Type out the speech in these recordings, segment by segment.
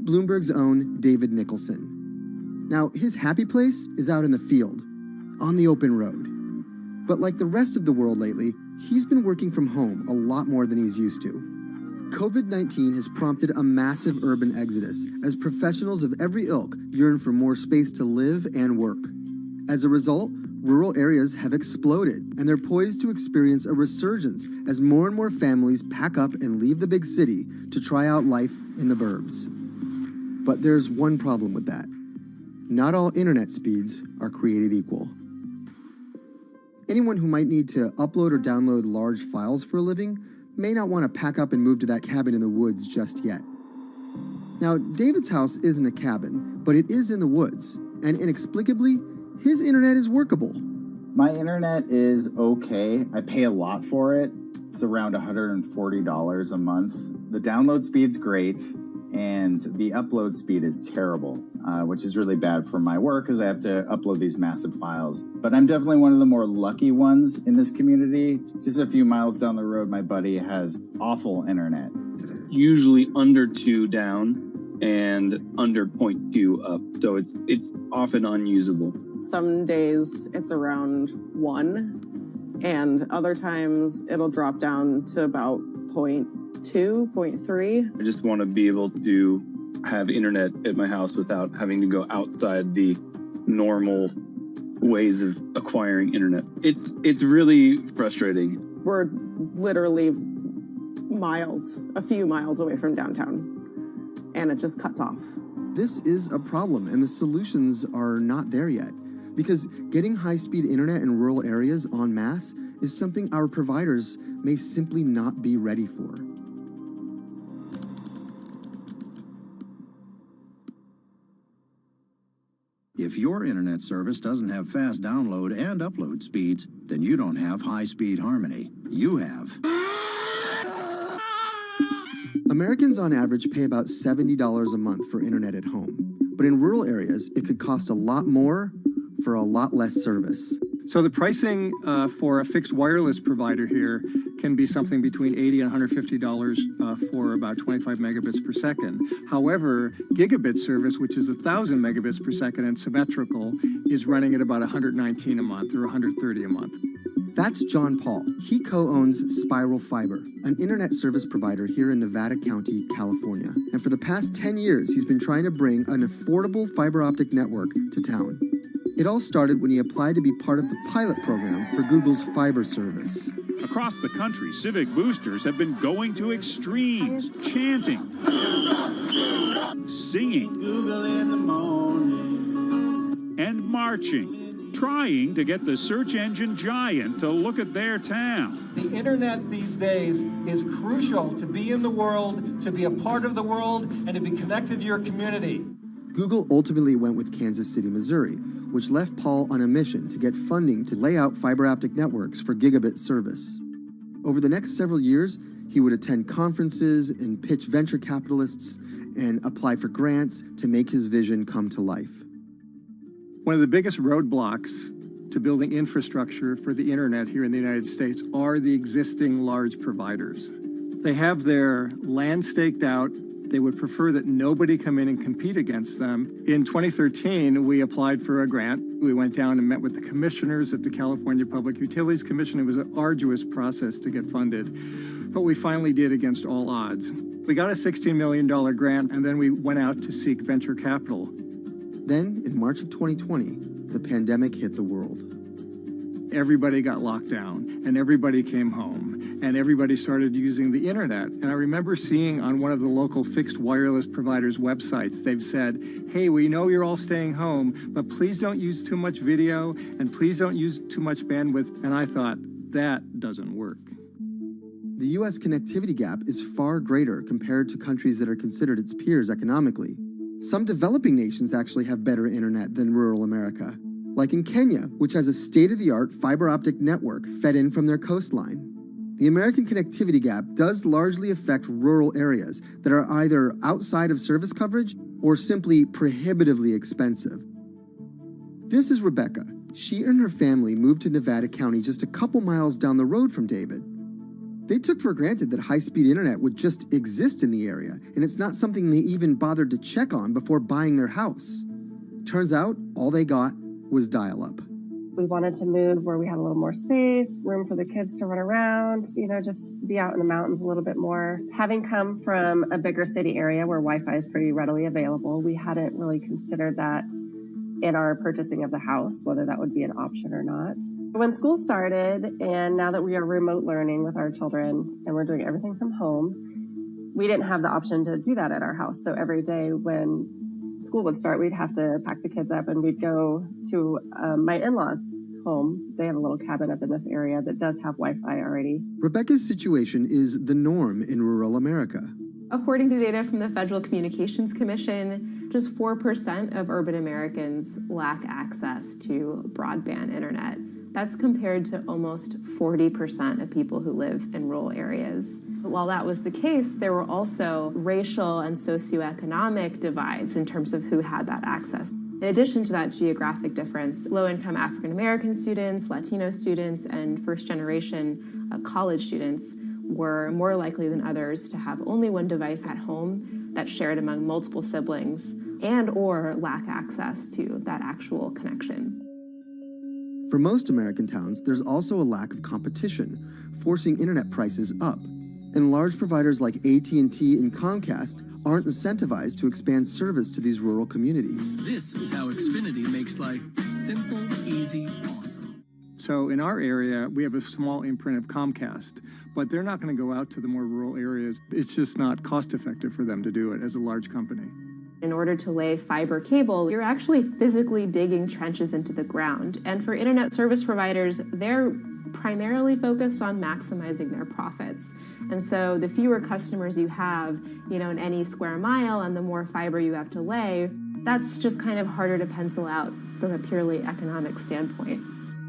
Meet Bloomberg's own David Nicholson. Now, his happy place is out in the field, on the open road. But like the rest of the world lately, he's been working from home a lot more than he's used to. COVID-19 has prompted a massive urban exodus as professionals of every ilk yearn for more space to live and work. As a result, rural areas have exploded, and they're poised to experience a resurgence as more and more families pack up and leave the big city to try out life in the burbs. But there's one problem with that. Not all internet speeds are created equal. Anyone who might need to upload or download large files for a living may not want to pack up and move to that cabin in the woods just yet. Now, David's house isn't a cabin, but it is in the woods, and inexplicably, his internet is workable. My internet is okay. I pay a lot for it. It's around $140 a month. The download speed's great, and the upload speed is terrible, which is really bad for my work because I have to upload these massive files. But I'm definitely one of the more lucky ones in this community. Just a few miles down the road, my buddy has awful internet. It's usually under 2 down and under 0.2 up, so it's often unusable. Some days it's around 1, and other times it'll drop down to about 0.2, 0.3. I just want to be able to have internet at my house without having to go outside the normal ways of acquiring internet. It's really frustrating. We're literally a few miles away from downtown, and it just cuts off. This is a problem, and the solutions are not there yet. Because getting high-speed internet in rural areas en masse is something our providers may simply not be ready for. If your internet service doesn't have fast download and upload speeds, then you don't have high-speed harmony. You have. Americans on average pay about $70 a month for internet at home. But in rural areas, it could cost a lot more for a lot less service. So the pricing for a fixed wireless provider here can be something between $80 and $150 for about 25 megabits per second. However, gigabit service, which is 1,000 megabits per second and symmetrical, is running at about $119 a month or $130 a month. That's John Paul. He co-owns Spiral Fiber, an internet service provider here in Nevada County, California. And for the past 10 years, he's been trying to bring an affordable fiber optic network to town. It all started when he applied to be part of the pilot program for Google's fiber service. Across the country, civic boosters have been going to extremes, chanting, singing, Google in the morning, and marching, trying to get the search engine giant to look at their town. The internet these days is crucial to be in the world, to be a part of the world, and to be connected to your community. Google ultimately went with Kansas City, Missouri, which left Paul on a mission to get funding to lay out fiber optic networks for gigabit service. Over the next several years, he would attend conferences and pitch venture capitalists and apply for grants to make his vision come to life. One of the biggest roadblocks to building infrastructure for the internet here in the United States are the existing large providers. They have their land staked out. They would prefer that nobody come in and compete against them. In 2013, we applied for a grant. We went down and met with the commissioners at the California Public Utilities Commission. It was an arduous process to get funded, but we finally did against all odds. We got a $16 million grant, and then we went out to seek venture capital. Then, in March of 2020, the pandemic hit the world. Everybody got locked down, and everybody came home, and everybody started using the internet. And I remember seeing on one of the local fixed wireless providers' websites, they've said, hey, we know you're all staying home, but please don't use too much video, and please don't use too much bandwidth. And I thought, that doesn't work. The U.S. connectivity gap is far greater compared to countries that are considered its peers economically. Some developing nations actually have better internet than rural America, like in Kenya, which has a state-of-the-art fiber optic network fed in from their coastline. The American connectivity gap does largely affect rural areas that are either outside of service coverage or simply prohibitively expensive. This is Rebecca. She and her family moved to Nevada County just a couple miles down the road from David. They took for granted that high-speed internet would just exist in the area, and it's not something they even bothered to check on before buying their house. Turns out, all they got was dial-up. We wanted to move where we had a little more space, room for the kids to run around, just be out in the mountains a little bit more. Having come from a bigger city area where Wi-Fi is pretty readily available, we hadn't really considered that in our purchasing of the house, whether that would be an option or not. When school started, and now that we are remote learning with our children and we're doing everything from home, we didn't have the option to do that at our house. So every day when school would start, we'd have to pack the kids up and we'd go to my in-laws' home. They have a little cabin up in this area that does have Wi-Fi already. Rebecca's situation is the norm in rural America. According to data from the Federal Communications Commission, just 4% of urban Americans lack access to broadband internet. That's compared to almost 40% of people who live in rural areas. While that was the case, there were also racial and socioeconomic divides in terms of who had that access. In addition to that geographic difference, low-income African American students, Latino students, and first-generation college students were more likely than others to have only one device at home that's shared among multiple siblings and or lack access to that actual connection. For most American towns, there's also a lack of competition, forcing internet prices up. And large providers like AT&T and Comcast aren't incentivized to expand service to these rural communities. This is how Xfinity makes life simple, easy, awesome. So in our area, we have a small imprint of Comcast, but they're not going to go out to the more rural areas. It's just not cost effective for them to do it as a large company. In order to lay fiber cable, you're actually physically digging trenches into the ground. And for internet service providers, they're primarily focused on maximizing their profits. And so the fewer customers you have, in any square mile and the more fiber you have to lay, that's just kind of harder to pencil out from a purely economic standpoint.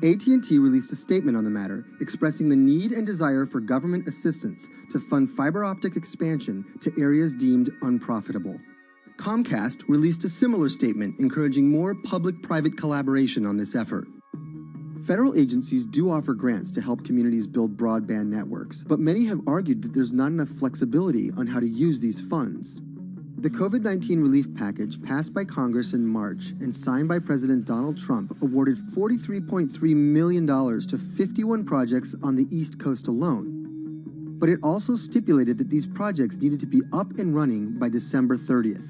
AT&T released a statement on the matter, expressing the need and desire for government assistance to fund fiber optic expansion to areas deemed unprofitable. Comcast released a similar statement encouraging more public-private collaboration on this effort. Federal agencies do offer grants to help communities build broadband networks, but many have argued that there's not enough flexibility on how to use these funds. The COVID-19 relief package passed by Congress in March and signed by President Donald Trump awarded $43.3 million to 51 projects on the East Coast alone. But it also stipulated that these projects needed to be up and running by December 30th.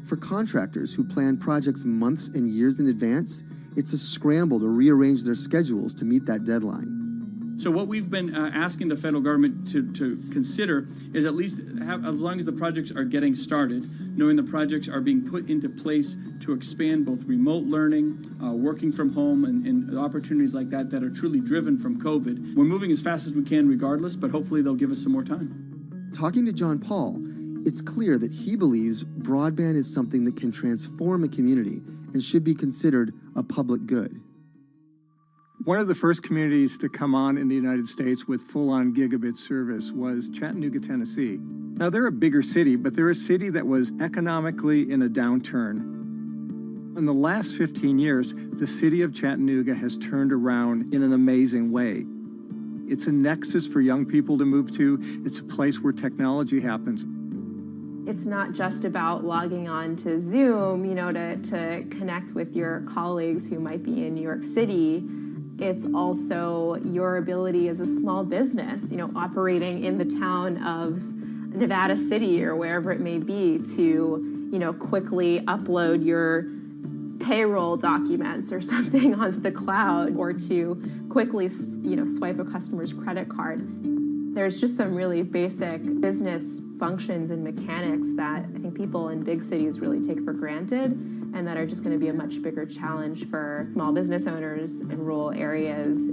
For contractors who plan projects months and years in advance, it's a scramble to rearrange their schedules to meet that deadline. So what we've been asking the federal government to consider is at least have, as long as the projects are getting started, knowing the projects are being put into place to expand both remote learning, working from home, and opportunities like that that are truly driven from COVID. We're moving as fast as we can regardless, but hopefully they'll give us some more time. Talking to John Paul, it's clear that he believes broadband is something that can transform a community and should be considered a public good. One of the first communities to come on in the United States with full-on gigabit service was Chattanooga, Tennessee. Now, they're a bigger city, but they're a city that was economically in a downturn. In the last 15 years, the city of Chattanooga has turned around in an amazing way. It's a nexus for young people to move to. It's a place where technology happens. It's not just about logging on to Zoom, to connect with your colleagues who might be in New York City. It's also your ability as a small business, operating in the town of Nevada City or wherever it may be to, quickly upload your payroll documents or something onto the cloud or to quickly, swipe a customer's credit card. There's just some really basic business functions and mechanics that I think people in big cities really take for granted and that are just going to be a much bigger challenge for small business owners in rural areas.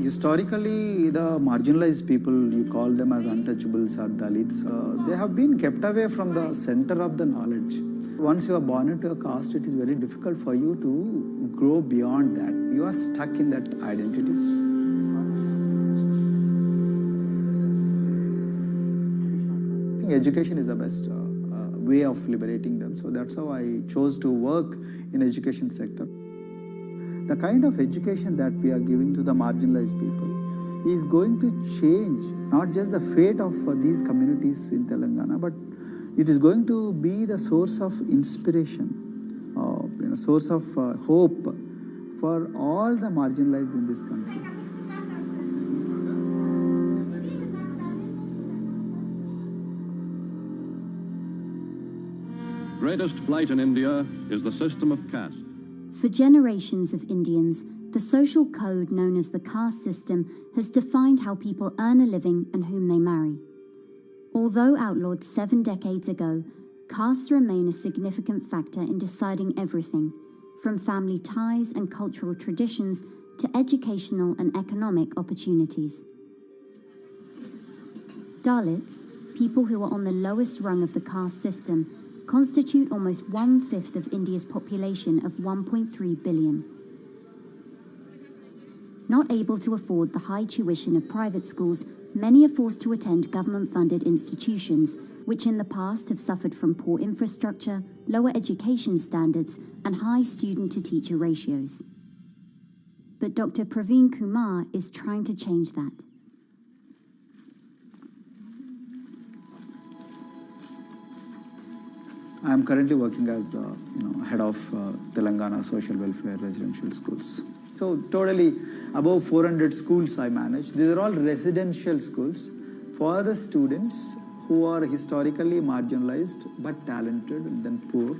Historically, the marginalized people, you call them as untouchables or Dalits, they have been kept away from the center of the knowledge. Once you are born into a caste, it is very difficult for you to grow beyond that. You are stuck in that identity. I think education is the best way of liberating them. So that's how I chose to work in education sector. The kind of education that we are giving to the marginalized people is going to change not just the fate of these communities in Telangana, but it is going to be the source of inspiration, source of hope for all the marginalized in this country. Greatest flight in India is the system of caste. For generations of Indians, the social code known as the caste system has defined how people earn a living and whom they marry. Although outlawed 7 decades ago, castes remain a significant factor in deciding everything, from family ties and cultural traditions to educational and economic opportunities. Dalits, people who are on the lowest rung of the caste system, constitute almost 1/5 of India's population of 1.3 billion. Not able to afford the high tuition of private schools, many are forced to attend government-funded institutions, which in the past have suffered from poor infrastructure, lower education standards, and high student-to-teacher ratios. But Dr. Praveen Kumar is trying to change that. I am currently working as head of Telangana Social Welfare Residential Schools. So totally above 400 schools I manage. These are all residential schools for the students who are historically marginalized but talented and then poor.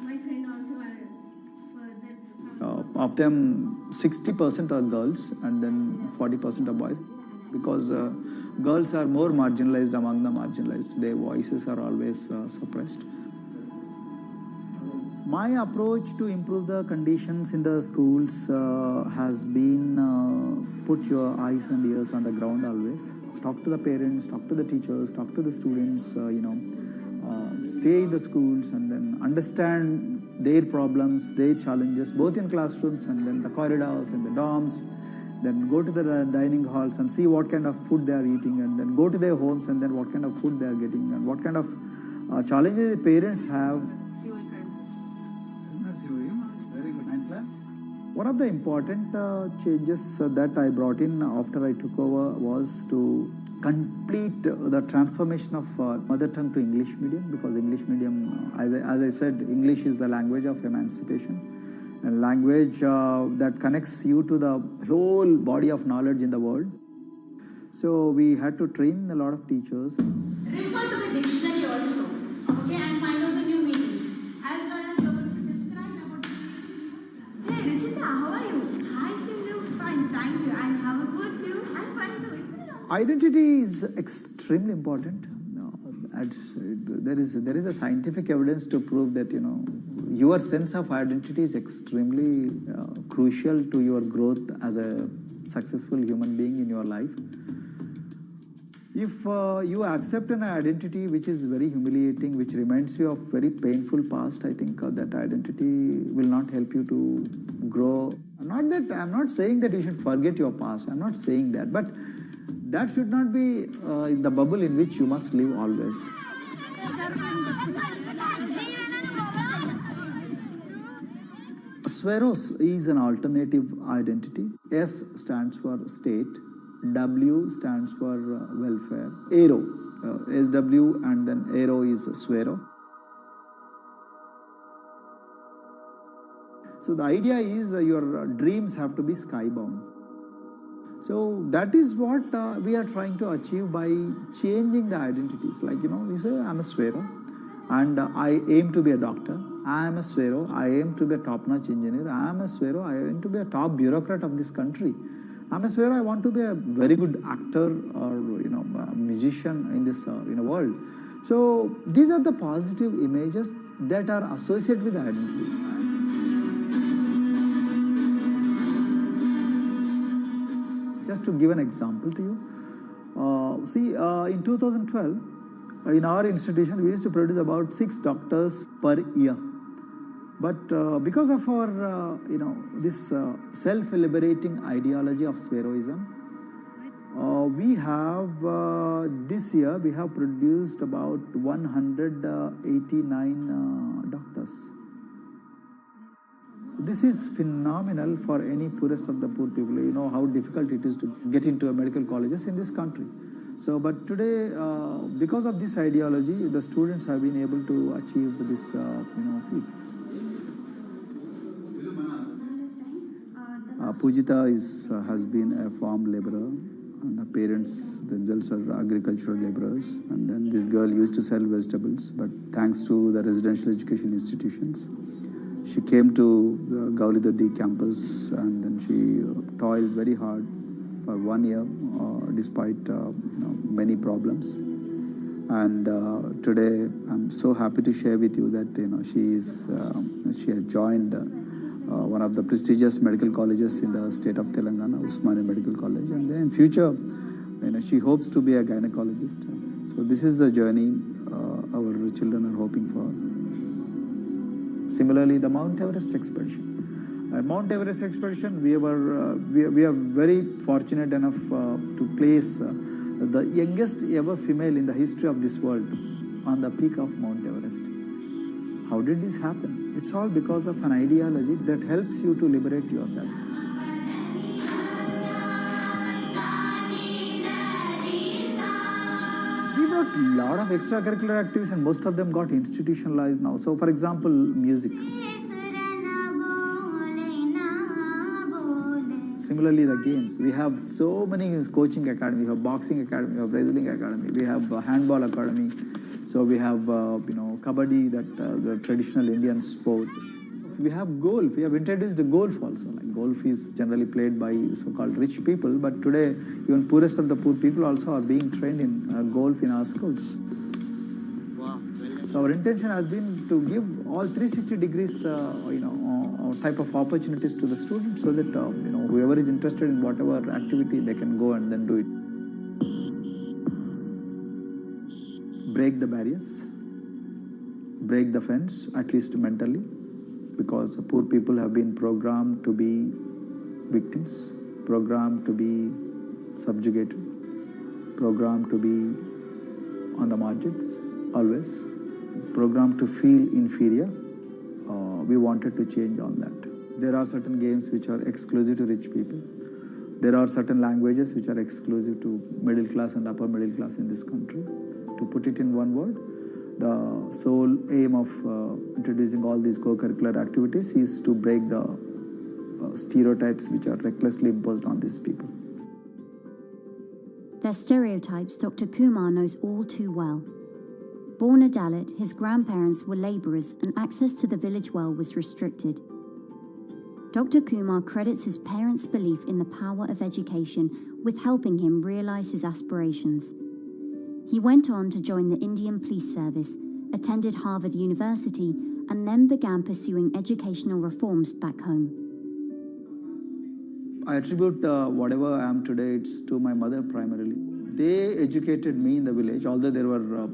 My friend also Of them, 60% are girls and then 40% are boys, because girls are more marginalized among the marginalized. Their voices are always suppressed. My approach to improve the conditions in the schools has been put your eyes and ears on the ground always. Talk to the parents, talk to the teachers, talk to the students, stay in the schools and then understand their problems, their challenges, both in classrooms and then the corridors and the dorms. Then go to the dining halls and see what kind of food they are eating, and then go to their homes and then what kind of food they are getting and what kind of challenges the parents have. Very good. 9th class. One of the important changes that I brought in after I took over was to complete the transformation of mother tongue to English medium, because English medium, as I said, English is the language of emancipation. A language that connects you to the whole body of knowledge in the world. So we had to train a lot of teachers. Refer to the dictionary also, okay, and find out the new meanings, as well as you're going to describe about. Hey, Richita, how are you? Hi, Sindhu. Fine, thank you. And how about you? I'm fine too. It's been a long time. Identity is extremely important. There is a scientific evidence to prove that your sense of identity is extremely crucial to your growth as a successful human being in your life. If you accept an identity which is very humiliating, which reminds you of very painful past, I think that identity will not help you to grow. I'm not saying that you should forget your past. I'm not saying that, but that should not be the bubble in which you must live always. Sweros is an alternative identity. S stands for state, W stands for welfare, Aero, SW and then Aero is Swero. So the idea is your dreams have to be skybound. So that is what we are trying to achieve by changing the identities. Like, you say, I'm a Swero and I aim to be a doctor. I am a Swero, I aim to be a top-notch engineer. I am a Swero, I aim to be a top bureaucrat of this country. I'm a Swero, I want to be a very good actor or, a musician in this world. So these are the positive images that are associated with identity. Just to give an example to you, in 2012, in our institution, we used to produce about 6 doctors per year. But because of our, this self-liberating ideology of spheroism, we have, this year, we have produced about 189 doctors. This is phenomenal for any poorest of the poor people. You know how difficult it is to get into a medical colleges in this country. So, but today, because of this ideology, the students have been able to achieve this, feat. Pujita has been a farm laborer, and her parents themselves are agricultural laborers. And then this girl used to sell vegetables, but thanks to the residential education institutions, she came to the Gaulidoddi campus, and then she toiled very hard for 1 year, despite many problems. And today, I'm so happy to share with you that she has joined one of the prestigious medical colleges in the state of Telangana, Usmania Medical College, and then in future, she hopes to be a gynecologist. So this is the journey our children are hoping for. Similarly, the Mount Everest expedition. Mount Everest expedition, we are very fortunate enough to place the youngest ever female in the history of this world on the peak of Mount Everest. How did this happen? It's all because of an ideology that helps you to liberate yourself. We brought a lot of extracurricular activities, and most of them got institutionalized now. So, for example, music. Similarly, the games. We have so many coaching academy. We have boxing academy, we have wrestling academy, we have handball academy. So we have, kabaddi, the traditional Indian sport. We have golf. We have introduced the golf also. Like golf is generally played by so-called rich people, but today even poorest of the poor people also are being trained in golf in our schools. Wow. So our intention has been to give all 360 degrees, type of opportunities to the students, so that whoever is interested in whatever activity, they can go and then do it. Break the barriers, break the fence, at least mentally, because poor people have been programmed to be victims, programmed to be subjugated, programmed to be on the margins, always, programmed to feel inferior. We wanted to change all that. There are certain games which are exclusive to rich people. There are certain languages which are exclusive to middle class and upper middle class in this country. To put it in one word, the sole aim of introducing all these co-curricular activities is to break the stereotypes which are recklessly imposed on these people. Their stereotypes Dr. Kumar knows all too well. Born a Dalit, his grandparents were labourers and access to the village well was restricted. Dr. Kumar credits his parents' belief in the power of education with helping him realise his aspirations. He went on to join the Indian Police Service, attended Harvard University, and then began pursuing educational reforms back home. I attribute whatever I am today, it's to my mother primarily. They educated me in the village, although there were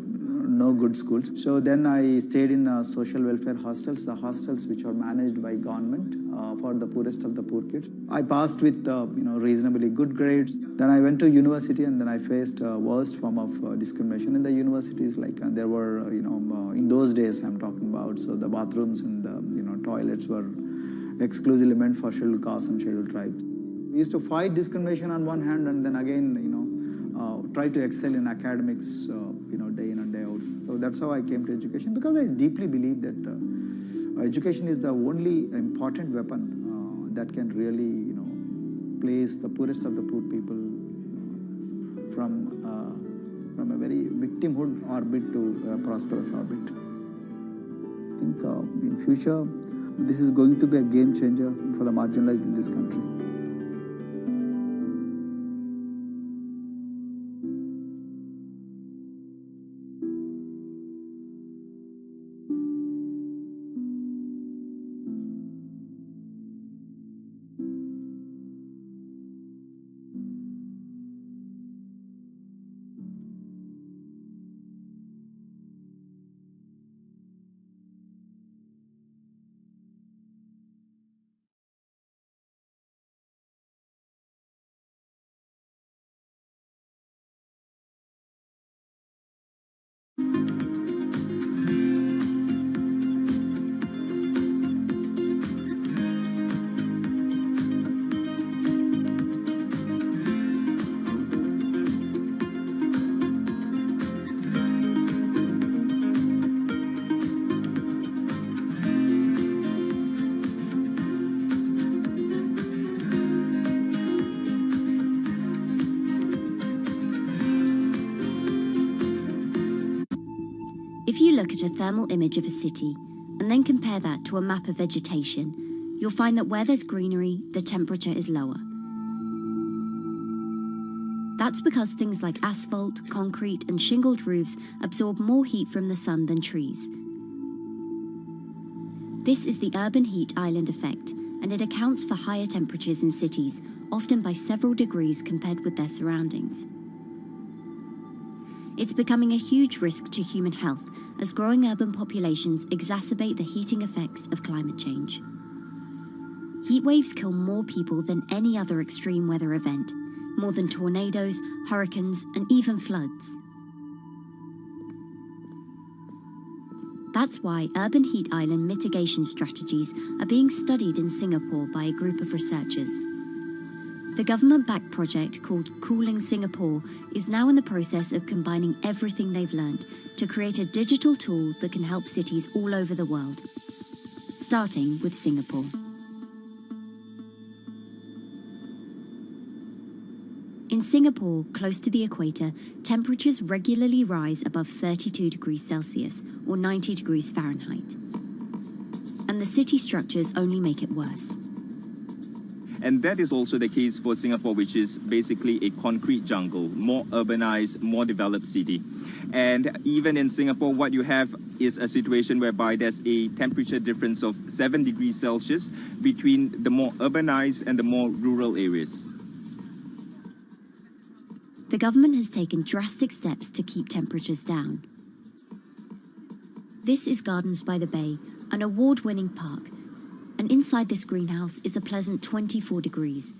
no good schools. So then I stayed in social welfare hostels, the hostels which are managed by government for the poorest of the poor kids. I passed with reasonably good grades. Then I went to university, and then I faced worst form of discrimination in the universities. Like there were in those days I'm talking about. So the bathrooms and the toilets were exclusively meant for scheduled castes and scheduled tribes. We used to fight discrimination on one hand, and then again try to excel in academics day in and day out. So that's how I came to education, because I deeply believe that education is the only important weapon that can really place the poorest of the poor people from a very victimhood orbit to a prosperous orbit. I think in future this is going to be a game changer for the marginalized in this country. If you look at a thermal image of a city and then compare that to a map of vegetation, you'll find that where there's greenery, the temperature is lower. That's because things like asphalt, concrete, and shingled roofs absorb more heat from the sun than trees. This is the urban heat island effect, and it accounts for higher temperatures in cities, often by several degrees compared with their surroundings. It's becoming a huge risk to human health as growing urban populations exacerbate the heating effects of climate change. Heat waves kill more people than any other extreme weather event, more than tornadoes, hurricanes, and even floods. That's why urban heat island mitigation strategies are being studied in Singapore by a group of researchers. The government-backed project called Cooling Singapore is now in the process of combining everything they've learned to create a digital tool that can help cities all over the world, starting with Singapore. In Singapore, close to the equator, temperatures regularly rise above 32 degrees Celsius or 90 degrees Fahrenheit. And the city structures only make it worse. And that is also the case for Singapore, which is basically a concrete jungle, more urbanized, more developed city. And even in Singapore, what you have is a situation whereby there's a temperature difference of 7 degrees Celsius between the more urbanized and the more rural areas. The government has taken drastic steps to keep temperatures down. This is Gardens by the Bay, an award-winning park, and inside this greenhouse is a pleasant 24 degrees.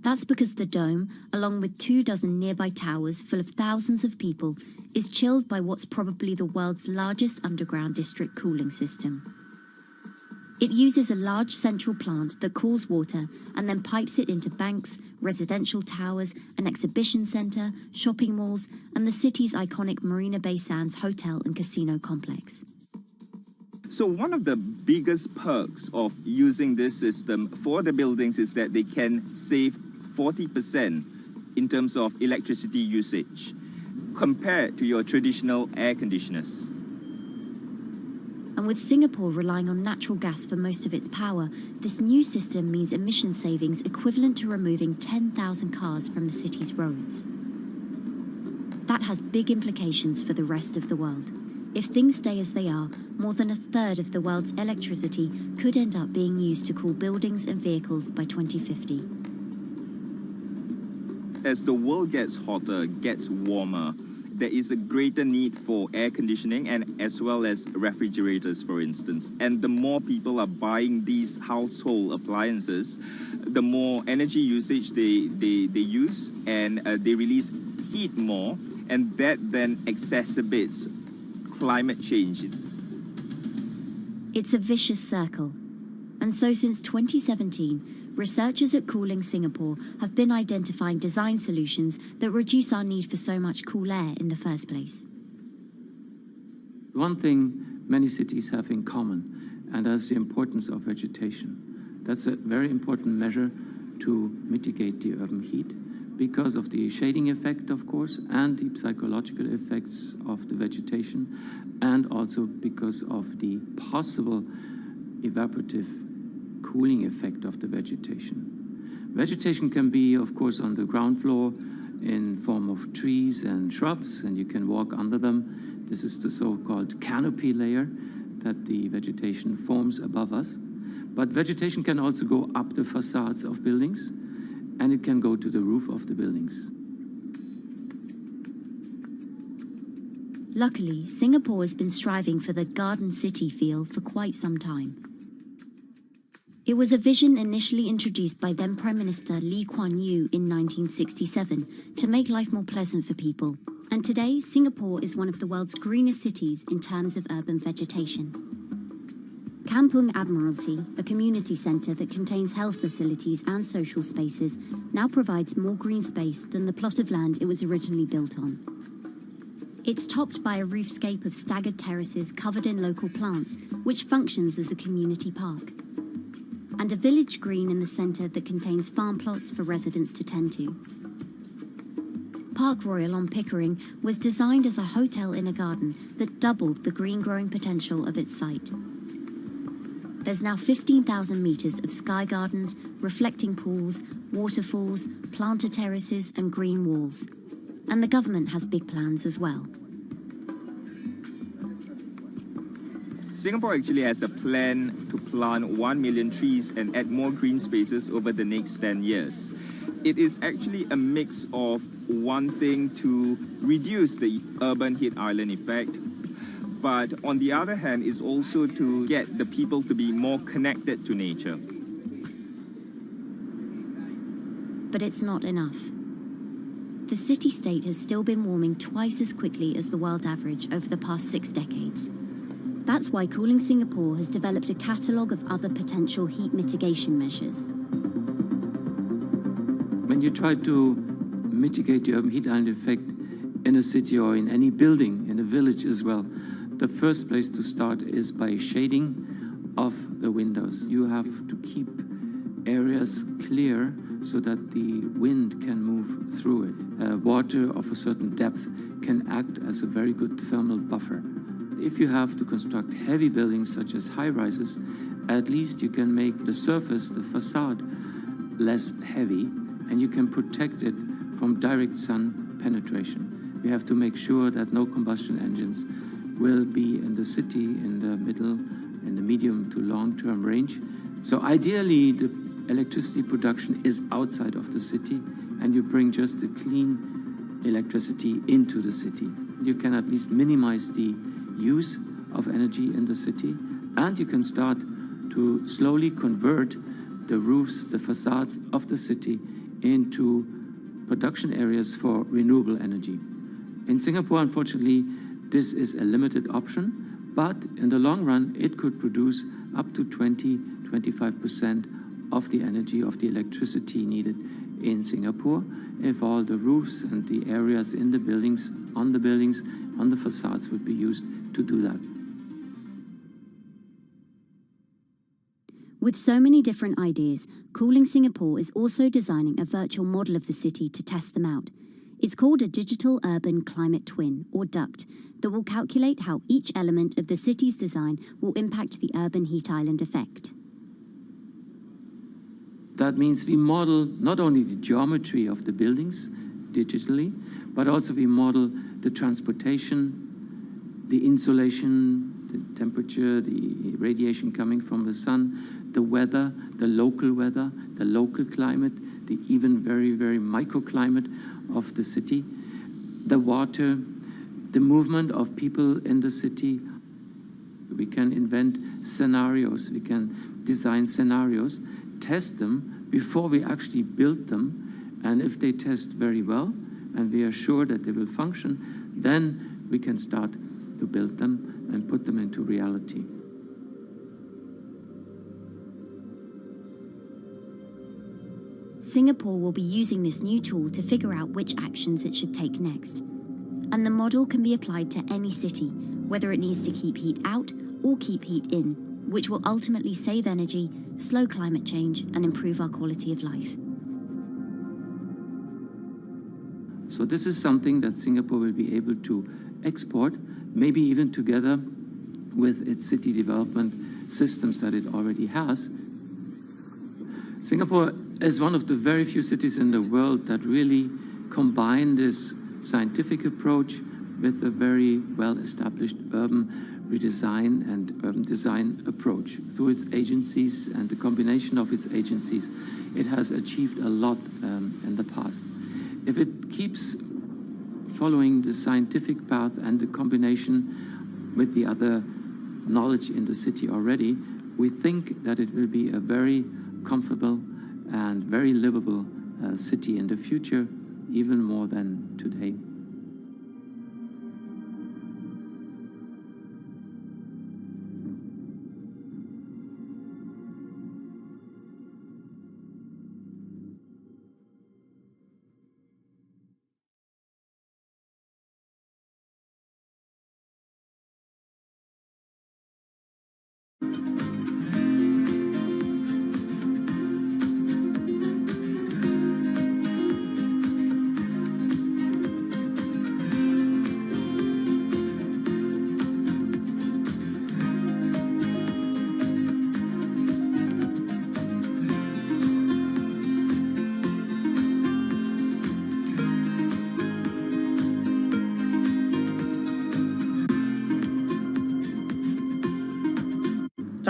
That's because the dome, along with 24 nearby towers full of thousands of people, is chilled by what's probably the world's largest underground district cooling system. It uses a large central plant that cools water and then pipes it into banks, residential towers, an exhibition centre, shopping malls, and the city's iconic Marina Bay Sands hotel and casino complex. So one of the biggest perks of using this system for the buildings is that they can save 40% in terms of electricity usage compared to your traditional air conditioners. And with Singapore relying on natural gas for most of its power, this new system means emission savings equivalent to removing 10,000 cars from the city's roads. That has big implications for the rest of the world. If things stay as they are, more than a third of the world's electricity could end up being used to cool buildings and vehicles by 2050. As the world gets hotter, gets warmer, there is a greater need for air conditioning and as well as refrigerators, for instance. And the more people are buying these household appliances, the more energy usage they use, and they release heat more, and that then exacerbates climate change. It's a vicious circle. And so since 2017, researchers at Cooling Singapore have been identifying design solutions that reduce our need for so much cool air in the first place. One thing many cities have in common, and that's the importance of vegetation. That's a very important measure to mitigate the urban heat because of the shading effect, of course, and the psychological effects of the vegetation, and also because of the possible evaporative cooling effect of the vegetation. Vegetation can be, of course, on the ground floor in form of trees and shrubs, and you can walk under them. This is the so-called canopy layer that the vegetation forms above us. But vegetation can also go up the facades of buildings, and it can go to the roof of the buildings. Luckily, Singapore has been striving for the garden city feel for quite some time. It was a vision initially introduced by then Prime Minister Lee Kuan Yew in 1967 to make life more pleasant for people. And today, Singapore is one of the world's greenest cities in terms of urban vegetation. Kampung Admiralty, a community centre that contains health facilities and social spaces, now provides more green space than the plot of land it was originally built on. It's topped by a roofscape of staggered terraces covered in local plants, which functions as a community park, and a village green in the centre that contains farm plots for residents to tend to. Park Royal on Pickering was designed as a hotel in a garden that doubled the green growing potential of its site. There's now 15,000 metres of sky gardens, reflecting pools, waterfalls, planter terraces and green walls. And the government has big plans as well. Singapore actually has a plan to plant 1 million trees and add more green spaces over the next 10 years. It is actually a mix of wanting to reduce the urban heat island effect, but on the other hand is also to get the people to be more connected to nature. But it's not enough. The city-state has still been warming twice as quickly as the world average over the past 6 decades. That's why Cooling Singapore has developed a catalogue of other potential heat mitigation measures. When you try to mitigate the urban heat island effect in a city or in any building, in a village as well, the first place to start is by shading of the windows. You have to keep areas clear so that the wind can move through it. Water of a certain depth can act as a very good thermal buffer. If you have to construct heavy buildings such as high-rises, at least you can make the surface, the facade, less heavy, and you can protect it from direct sun penetration. We have to make sure that no combustion engines will be in the city in the middle, in the medium to long-term range. So ideally, the electricity production is outside of the city, and you bring just the clean electricity into the city. You can at least minimize the use of energy in the city, and you can start to slowly convert the roofs, the facades of the city into production areas for renewable energy. In Singapore, unfortunately, this is a limited option, but in the long run, it could produce up to 20-25% of the energy, of the electricity needed in Singapore if all the roofs and the areas in the buildings, on the facades would be used to do that. With so many different ideas, Cooling Singapore is also designing a virtual model of the city to test them out. It's called a Digital Urban Climate Twin, or DUCT, that will calculate how each element of the city's design will impact the urban heat island effect. That means we model not only the geometry of the buildings digitally, but also we model the transportation, the insulation, the temperature, the radiation coming from the sun, the weather, the local climate, the even very, very microclimate of the city, the water, the movement of people in the city. We can invent scenarios, we can design scenarios, test them before we actually build them, and if they test very well and we are sure that they will function, then we can start to build them and put them into reality. Singapore will be using this new tool to figure out which actions it should take next. And the model can be applied to any city, whether it needs to keep heat out or keep heat in, which will ultimately save energy, slow climate change, and improve our quality of life. So this is something that Singapore will be able to export, maybe even together with its city development systems that it already has. Singapore is one of the very few cities in the world that really combine this scientific approach with a very well-established urban redesign and urban design approach. Through its agencies and the combination of its agencies, it has achieved a lot in the past. If it keeps following the scientific path and the combination with the other knowledge in the city already, we think that it will be a very comfortable and very livable city in the future, even more than today.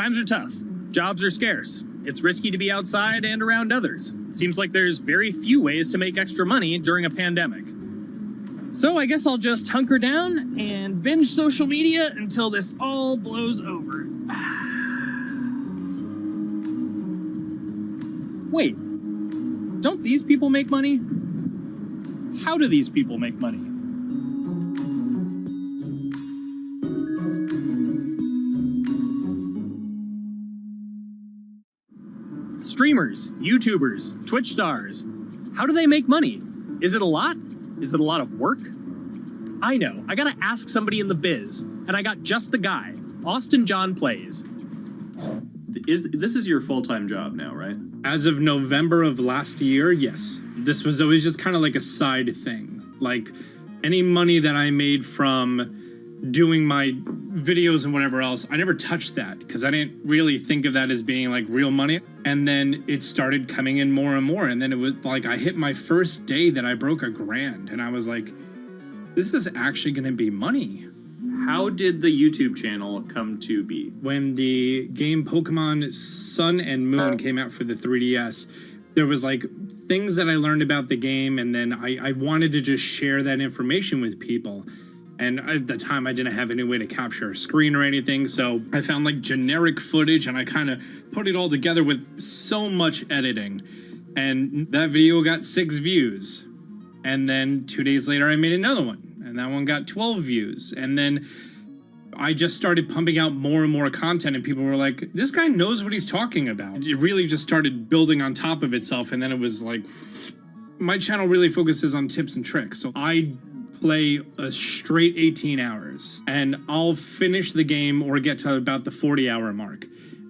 Times are tough. Jobs are scarce. It's risky to be outside and around others. Seems like there's very few ways to make extra money during a pandemic. So I guess I'll just hunker down and binge social media until this all blows over. Wait, don't these people make money? How do these people make money? Streamers, YouTubers, Twitch stars. How do they make money? Is it a lot? Is it a lot of work? I know, I gotta ask somebody in the biz, and I got just the guy. Austin John Plays. This is your full-time job now, right? As of November of last year, yes. This was always just kind of like a side thing. Like, any money that I made from doing my videos and whatever else, I never touched that because I didn't really think of that as being like real money. And then it started coming in more and more. And then it was like I hit my first day that I broke $1,000 and I was like, this is actually going to be money. How did the YouTube channel come to be? When the game Pokemon Sun and Moon came out for the 3DS, there was like things that I learned about the game, and then I wanted to just share that information with people. And at the time, I didn't have any way to capture a screen or anything, so I found like generic footage and I kind of put it all together with so much editing. And that video got 6 views. And then 2 days later, I made another one, and that one got 12 views. And then I just started pumping out more and more content, and people were like, this guy knows what he's talking about. It really just started building on top of itself, and then it was like, my channel really focuses on tips and tricks. So I play a straight 18 hours, and I'll finish the game or get to about the 40-hour mark,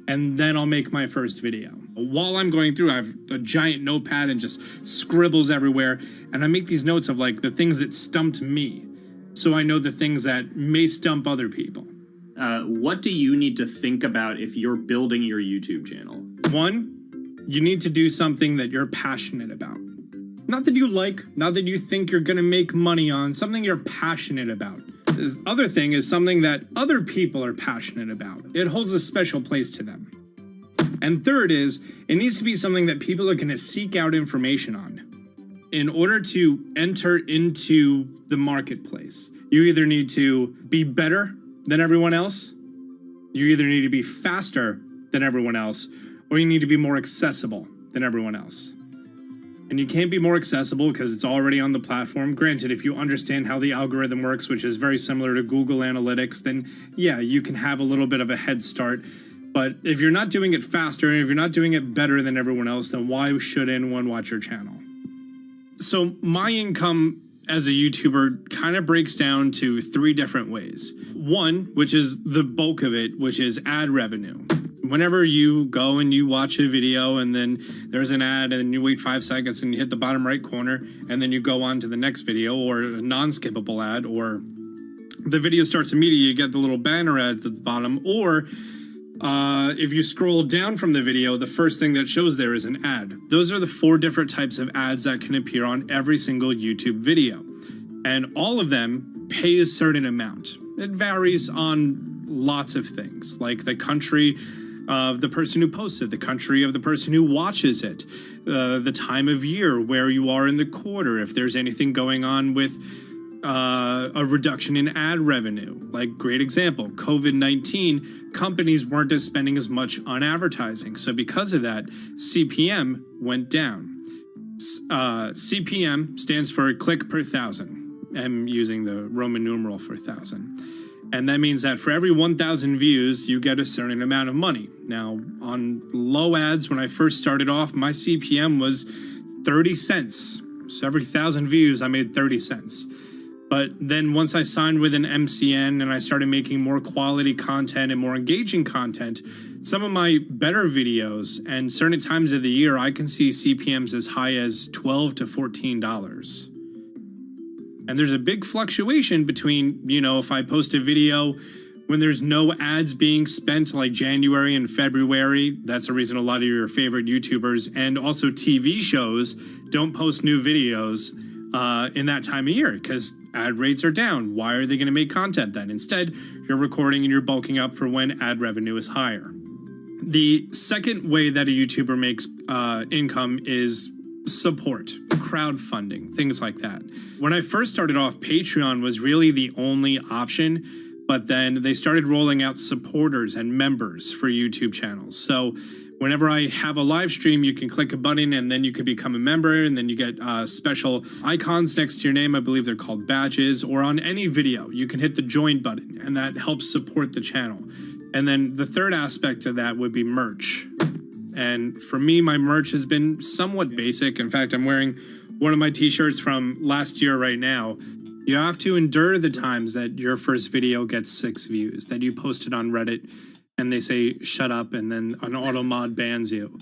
and then I'll make my first video. While I'm going through, I have a giant notepad and just scribbles everywhere, and I make these notes of like the things that stumped me, so I know the things that may stump other people. What do you need to think about if you're building your YouTube channel? 1, you need to do something that you're passionate about. Not that you like, not that you think you're gonna make money on, something you're passionate about. The other thing is something that other people are passionate about. It holds a special place to them. And third is, it needs to be something that people are gonna seek out information on. In order to enter into the marketplace, you either need to be better than everyone else, you either need to be faster than everyone else, or you need to be more accessible than everyone else. And you can't be more accessible because it's already on the platform. Granted, if you understand how the algorithm works, which is very similar to Google Analytics, then yeah, you can have a little bit of a head start. But if you're not doing it faster, and if you're not doing it better than everyone else, then why should anyone watch your channel? So my income as a YouTuber kind of breaks down to 3 different ways. 1, which is the bulk of it, which is ad revenue. Whenever you go and you watch a video and then there's an ad and then you wait 5 seconds and you hit the bottom right corner and then you go on to the next video, or a non-skippable ad, or the video starts immediately, you get the little banner ad at the bottom, or if you scroll down from the video, the first thing that shows there is an ad. Those are the 4 different types of ads that can appear on every single YouTube video. And all of them pay a certain amount. It varies on lots of things, like the country of the person who posts it, the country of the person who watches it, the time of year, where you are in the quarter, if there's anything going on with a reduction in ad revenue. Like, great example, COVID-19, companies weren't spending as much on advertising. So because of that, CPM went down. CPM stands for click per 1,000. I'm using the Roman numeral for 1,000. And that means that for every 1,000 views, you get a certain amount of money. Now, on low ads, when I first started off, my CPM was 30 cents. So every 1,000 views, I made 30 cents. But then once I signed with an MCN and I started making more quality content and more engaging content, some of my better videos and certain times of the year, I can see CPMs as high as $12 to $14. And there's a big fluctuation between, you know, if I post a video when there's no ads being spent, like January and February, that's the reason a lot of your favorite YouTubers and also TV shows don't post new videos in that time of year because ad rates are down. Why are they going to make content then? Instead, you're recording and you're bulking up for when ad revenue is higher. The second way that a YouTuber makes income is support, crowdfunding, things like that. When I first started off, Patreon was really the only option, but then they started rolling out supporters and members for YouTube channels. So whenever I have a live stream, you can click a button and then you can become a member, and then you get special icons next to your name. I believe they're called badges, or on any video, you can hit the join button, and that helps support the channel. And then the third aspect of that would be merch. And for me, my merch has been somewhat basic. In fact, I'm wearing one of my t-shirts from last year right now. You have to endure the times that your first video gets 6 views, that you post it on Reddit and they say, shut up, and then an auto mod bans you.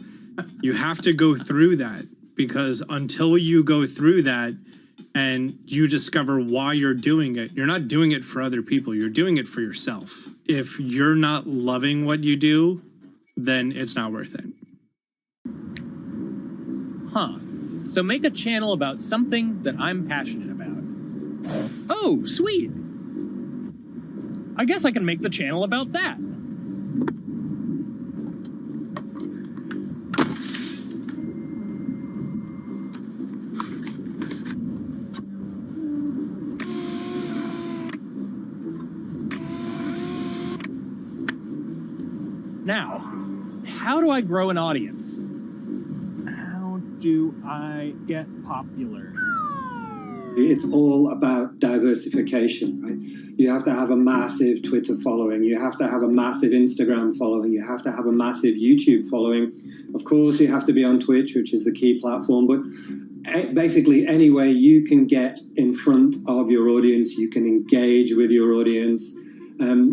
You have to go through that, because until you go through that and you discover why you're doing it, you're not doing it for other people, you're doing it for yourself. If you're not loving what you do, then it's not worth it. Huh. So make a channel about something that I'm passionate about. Oh, sweet. I guess I can make the channel about that. Now, how do I grow an audience? How do I get popular? It's all about diversification, right? You have to have a massive Twitter following. You have to have a massive Instagram following. You have to have a massive YouTube following. Of course, you have to be on Twitch, which is the key platform. But basically, any way you can get in front of your audience, you can engage with your audience,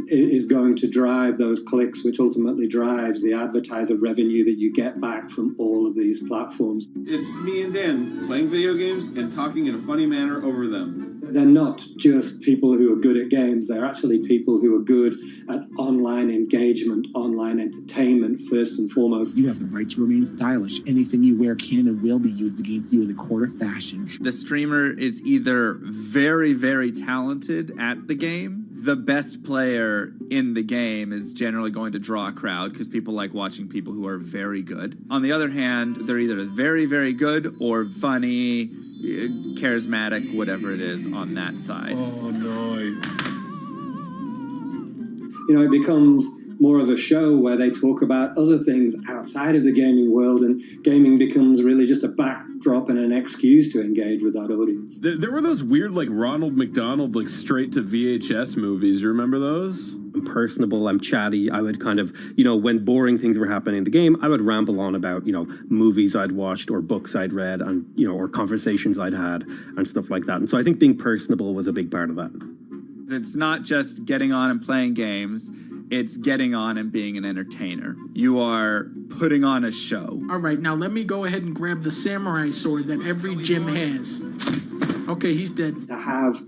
is going to drive those clicks, which ultimately drives the advertiser revenue that you get back from all of these platforms. It's me and Dan playing video games and talking in a funny manner over them. They're not just people who are good at games, they're actually people who are good at online engagement, online entertainment, first and foremost. You have the right to remain stylish. Anything you wear can and will be used against you in the court of fashion. The streamer is either very, very talented at the game. The best player in the game is generally going to draw a crowd because people like watching people who are very good. On the other hand, they're either very, very good or funny, charismatic, whatever it is on that side. Oh, no. You know, it becomes more of a show where they talk about other things outside of the gaming world, and gaming becomes really just a backdrop and an excuse to engage with that audience. There were those weird, like, Ronald McDonald, like, straight to VHS movies. You remember those? I'm personable, I'm chatty. I would kind of, when boring things were happening in the game, I would ramble on about, movies I'd watched or books I'd read and, or conversations I'd had and stuff like that. And so I think being personable was a big part of that. It's not just getting on and playing games. It's getting on and being an entertainer. You are putting on a show. All right, now let me go ahead and grab the samurai sword that every gym has. Okay, he's dead. To have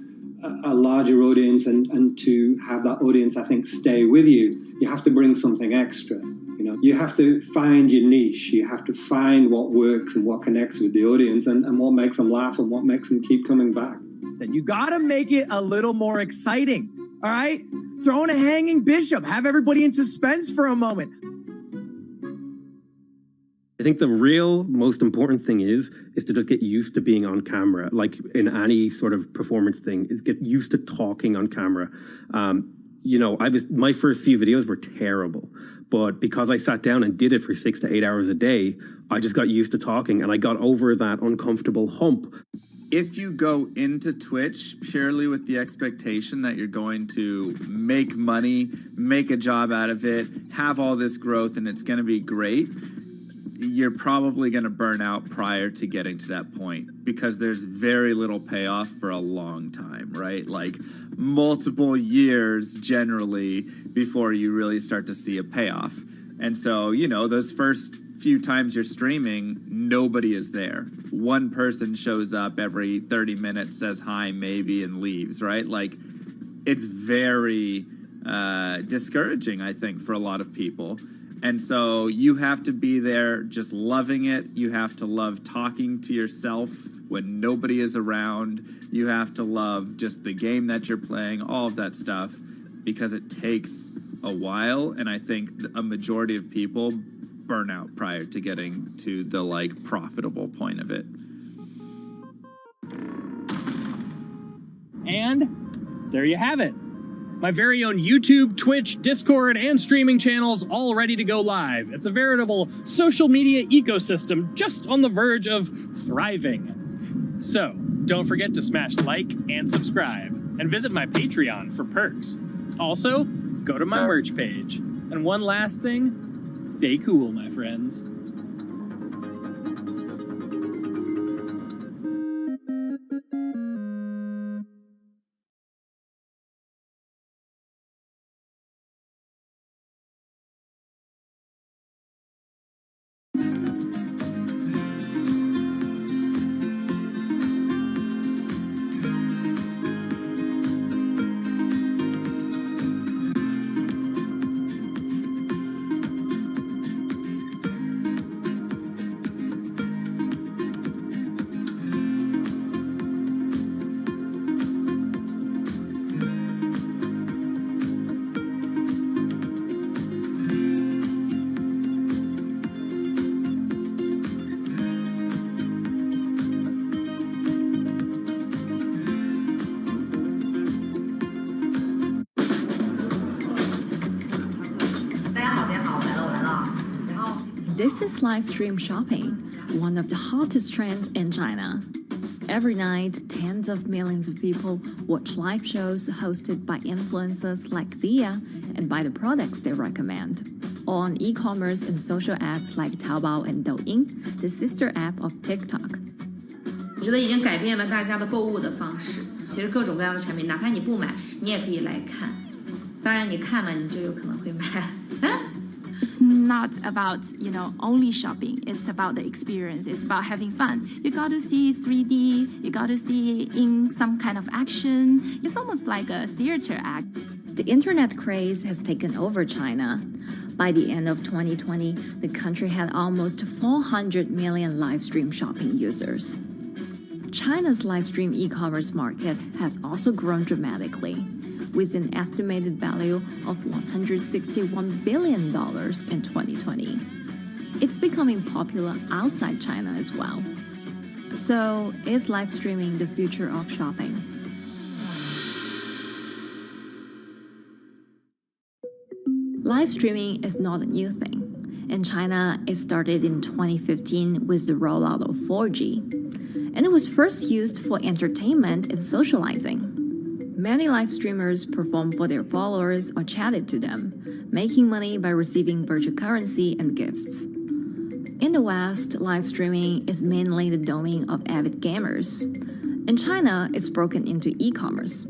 a larger audience and to have that audience, I think, stay with you, you have to bring something extra. You have to find your niche. You have to find what works and what connects with the audience and what makes them laugh and what makes them keep coming back. You got to make it a little more exciting, all right? Throw in a hanging bishop. Have everybody in suspense for a moment. I think the real most important thing is to just get used to being on camera. Like in any sort of performance thing, is get used to talking on camera. My first few videos were terrible, but because I sat down and did it for 6 to 8 hours a day, I just got used to talking and I got over that uncomfortable hump. If you go into Twitch purely with the expectation that you're going to make money, make a job out of it, have all this growth, and it's going to be great, you're probably going to burn out prior to getting to that point because there's very little payoff for a long time, right? Like multiple years generally before you really start to see a payoff. And so, those first few times you're streaming, nobody is there. One person shows up every 30 minutes, says hi, maybe, and leaves, right? Like, it's very discouraging, I think, for a lot of people. And so you have to be there just loving it. You have to love talking to yourself when nobody is around. You have to love just the game that you're playing, all of that stuff, because it takes a while, and I think a majority of people burn out prior to getting to the like profitable point of it. And there you have it. My very own YouTube, Twitch, Discord, and streaming channels all ready to go live. It's a veritable social media ecosystem just on the verge of thriving. So, don't forget to smash like and subscribe, and visit my Patreon for perks. Also, go to my merch page. And one last thing, stay cool, my friends. This is live stream shopping, one of the hottest trends in China. Every night, tens of millions of people watch live shows hosted by influencers like Via and buy the products they recommend. On e-commerce and social apps like Taobao and Douyin, the sister app of TikTok. 我觉得已经改变了大家的购物的方式。其实各种各样的产品，哪怕你不买，你也可以来看。当然，你看了你就有可能会买。It's not about, only shopping. It's about the experience. It's about having fun. You got to see 3D. You got to see in some kind of action. It's almost like a theater act. The internet craze has taken over China. By the end of 2020, the country had almost 400 million live stream shopping users. China's live stream e-commerce market has also grown dramatically, with an estimated value of $161 billion in 2020. It's becoming popular outside China as well. So, is live streaming the future of shopping? Live streaming is not a new thing. In China, it started in 2015 with the rollout of 4G. And it was first used for entertainment and socializing. Many live streamers performed for their followers or chatted to them, making money by receiving virtual currency and gifts. In the West, live streaming is mainly the domain of avid gamers. In China, it's broken into e-commerce.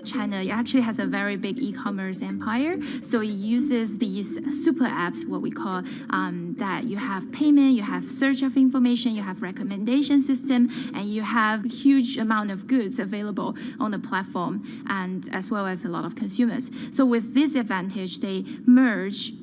China actually has a very big e-commerce empire, so it uses these super apps, what we call, that you have payment, you have search of information, you have recommendation system, and you have a huge amount of goods available on the platform, and as well as a lot of consumers. So with this advantage, they merge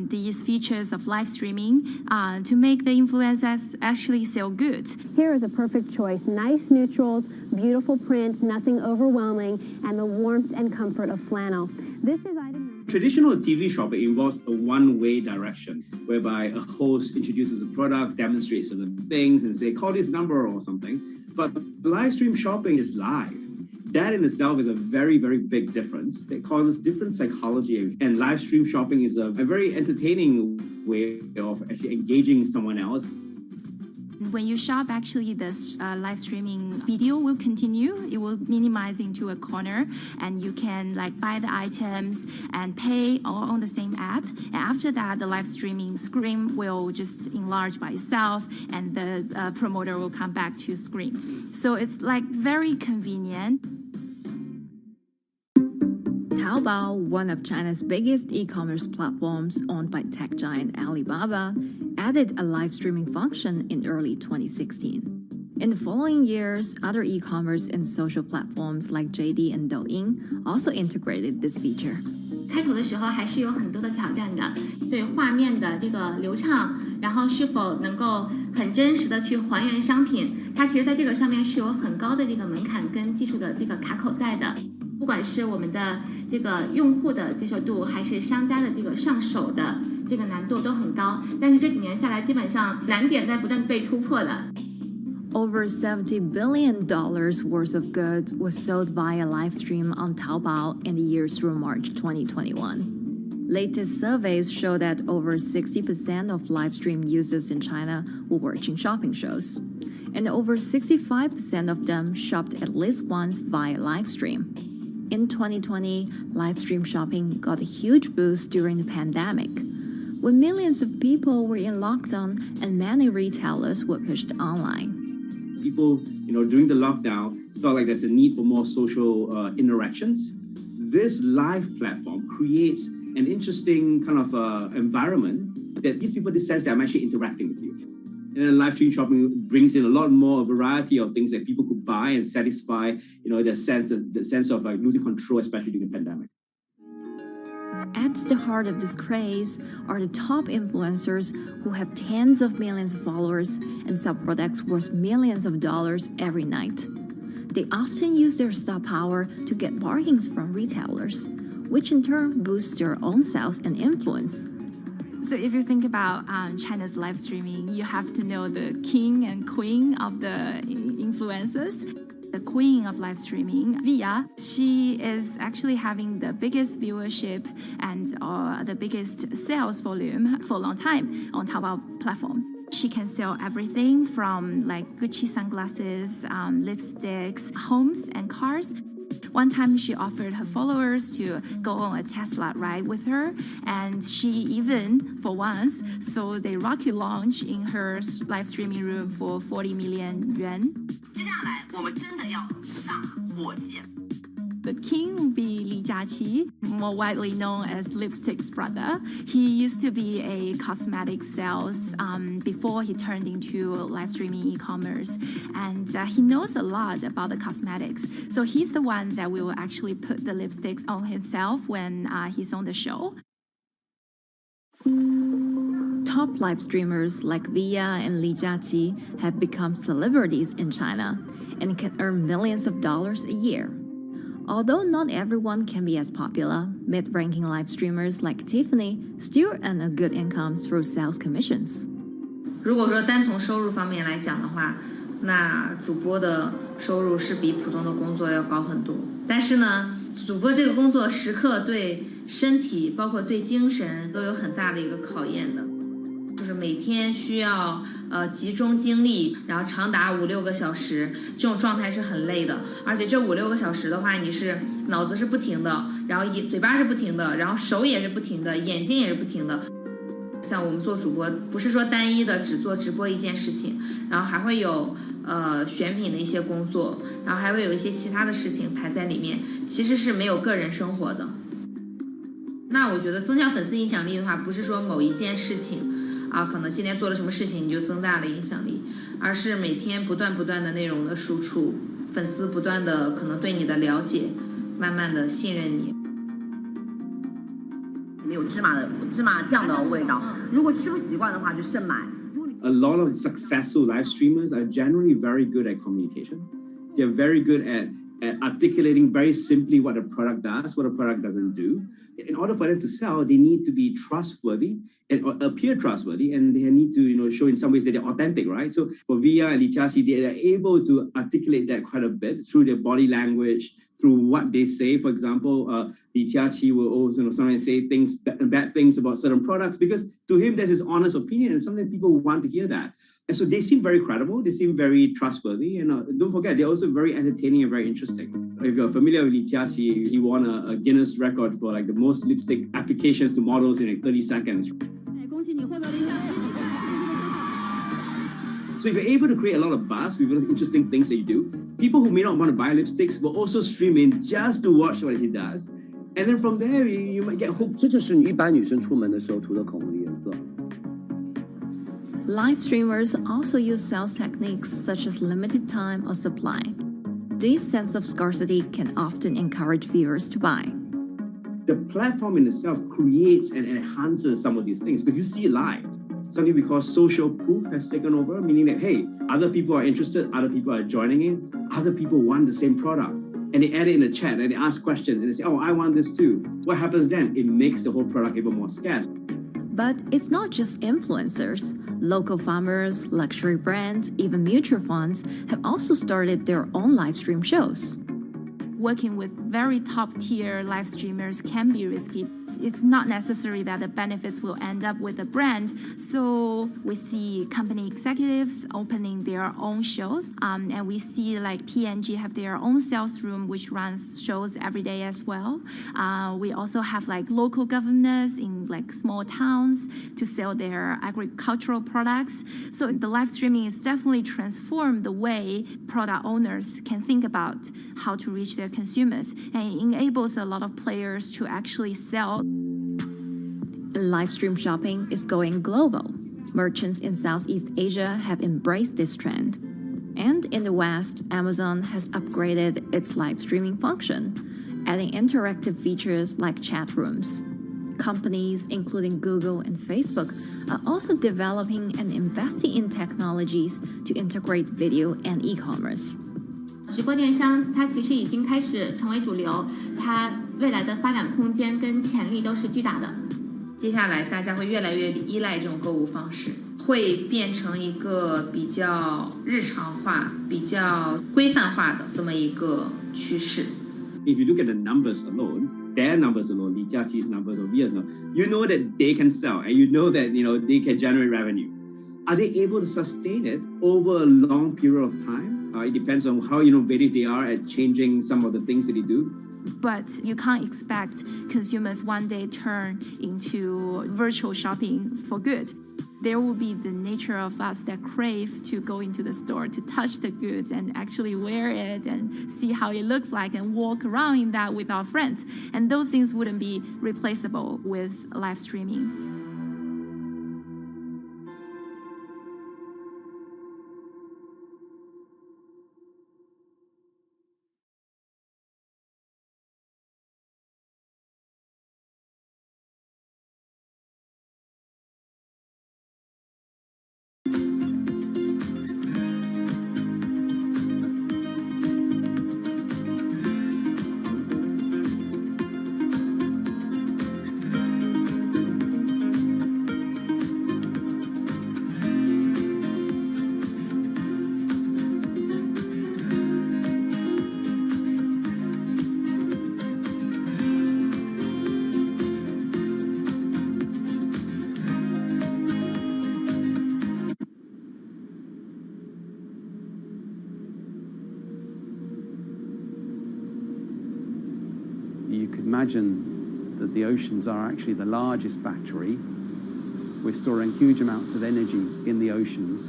these features of live streaming to make the influencers actually sell goods. Here is a perfect choice. Nice neutrals, beautiful print, nothing overwhelming, and the warmth and comfort of flannel. This is item. Traditional TV shopping involves a one-way direction, whereby a host introduces a product, demonstrates certain things, and say, call this number or something. But live stream shopping is live. That in itself is a very, very big difference that causes different psychology. And live stream shopping is a very entertaining way of actually engaging someone else. When you shop, actually, this live streaming video will continue. It will minimize into a corner, and you can buy the items and pay all on the same app. And after that, the live streaming screen will just enlarge by itself, and the promoter will come back to screen. So it's very convenient. Taobao, one of China's biggest e-commerce platforms owned by tech giant Alibaba, added a live streaming function in early 2016. In the following years, other e-commerce and social platforms like JD and Douyin also integrated this feature. 开头的时候还是有很多的挑战的，对画面的这个流畅，然后是否能够很真实的去还原商品，它其实在这个上面是有很高的这个门槛跟技术的这个卡口在的。不管是我们的这个用户的接受度，还是商家的这个上手的这个难度都很高。但是这几年下来，基本上难点在不断被突破的。Over $70 billion worth of goods was sold via live stream on Taobao in the year through March 2021. Latest surveys show that over 60% of live stream users in China were watching shopping shows, and over 65% of them shopped at least once via live stream. In 2020, live stream shopping got a huge boost during the pandemic, when millions of people were in lockdown and many retailers were pushed online. People, during the lockdown, felt like there's a need for more social interactions. This live platform creates an interesting kind of environment that gives people the sense that I'm actually interacting with you. And then live stream shopping brings in a lot more variety of things that people could buy and satisfy, the sense of like losing control, especially during the pandemic. At the heart of this craze are the top influencers who have tens of millions of followers and sell products worth millions of dollars every night. They often use their star power to get bargains from retailers, which in turn boosts their own sales and influence. So if you think about China's live streaming, you have to know the king and queen of the influencers. The queen of live streaming, Via, she is actually having the biggest viewership and the biggest sales volume for a long time on Taobao platform. She can sell everything from like Gucci sunglasses, lipsticks, homes, and cars. One time she offered her followers to go on a Tesla ride with her, and she even, for once, sold a rocket launch in her live streaming room for 40 million yuan. The king will be Li Jiaqi, more widely known as Lipstick's brother. He used to be a cosmetic sales before he turned into live streaming e-commerce. And he knows a lot about the cosmetics. So he's the one that will actually put the lipsticks on himself when he's on the show. Top live streamers like Via and Li Jiaqi have become celebrities in China and can earn millions of dollars a year. Although not everyone can be as popular, mid-ranking live streamers like Tiffany still earn a good income through sales commissions. 如果说单从收入方面来讲的话，那主播的收入是比普通的工作要高很多。但是呢，主播这个工作时刻对身体，包括对精神都有很大的一个考验的。就是每天需要集中精力，然后长达5-6个小时，这种状态是很累的。而且这5-6个小时的话，你是脑子是不停的，然后嘴巴是不停的，然后手也是不停的，眼睛也是不停的。像我们做主播，不是说单一的只做直播一件事情，然后还会有选品的一些工作，然后还会有一些其他的事情排在里面，其实是没有个人生活的。那我觉得增强粉丝影响力的话，不是说某一件事情。可能今天做了什么事情你就增大了影响力，而是每天不断的内容的输出，粉丝不断的可能对你的了解，慢慢的信任你。里面有芝麻酱的味道，如果吃不习惯的话就慎买。A lot of successful live streamers are generally very good at communication. They're very good at articulating very simply what a product does, what a product doesn't do. In order for them to sell, they need to be trustworthy and appear trustworthy, and they need to, show in some ways that they're authentic, right? So for Via and Li Jiaqi, they are able to articulate that quite a bit through their body language, through what they say. For example, Li Jiaqi will also sometimes say bad things about certain products because to him that's his honest opinion, and sometimes people want to hear that. And so they seem very credible, they seem very trustworthy, and don't forget, they're also very entertaining and very interesting. If you're familiar with Li Jiaqi, he won a Guinness record for like the most lipstick applications to models in like 30 seconds. So if you're able to create a lot of buzz with interesting things that you do, people who may not want to buy lipsticks will also stream in just to watch what he does. And then from there, you might get hooked. 这就是一般女生出门的时候涂的口红的颜色。Live streamers also use sales techniques such as limited time or supply. This sense of scarcity can often encourage viewers to buy. The platform in itself creates and enhances some of these things because you see it live. Something we call social proof has taken over, meaning that, hey, other people are interested, other people are joining in, other people want the same product. and they add it in the chat and they ask questions and they say, oh, I want this too. What happens then? It makes the whole product even more scarce. But it's not just influencers. Local farmers, luxury brands, even mutual funds have also started their own live stream shows. Working with very top-tier live streamers can be risky. It's not necessary that the benefits will end up with the brand. So we see company executives opening their own shows. And we see like P&G have their own sales room, which runs shows every day as well. We also have like local governors in like small towns to sell their agricultural products. So the live streaming is definitely transformed the way product owners can think about how to reach their consumers. And it enables a lot of players to actually sell. Live stream shopping is going global. Merchants in Southeast Asia have embraced this trend. And in the West, Amazon has upgraded its live streaming function, adding interactive features like chat rooms. Companies, including Google and Facebook, are also developing and investing in technologies to integrate video and e-commerce. 直播电商它其实已经开始成为主流，它未来的发展空间跟潜力都是巨大的。接下来大家会越来越依赖这种购物方式，会变成一个比较日常化、比较规范化的这么一个趋势。If you look at the numbers alone, their numbers alone, Li Jiaxi's numbers or Via's numbers, you know that they can sell and you know that they can generate revenue. Are they able to sustain it over a long period of time? It depends on how innovative they are at changing some of the things that they do. But you can't expect consumers one day turn into virtual shopping for good. There will be the nature of us that crave to go into the store, to touch the goods and actually wear it and see how it looks like and walk around in that with our friends. And those things wouldn't be replaceable with live streaming. You could imagine that the oceans are actually the largest battery. We're storing huge amounts of energy in the oceans.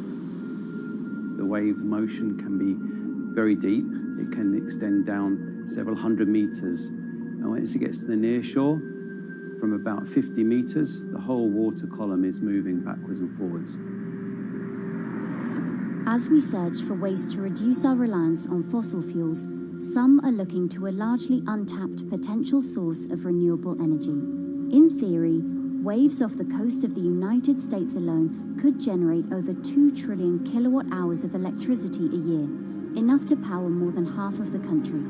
The wave motion can be very deep. It can extend down several hundred meters. And once it gets to the near shore, from about 50 meters, the whole water column is moving backwards and forwards. As we search for ways to reduce our reliance on fossil fuels, some are looking to a largely untapped potential source of renewable energy. In theory, waves off the coast of the United States alone could generate over 2 trillion kilowatt hours of electricity a year, enough to power more than half of the country.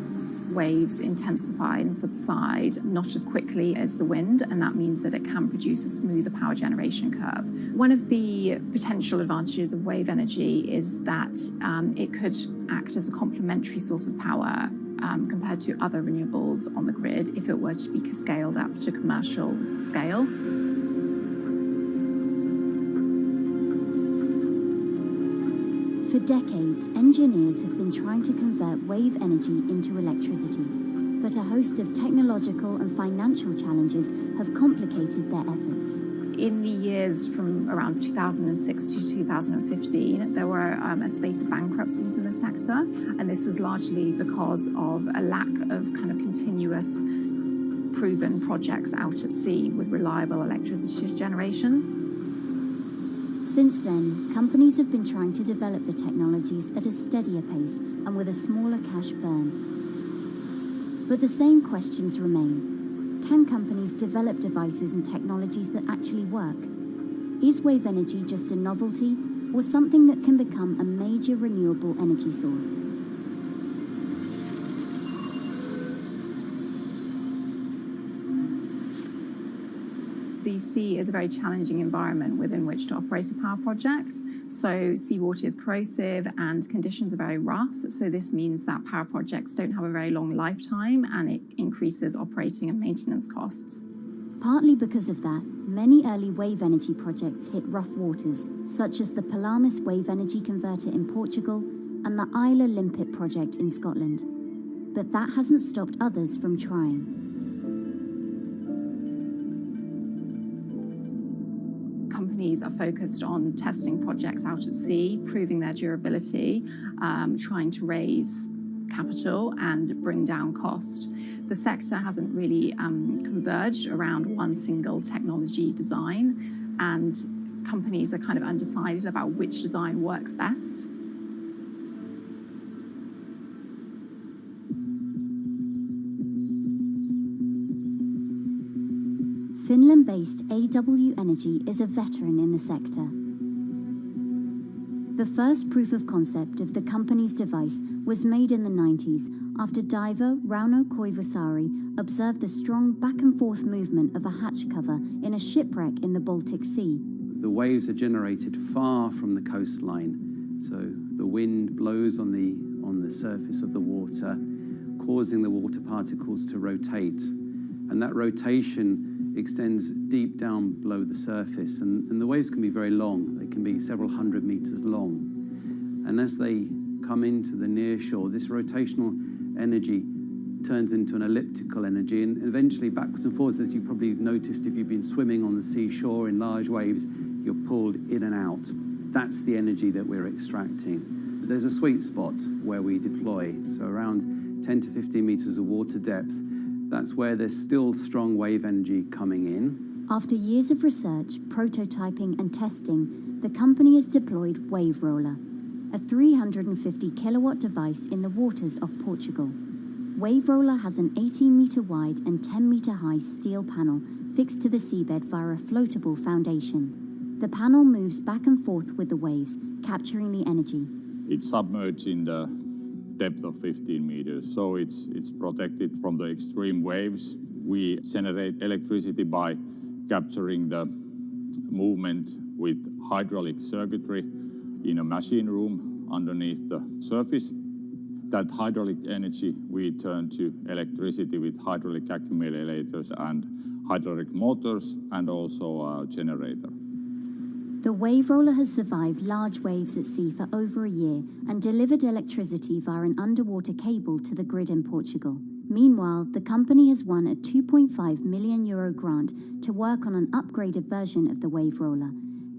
Waves intensify and subside not as quickly as the wind, and that means that it can produce a smoother power generation curve. One of the potential advantages of wave energy is that it could act as a complementary source of power compared to other renewables on the grid if it were to be scaled up to commercial scale. For decades, engineers have been trying to convert wave energy into electricity, but a host of technological and financial challenges have complicated their efforts. In the years from around 2006 to 2015, there were a spate of bankruptcies in the sector, and this was largely because of a lack of kind of continuous proven projects out at sea with reliable electricity generation. Since then, companies have been trying to develop the technologies at a steadier pace and with a smaller cash burn. But the same questions remain. Can companies develop devices and technologies that actually work? Is wave energy just a novelty or something that can become a major renewable energy source? The sea is a very challenging environment within which to operate a power project. So seawater is corrosive and conditions are very rough. So this means that power projects don't have a very long lifetime, and it increases operating and maintenance costs. Partly because of that, many early wave energy projects hit rough waters, such as the Palamis Wave Energy Converter in Portugal and the Isla Limpet project in Scotland. But that hasn't stopped others from trying. Companies are focused on testing projects out at sea, proving their durability, trying to raise capital and bring down cost. The sector hasn't really converged around one single technology design, and companies are kind of undecided about which design works best. Finland-based AW Energy is a veteran in the sector. The first proof of concept of the company's device was made in the 90s after diver Rauno Koivusaari observed the strong back-and-forth movement of a hatch cover in a shipwreck in the Baltic Sea. The waves are generated far from the coastline, so the wind blows on the surface of the water, causing the water particles to rotate, and that rotation extends deep down below the surface, and the waves can be very long. They can be several hundred meters long. And as they come into the near shore, this rotational energy turns into an elliptical energy, and eventually backwards and forwards, as you probably noticed if you've been swimming on the seashore in large waves, you're pulled in and out. That's the energy that we're extracting. There's a sweet spot where we deploy, so around 10 to 15 meters of water depth. That's where there's still strong wave energy coming in. After years of research, prototyping and testing, the company has deployed Wave Roller, a 350 kilowatt device in the waters of Portugal. Wave Roller has an 18-meter wide and 10-meter high steel panel fixed to the seabed via a floatable foundation. The panel moves back and forth with the waves, capturing the energy. It's submerged in the depth of 15 meters, so it's protected from the extreme waves. We generate electricity by capturing the movement with hydraulic circuitry in a machine room underneath the surface. That hydraulic energy we turn to electricity with hydraulic accumulators and hydraulic motors, and also a generator. The Wave Roller has survived large waves at sea for over a year and delivered electricity via an underwater cable to the grid in Portugal. Meanwhile, the company has won a €2.5 million grant to work on an upgraded version of the Wave Roller,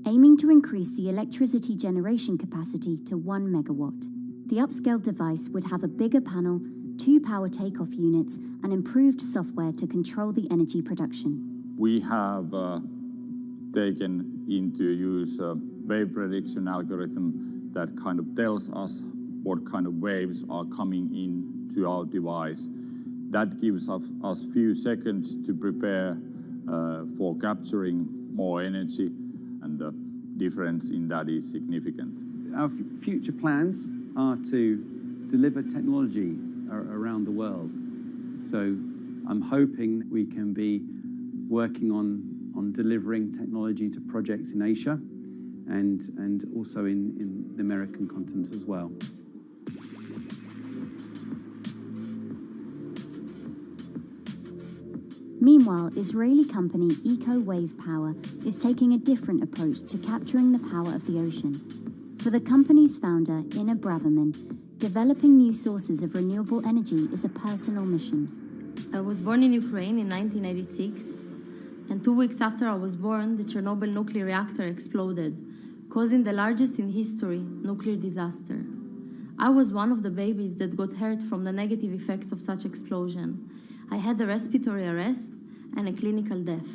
aiming to increase the electricity generation capacity to 1 megawatt. The upscaled device would have a bigger panel, 2 power takeoff units, and improved software to control the energy production. We have taken into use a wave prediction algorithm that kind of tells us what kind of waves are coming in to our device. That gives us few seconds to prepare for capturing more energy, and the difference in that is significant. Our future plans are to deliver technology around the world. So I'm hoping we can be working on delivering technology to projects in Asia and also in the American continent as well. Meanwhile, Israeli company Eco Wave Power is taking a different approach to capturing the power of the ocean. For the company's founder, Ina Braverman, developing new sources of renewable energy is a personal mission. I was born in Ukraine in 1986, and 2 weeks after I was born, the Chernobyl nuclear reactor exploded, causing the largest in history nuclear disaster. I was one of the babies that got hurt from the negative effects of such explosion. I had a respiratory arrest and a clinical death.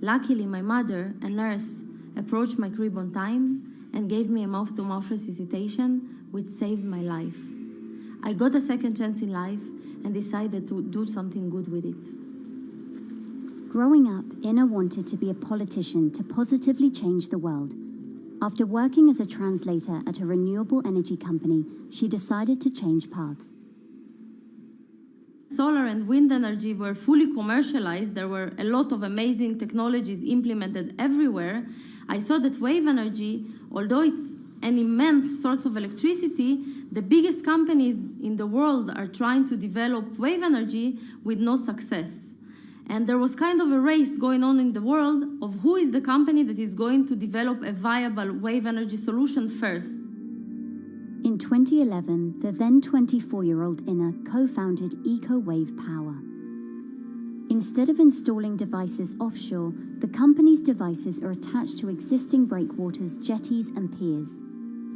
Luckily, my mother, a nurse, approached my crib on time and gave me a mouth-to-mouth resuscitation, which saved my life. I got a second chance in life and decided to do something good with it. Growing up, Ina wanted to be a politician to positively change the world. After working as a translator at a renewable energy company, she decided to change paths. Solar and wind energy were fully commercialized, there were a lot of amazing technologies implemented everywhere, I saw that wave energy, although it's an immense source of electricity, the biggest companies in the world are trying to develop wave energy with no success. And there was kind of a race going on in the world of who is the company that is going to develop a viable wave energy solution first. In 2011, the then 24-year-old Inna co-founded EcoWave Power. Instead of installing devices offshore, the company's devices are attached to existing breakwaters, jetties, and piers.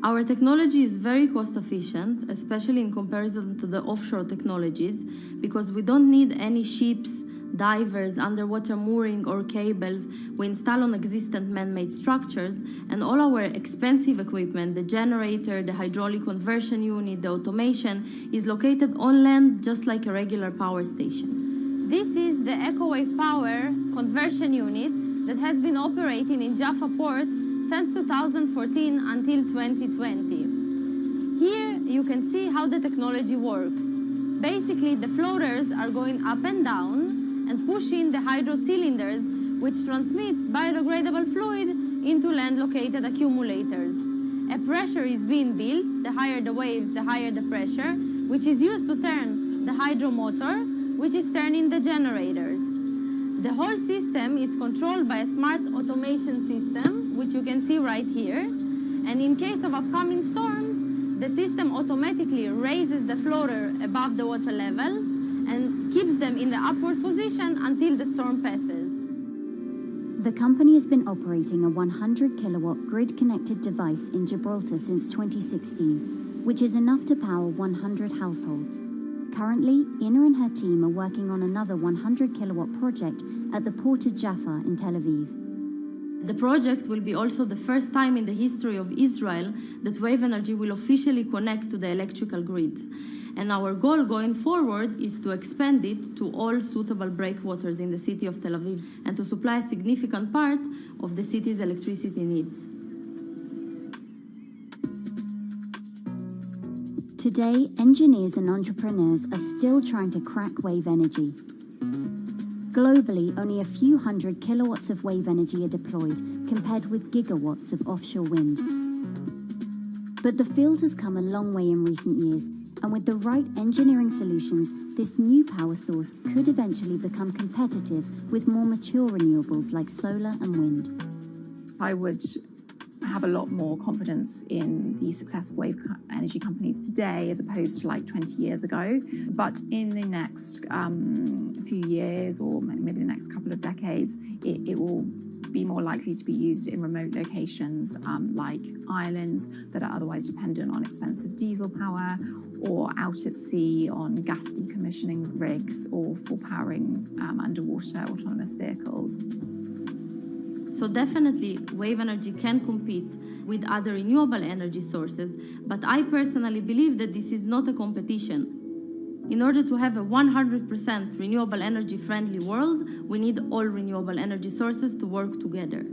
Our technology is very cost efficient, especially in comparison to the offshore technologies, because we don't need any ships, divers, underwater mooring or cables. We install on existing man-made structures, and all our expensive equipment, the generator, the hydraulic conversion unit, the automation, is located on land just like a regular power station. This is the EcoWave Power conversion unit that has been operating in Jaffa Port since 2014 until 2020. Here you can see how the technology works. Basically, the floaters are going up and down and pushing the hydro cylinders, which transmit biodegradable fluid into land-located accumulators. A pressure is being built. The higher the waves, the higher the pressure, which is used to turn the hydro motor, which is turning the generators. The whole system is controlled by a smart automation system, which you can see right here. And in case of upcoming storms, the system automatically raises the floater above the water level and keeps them in the upward position until the storm passes. The company has been operating a 100-kilowatt grid-connected device in Gibraltar since 2016, which is enough to power 100 households. Currently, Inna and her team are working on another 100-kilowatt project at the port of Jaffa in Tel Aviv. The project will be also the first time in the history of Israel that wave energy will officially connect to the electrical grid. And our goal going forward is to expand it to all suitable breakwaters in the city of Tel Aviv and to supply a significant part of the city's electricity needs. Today, engineers and entrepreneurs are still trying to crack wave energy. Globally, only a few hundred kilowatts of wave energy are deployed, compared with gigawatts of offshore wind. But the field has come a long way in recent years, and with the right engineering solutions, this new power source could eventually become competitive with more mature renewables like solar and wind. I would have a lot more confidence in the success of wave energy companies today as opposed to like 20 years ago. But in the next few years, or maybe the next couple of decades, it will be more likely to be used in remote locations like islands that are otherwise dependent on expensive diesel power, or out at sea on gas decommissioning rigs, or for powering underwater autonomous vehicles. So definitely wave energy can compete with other renewable energy sources, but I personally believe that this is not a competition. In order to have a 100% renewable energy friendly world, we need all renewable energy sources to work together.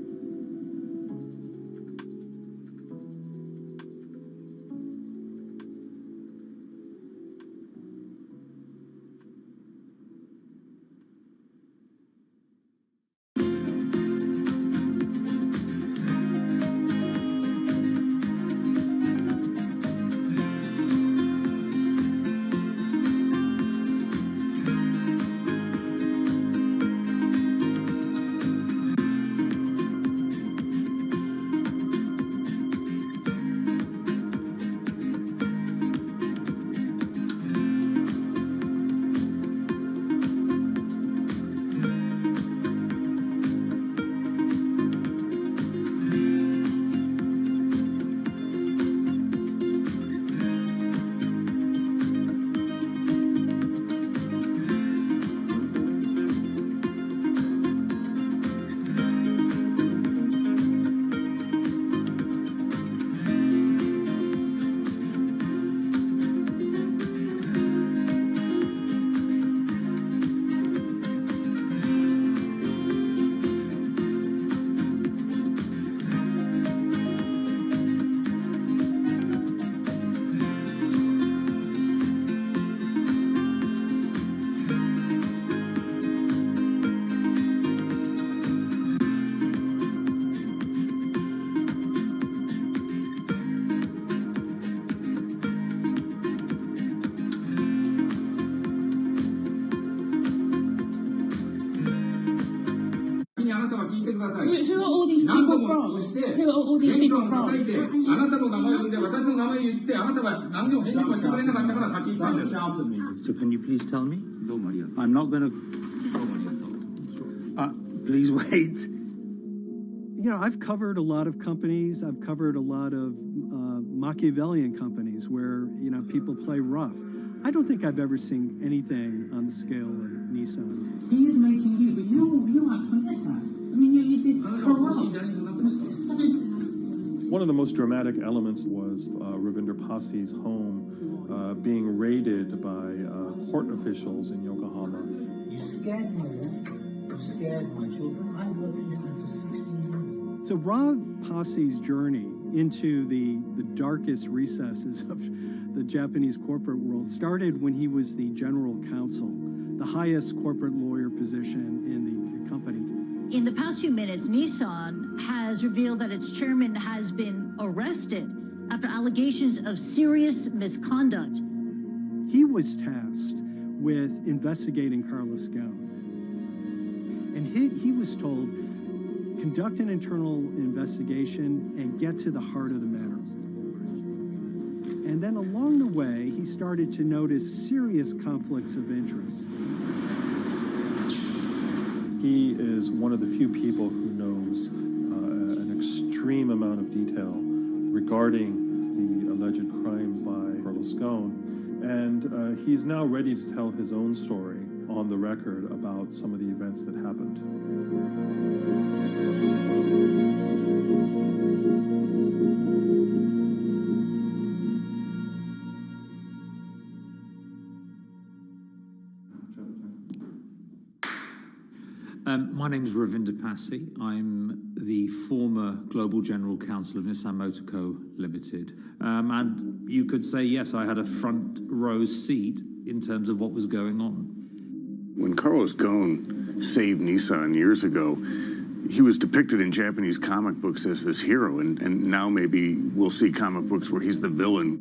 Who are all these people from? Who are all these people from? So can you please tell me? I'm not going to... please wait. You know, I've covered a lot of companies. I've covered a lot of Machiavellian companies where, you know, people play rough. I don't think I've ever seen anything on the scale of Nissan. He is making you, but you're out for Nissan. I mean, it's corrupt. The system is... One of the most dramatic elements was Ravinder Pasi's home being raided by court officials in Yokohama. You scared my wife. You scared my children. I worked in Nissan for 16 years. So Rav Pasi's journey into the darkest recesses of the Japanese corporate world started when he was the general counsel, the highest corporate lawyer position in the company. In the past few minutes, Nissan has revealed that its chairman has been arrested after allegations of serious misconduct. He was tasked with investigating Carlos Ghosn. And he was told, conduct an internal investigation and get to the heart of the matter. And then along the way, he started to notice serious conflicts of interest. He is one of the few people who knows an extreme amount of detail regarding the alleged crimes by Carlos Ghosn. And he's now ready to tell his own story on the record about some of the events that happened. My name is Ravinder Pasi. I'm the former Global General Counsel of Nissan Motor Co. Limited. And you could say, yes, I had a front row seat in terms of what was going on. When Carlos Ghosn saved Nissan years ago, he was depicted in Japanese comic books as this hero, and now maybe we'll see comic books where he's the villain.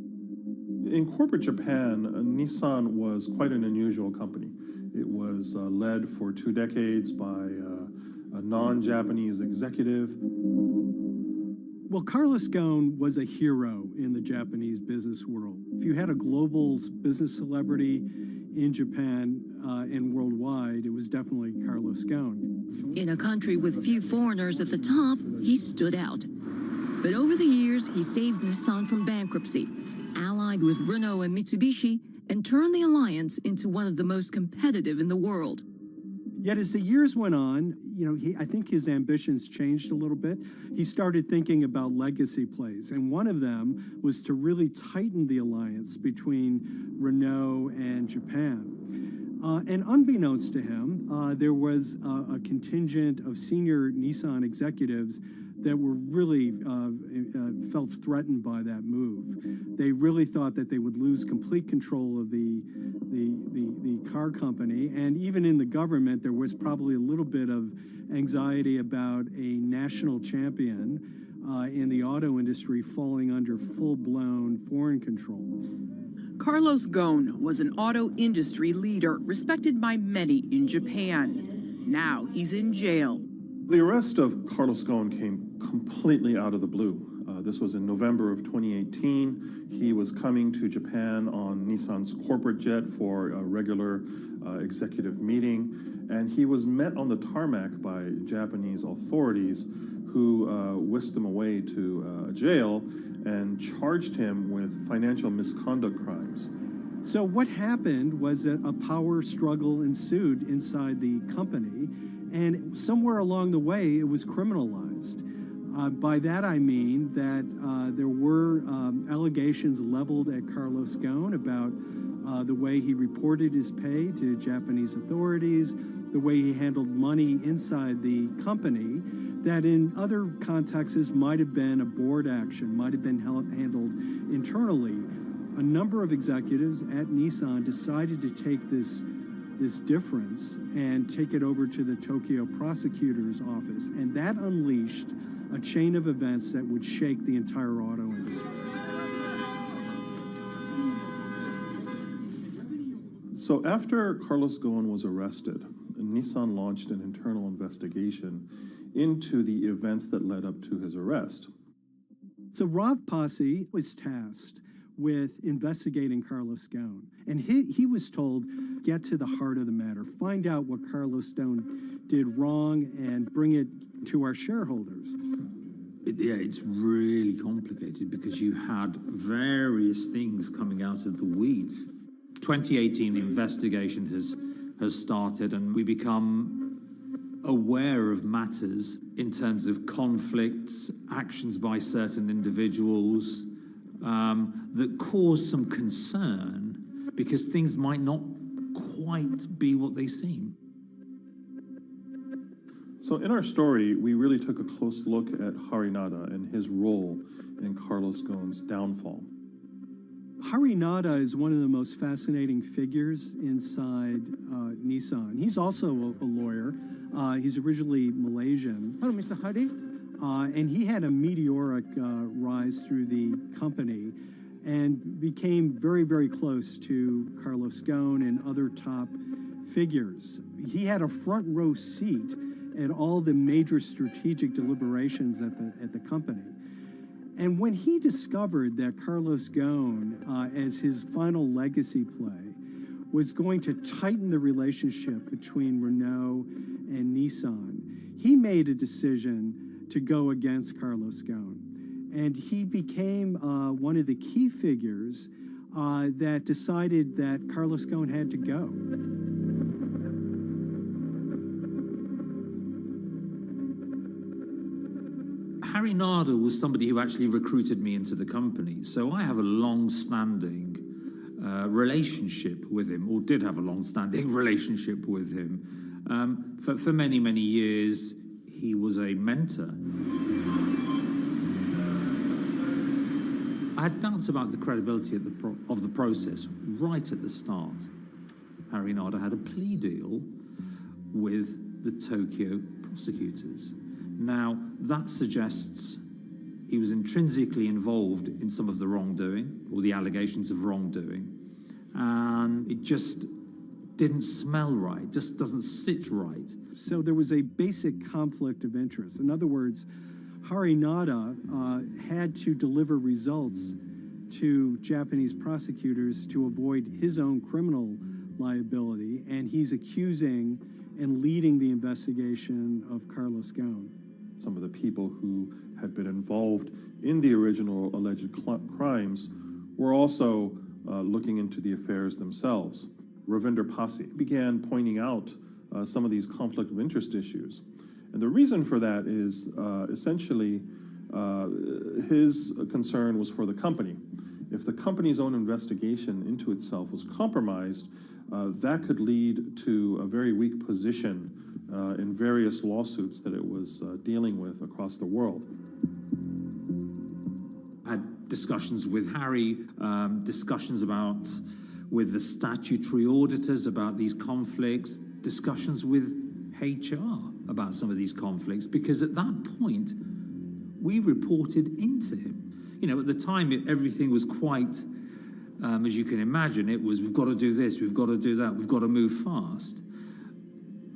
In corporate Japan, Nissan was quite an unusual company. It was led for 2 decades by a non-Japanese executive. Well, Carlos Ghosn was a hero in the Japanese business world. If you had a global business celebrity in Japan and worldwide, it was definitely Carlos Ghosn. In a country with few foreigners at the top, he stood out. But over the years, he saved Nissan from bankruptcy, allied with Renault and Mitsubishi, and turned the alliance into one of the most competitive in the world. Yet as the years went on, you know, I think his ambitions changed a little bit. He started thinking about legacy plays, and one of them was to really tighten the alliance between Renault and Japan. And unbeknownst to him, there was a contingent of senior Nissan executives that were really felt threatened by that move. They really thought that they would lose complete control of the car company, and even in the government, there was probably a little bit of anxiety about a national champion in the auto industry falling under full-blown foreign control. Carlos Ghosn was an auto industry leader, respected by many in Japan. Now he's in jail. The arrest of Carlos Ghosn came completely out of the blue. This was in November of 2018. He was coming to Japan on Nissan's corporate jet for a regular executive meeting, and he was met on the tarmac by Japanese authorities who whisked him away to jail and charged him with financial misconduct crimes. So what happened was that a power struggle ensued inside the company, and somewhere along the way, it was criminalized. By that I mean that there were allegations leveled at Carlos Ghosn about the way he reported his pay to Japanese authorities, the way he handled money inside the company, that in other contexts might have been a board action, might have been handled internally. A number of executives at Nissan decided to take this difference and take it over to the Tokyo prosecutor's office, and that unleashed a chain of events that would shake the entire auto industry. So after Carlos Ghosn was arrested, Nissan launched an internal investigation into the events that led up to his arrest. So Rav Passi was tasked with investigating Carlos Ghosn, and he was told, get to the heart of the matter, find out what Carlos Ghosn did wrong and bring it to our shareholders. It's really complicated because you had various things coming out of the weeds. 2018 investigation has started, and we become aware of matters in terms of conflicts, actions by certain individuals that cause some concern because things might not quite be what they seem. So in our story, we really took a close look at Harinada and his role in Carlos Ghosn's downfall. Harinada is one of the most fascinating figures inside Nissan. He's also a lawyer. He's originally Malaysian. Hello, Mr. Hadi. And he had a meteoric rise through the company and became very, very close to Carlos Ghosn and other top figures. He had a front row seat at all the major strategic deliberations at the company. And when he discovered that Carlos Ghosn, as his final legacy play, was going to tighten the relationship between Renault and Nissan, he made a decision to go against Carlos Ghosn. And he became one of the key figures that decided that Carlos Ghosn had to go. Harinada was somebody who actually recruited me into the company, so I have a long-standing relationship with him, or did have a long-standing relationship with him. For many, many years, he was a mentor. I had doubts about the credibility of the process right at the start. Harinada had a plea deal with the Tokyo prosecutors. Now, that suggests he was intrinsically involved in some of the wrongdoing, or the allegations of wrongdoing, and it just didn't smell right, just doesn't sit right. So there was a basic conflict of interest. In other words, Harinada had to deliver results to Japanese prosecutors to avoid his own criminal liability, and he's accusing and leading the investigation of Carlos Ghosn. Some of the people who had been involved in the original alleged crimes were also looking into the affairs themselves. Ravinder Passi began pointing out some of these conflict of interest issues. And the reason for that is essentially his concern was for the company. If the company's own investigation into itself was compromised, that could lead to a very weak position in various lawsuits that it was dealing with across the world. I had discussions with Harry, discussions with the statutory auditors about these conflicts, discussions with HR about some of these conflicts, because at that point, we reported into him. You know, at the time, everything was quite, as you can imagine, it was, we've got to do this, we've got to do that, we've got to move fast.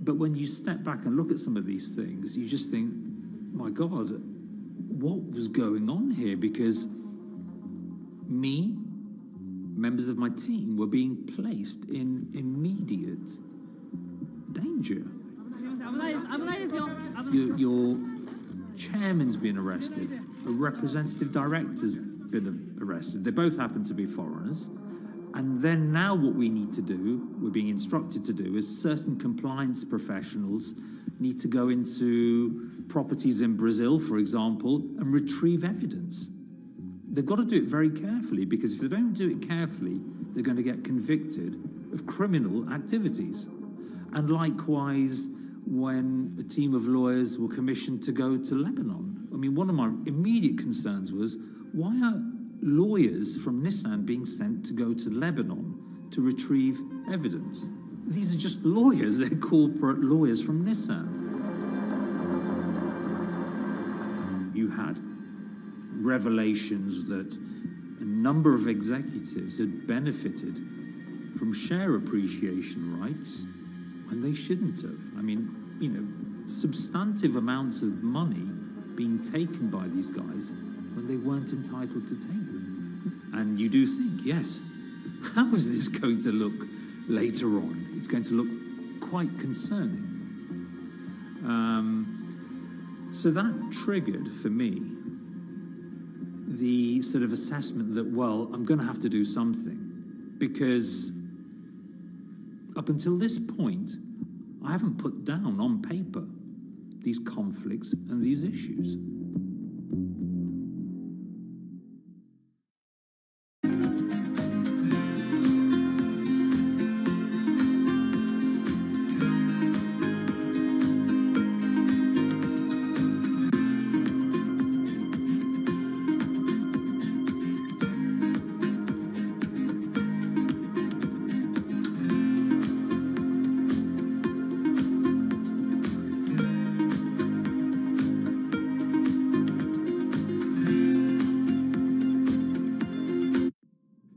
But when you step back and look at some of these things, you just think, my God, what was going on here? Because me, members of my team, were being placed in immediate danger. Your chairman's been arrested, a representative director's been arrested. They both happen to be foreigners. And then now what we need to do, we're being instructed to do, is certain compliance professionals need to go into properties in Brazil, for example, and retrieve evidence. They've got to do it very carefully, because if they don't do it carefully, they're going to get convicted of criminal activities. And likewise, when a team of lawyers were commissioned to go to Lebanon, I mean, one of my immediate concerns was, why are lawyers from Nissan being sent to go to Lebanon to retrieve evidence? These are just lawyers, they're corporate lawyers from Nissan. You had revelations that a number of executives had benefited from share appreciation rights when they shouldn't have. I mean, you know, substantive amounts of money being taken by these guys when they weren't entitled to take them. And you do think, yes, how is this going to look later on? It's going to look quite concerning. So that triggered for me the sort of assessment that, well, I'm going to have to do something, because up until this point, I haven't put down on paper these conflicts and these issues.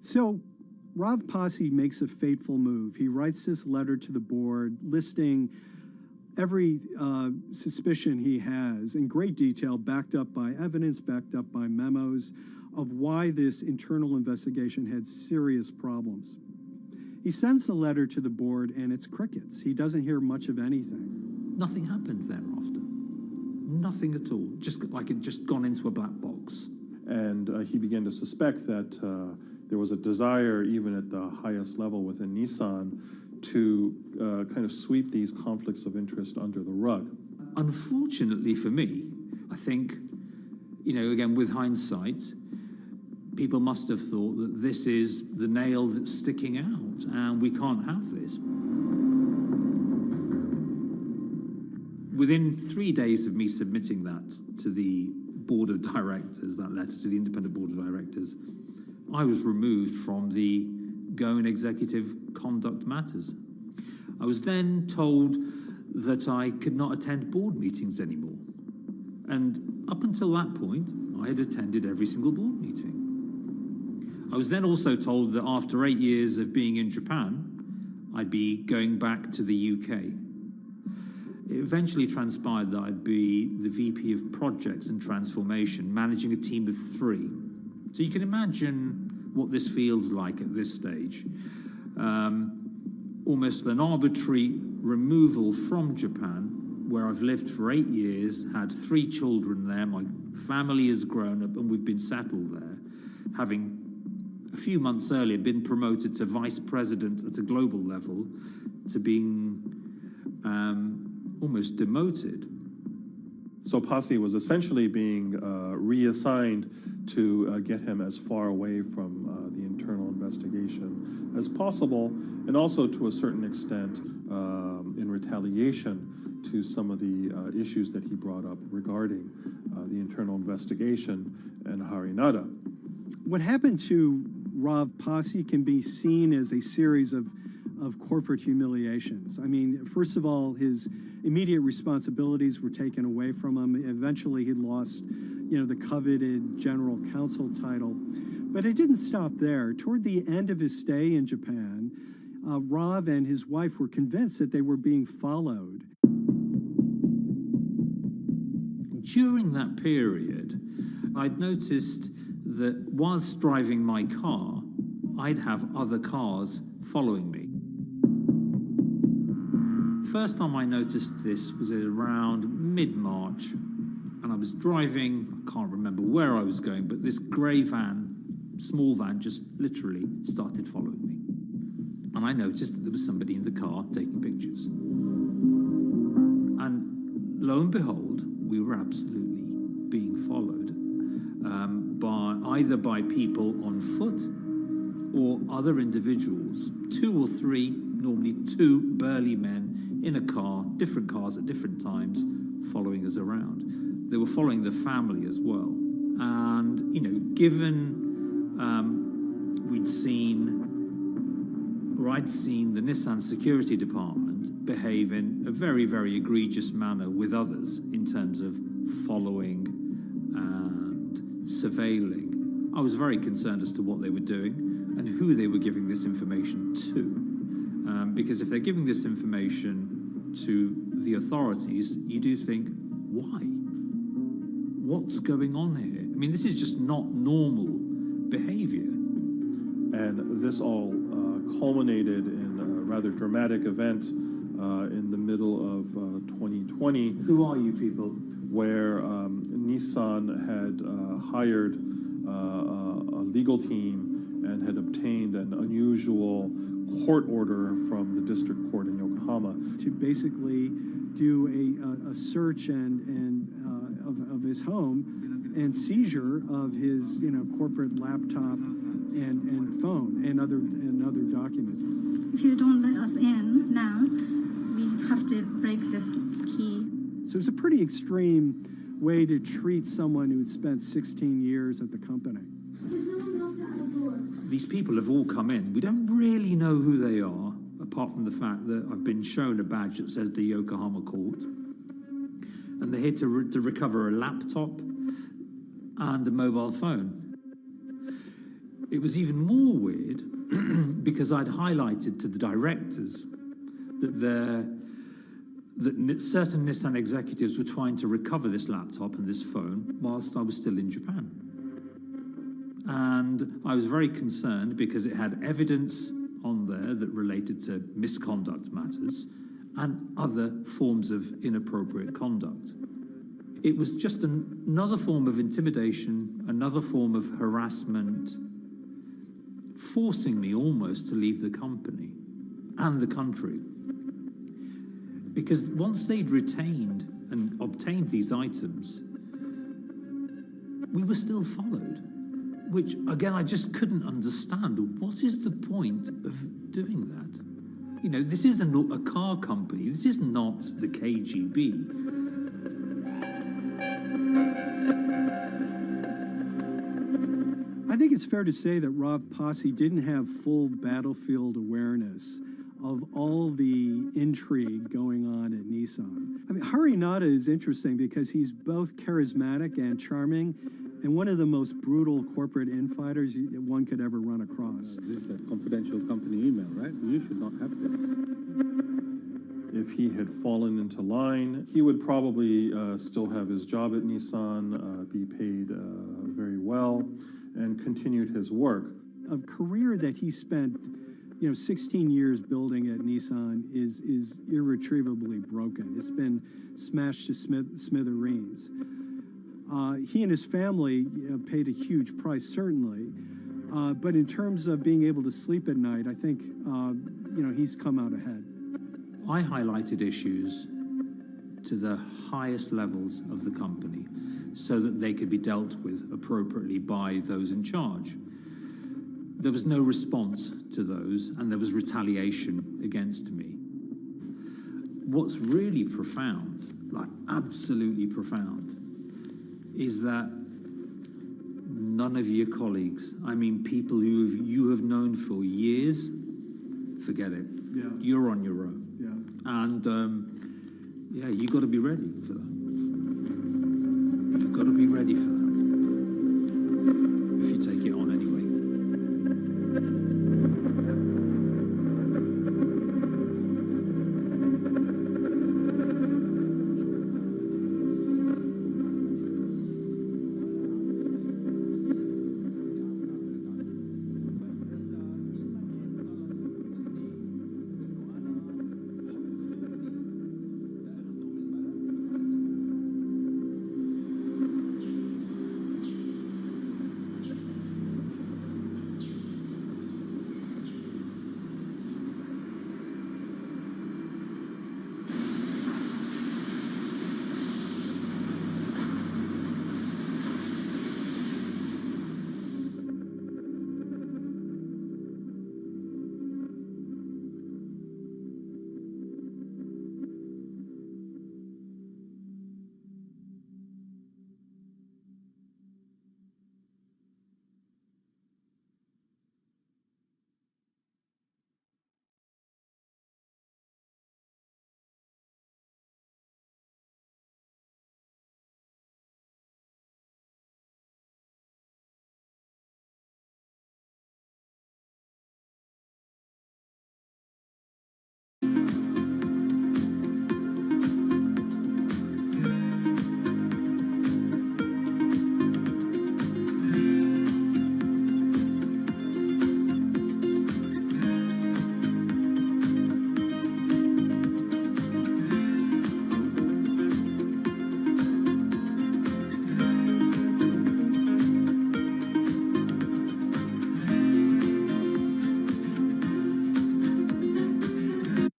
So Rav Pasi makes a fateful move. He writes this letter to the board listing every suspicion he has in great detail, backed up by evidence, backed up by memos, of why this internal investigation had serious problems. He sends the letter to the board and it's crickets. He doesn't hear much of anything. Nothing happened thereafter. Nothing at all. Just like it just gone into a black box. And he began to suspect that there was a desire, even at the highest level within Nissan, to kind of sweep these conflicts of interest under the rug. Unfortunately for me, I think, again, with hindsight, people must have thought that this is the nail that's sticking out, and we can't have this. Within 3 days of me submitting that to the board of directors, that letter to the independent board of directors, I was removed from the Goan Executive Conduct Matters. I was then told that I could not attend board meetings anymore. And up until that point, I had attended every single board meeting. I was then also told that after 8 years of being in Japan, I'd be going back to the UK. It eventually transpired that I'd be the VP of Projects and Transformation, managing a team of 3. So you can imagine what this feels like at this stage. Almost an arbitrary removal from Japan, where I've lived for 8 years, had 3 children there, my family has grown up, and we've been settled there, having a few months earlier been promoted to vice president at a global level, to being almost demoted. So Pasi was essentially being reassigned to get him as far away from the internal investigation as possible, and also to a certain extent in retaliation to some of the issues that he brought up regarding the internal investigation and Harinada. What happened to Rav Pasi can be seen as a series of corporate humiliations. I mean, first of all, his immediate responsibilities were taken away from him. Eventually, he lost, the coveted general counsel title. But it didn't stop there. Toward the end of his stay in Japan, Rav and his wife were convinced that they were being followed. During that period, I'd noticed that whilst driving my car, I'd have other cars following me. First time I noticed this was around mid-March, and I was driving, I can't remember where I was going, but this grey van, small van, just literally started following me. And I noticed that there was somebody in the car taking pictures. And lo and behold, we were absolutely being followed either by people on foot or other individuals, 2 or 3, normally 2 burly men in a car, different cars at different times, following us around. They were following the family as well. And, given I'd seen the Nissan security department behave in a very, very egregious manner with others in terms of following and surveilling, I was very concerned as to what they were doing and who they were giving this information to. Because if they're giving this information to the authorities, you do think, why? What's going on here? I mean, this is just not normal behavior. And this all culminated in a rather dramatic event in the middle of 2020. Who are you people? Where Nissan had hired a legal team and had obtained an unusual court order from the district court in Yokohama to basically do a search of his home and seizure of his corporate laptop and phone and other documents. If you don't let us in now, we have to break this key. So it's a pretty extreme way to treat someone who'd spent 16 years at the company. These people have all come in. We don't really know who they are, apart from the fact that I've been shown a badge that says the Yokohama court. And they're here to recover a laptop and a mobile phone. It was even more weird because I'd highlighted to the directors that certain Nissan executives were trying to recover this laptop and this phone whilst I was still in Japan. And I was very concerned because it had evidence on there that related to misconduct matters and other forms of inappropriate conduct. It was just another form of intimidation, another form of harassment, forcing me almost to leave the company and the country. Because once they'd retained and obtained these items, we were still followed, which, again, I just couldn't understand. What is the point of doing that? This isn't a car company. This is not the KGB. I think it's fair to say that Rav Pasi didn't have full battlefield awareness of all the intrigue going on at Nissan. I mean, Harinata is interesting because he's both charismatic and charming, and one of the most brutal corporate infighters one could ever run across. This is a confidential company email, right? You should not have this. If he had fallen into line, he would probably still have his job at Nissan, be paid very well, and continued his work. A career that he spent 16 years building at Nissan is irretrievably broken. It's been smashed to smithereens. He and his family paid a huge price, certainly. But in terms of being able to sleep at night, I think, he's come out ahead. I highlighted issues to the highest levels of the company so that they could be dealt with appropriately by those in charge. There was no response to those, and there was retaliation against me. What's really profound, like absolutely profound, is that none of your colleagues, I mean people who you have known for years, forget it. Yeah. You're on your own. Yeah. And you got to be ready for that. You've got to be ready for that. If you take it on anyway.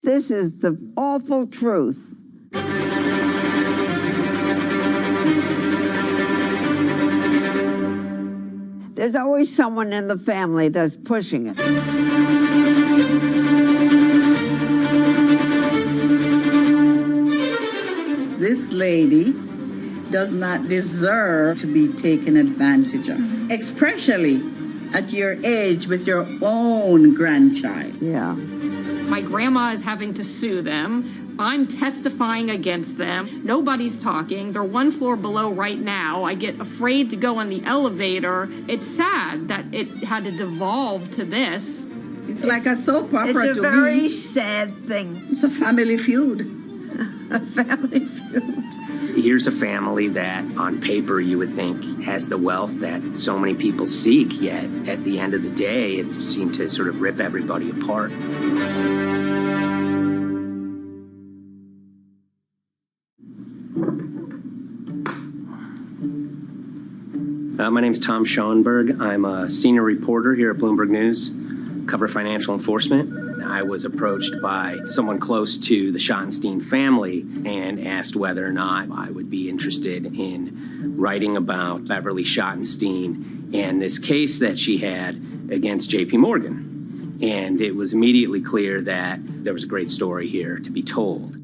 This is the awful truth. There's always someone in the family that's pushing it. This lady does not deserve to be taken advantage of, especially at your age with your own grandchild. Yeah. My grandma is having to sue them. I'm testifying against them. Nobody's talking. They're one floor below right now. I get afraid to go on the elevator. It's sad that it had to devolve to this. It's like a soap opera to me. It's a very sad thing. It's a family feud. A family feud. Here's a family that, on paper, you would think has the wealth that so many people seek, yet at the end of the day, it seemed to sort of rip everybody apart. My name's Tom Schoenberg. I'm a senior reporter here at Bloomberg News, cover financial enforcement. I was approached by someone close to the Schottenstein family and asked whether or not I would be interested in writing about Beverly Schottenstein and this case that she had against JP Morgan. And it was immediately clear that there was a great story here to be told.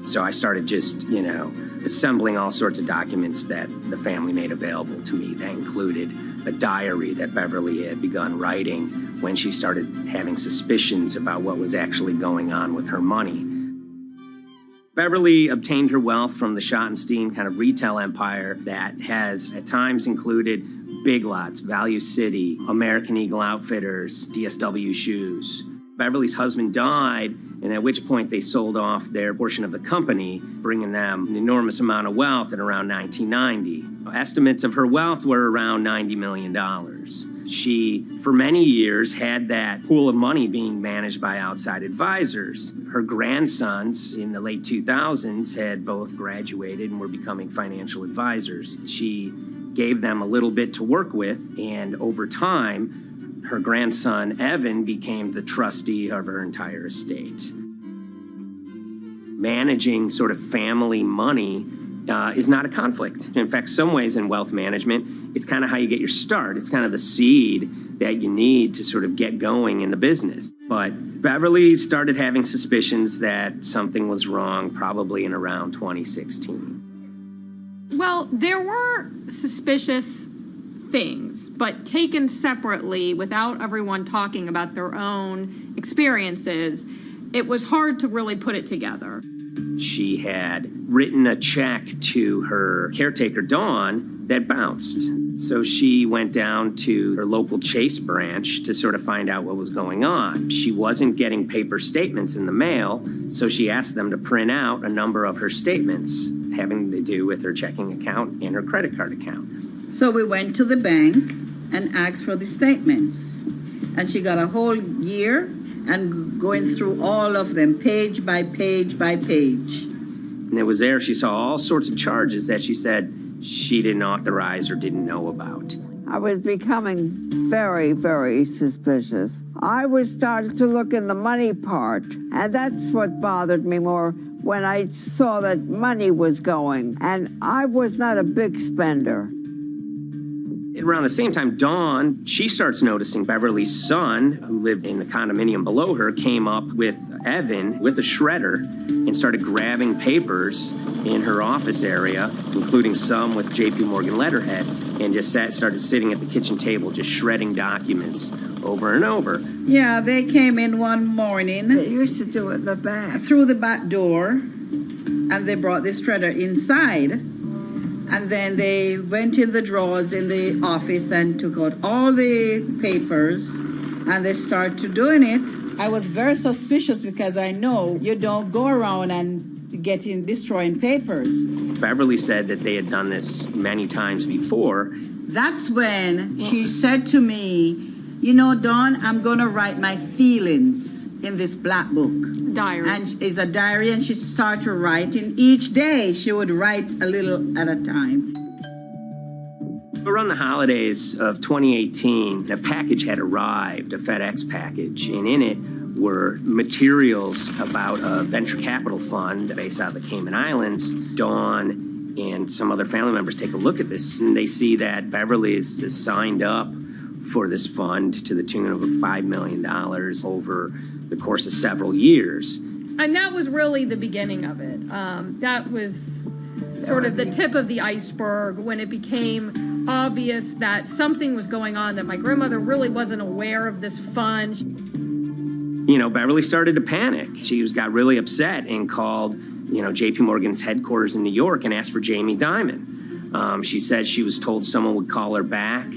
So I started just, assembling all sorts of documents that the family made available to me. That included a diary that Beverly had begun writing when she started having suspicions about what was actually going on with her money. Beverly obtained her wealth from the Schottenstein kind of retail empire that has at times included Big Lots, Value City, American Eagle Outfitters, DSW Shoes. Beverly's husband died, and at which point they sold off their portion of the company, bringing them an enormous amount of wealth at around 1990. Estimates of her wealth were around $90 million. She, for many years, had that pool of money being managed by outside advisors. Her grandsons in the late 2000s had both graduated and were becoming financial advisors. She gave them a little bit to work with, and over time, her grandson, Evan, became the trustee of her entire estate. Managing sort of family money is not a conflict. In fact, some ways in wealth management, it's kind of how you get your start. It's kind of the seed that you need to sort of get going in the business. But Beverly started having suspicions that something was wrong probably in around 2016. Well, there were suspicious things, but taken separately without everyone talking about their own experiences, it was hard to really put it together. She had written a check to her caretaker, Dawn, that bounced. So she went down to her local Chase branch to sort of find out what was going on. She wasn't getting paper statements in the mail, so she asked them to print out a number of her statements having to do with her checking account and her credit card account. So we went to the bank and asked for the statements. And she got a whole year and going through all of them, page by page by page. And it was there she saw all sorts of charges that she said she didn't authorize or didn't know about. I was becoming very, very suspicious. I was starting to look in the money part, and that's what bothered me more when I saw that money was going. And I was not a big spender. Around the same time, Dawn, she starts noticing Beverly's son, who lived in the condominium below her, came up with Evan with a shredder and started grabbing papers in her office area, including some with JP Morgan letterhead, and just started sitting at the kitchen table, just shredding documents over and over. Yeah, they came in one morning. They used to do it in the back. Through the back door, and they brought the shredder inside. And then they went in the drawers in the office and took out all the papers, and they started doing it. I was very suspicious because I know you don't go around and destroying papers. Beverly said that they had done this many times before. That's when she said to me, Dawn, I'm going to write my feelings in this black book. Diary. And it's a diary, and she started writing. Each day she would write a little at a time. Around the holidays of 2018, a package had arrived, a FedEx package, and in it were materials about a venture capital fund based out of the Cayman Islands. Dawn and some other family members take a look at this, and they see that Beverly is signed up for this fund to the tune of $5 million over the course of several years. And that was really the beginning of it. That was sort of the tip of the iceberg when it became obvious that something was going on, that my grandmother really wasn't aware of this fund. You know, Beverly started to panic. She got really upset and called, JP Morgan's headquarters in New York and asked for Jamie Dimon. She said she was told someone would call her back,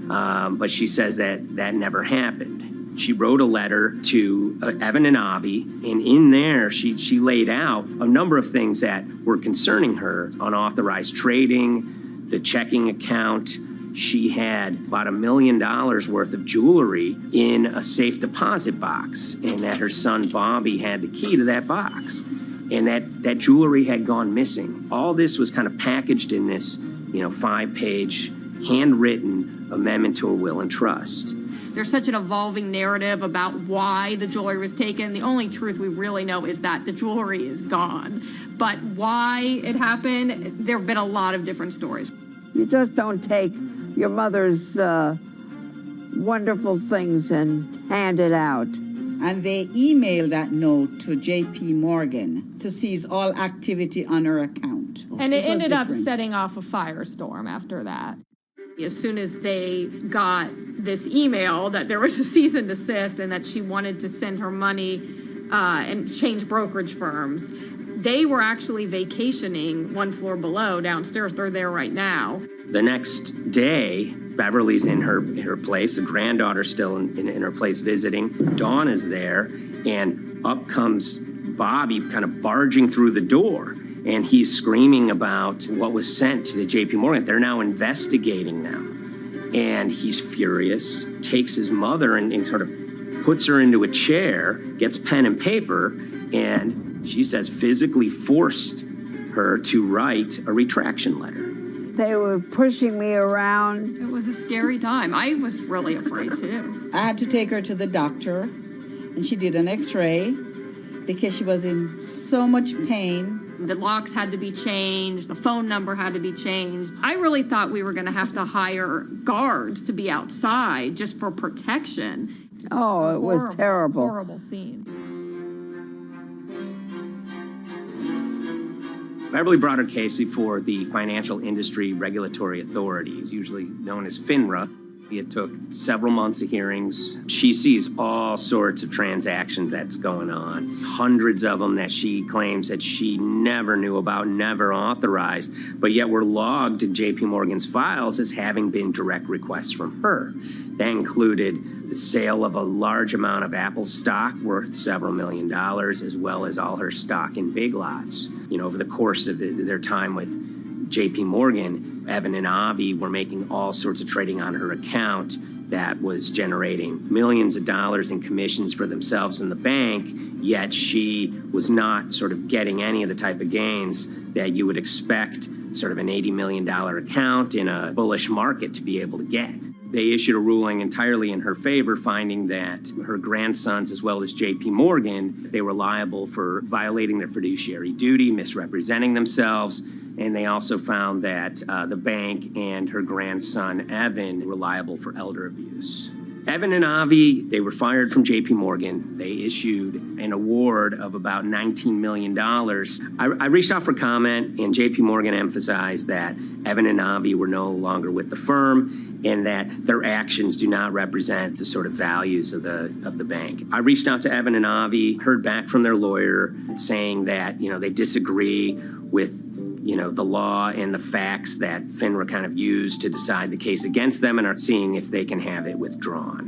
but she says that never happened. She wrote a letter to Evan and Avi, and in there she laid out a number of things that were concerning her: unauthorized trading, the checking account. She had about $1 million worth of jewelry in a safe deposit box, and that her son Bobby had the key to that box, and that jewelry had gone missing. All this was kind of packaged in this, 5-page handwritten amendment to a will and trust. There's such an evolving narrative about why the jewelry was taken. The only truth we really know is that the jewelry is gone. But why it happened, there have been a lot of different stories. You just don't take your mother's wonderful things and hand it out. And they emailed that note to JP Morgan to seize all activity on her account. And it ended up setting off a firestorm after that. As soon as they got this email that there was a cease and desist and that she wanted to send her money and change brokerage firms, they were actually vacationing one floor below downstairs. They're there right now. The next day, Beverly's in her place. The granddaughter's still in her place visiting. Dawn is there, and up comes Bobby kind of barging through the door. And he's screaming about what was sent to the JP Morgan. They're now investigating now. And he's furious, takes his mother and sort of puts her into a chair, gets pen and paper, and she says physically forced her to write a retraction letter. They were pushing me around. It was a scary time. I was really afraid too. I had to take her to the doctor, and she did an x-ray because she was in so much pain. The locks had to be changed. The phone number had to be changed. I really thought we were going to have to hire guards to be outside just for protection. Oh, it was terrible. Horrible scene. Beverly brought her case before the Financial Industry Regulatory Authorities, usually known as FINRA. It took several months of hearings. She sees all sorts of transactions that's going on, hundreds of them that she claims that she never knew about, never authorized, but yet were logged in JP Morgan's files as having been direct requests from her. That included the sale of a large amount of Apple stock worth several $1 million, as well as all her stock in Big Lots. Over the course of their time with JP Morgan, Evan and Avi were making all sorts of trading on her account that was generating millions of dollars in commissions for themselves and the bank, yet she was not sort of getting any of the type of gains that you would expect sort of an $80 million account in a bullish market to be able to get. They issued a ruling entirely in her favor, finding that her grandsons, as well as JP Morgan, they were liable for violating their fiduciary duty, misrepresenting themselves, and they also found that the bank and her grandson, Evan, were liable for elder abuse. Evan and Avi, they were fired from JP Morgan. They issued an award of about $19 million. I reached out for comment, and JP Morgan emphasized that Evan and Avi were no longer with the firm and that their actions do not represent the sort of values of the bank. I reached out to Evan and Avi, heard back from their lawyer saying that, they disagree with the law and the facts that FINRA kind of used to decide the case against them and are seeing if they can have it withdrawn.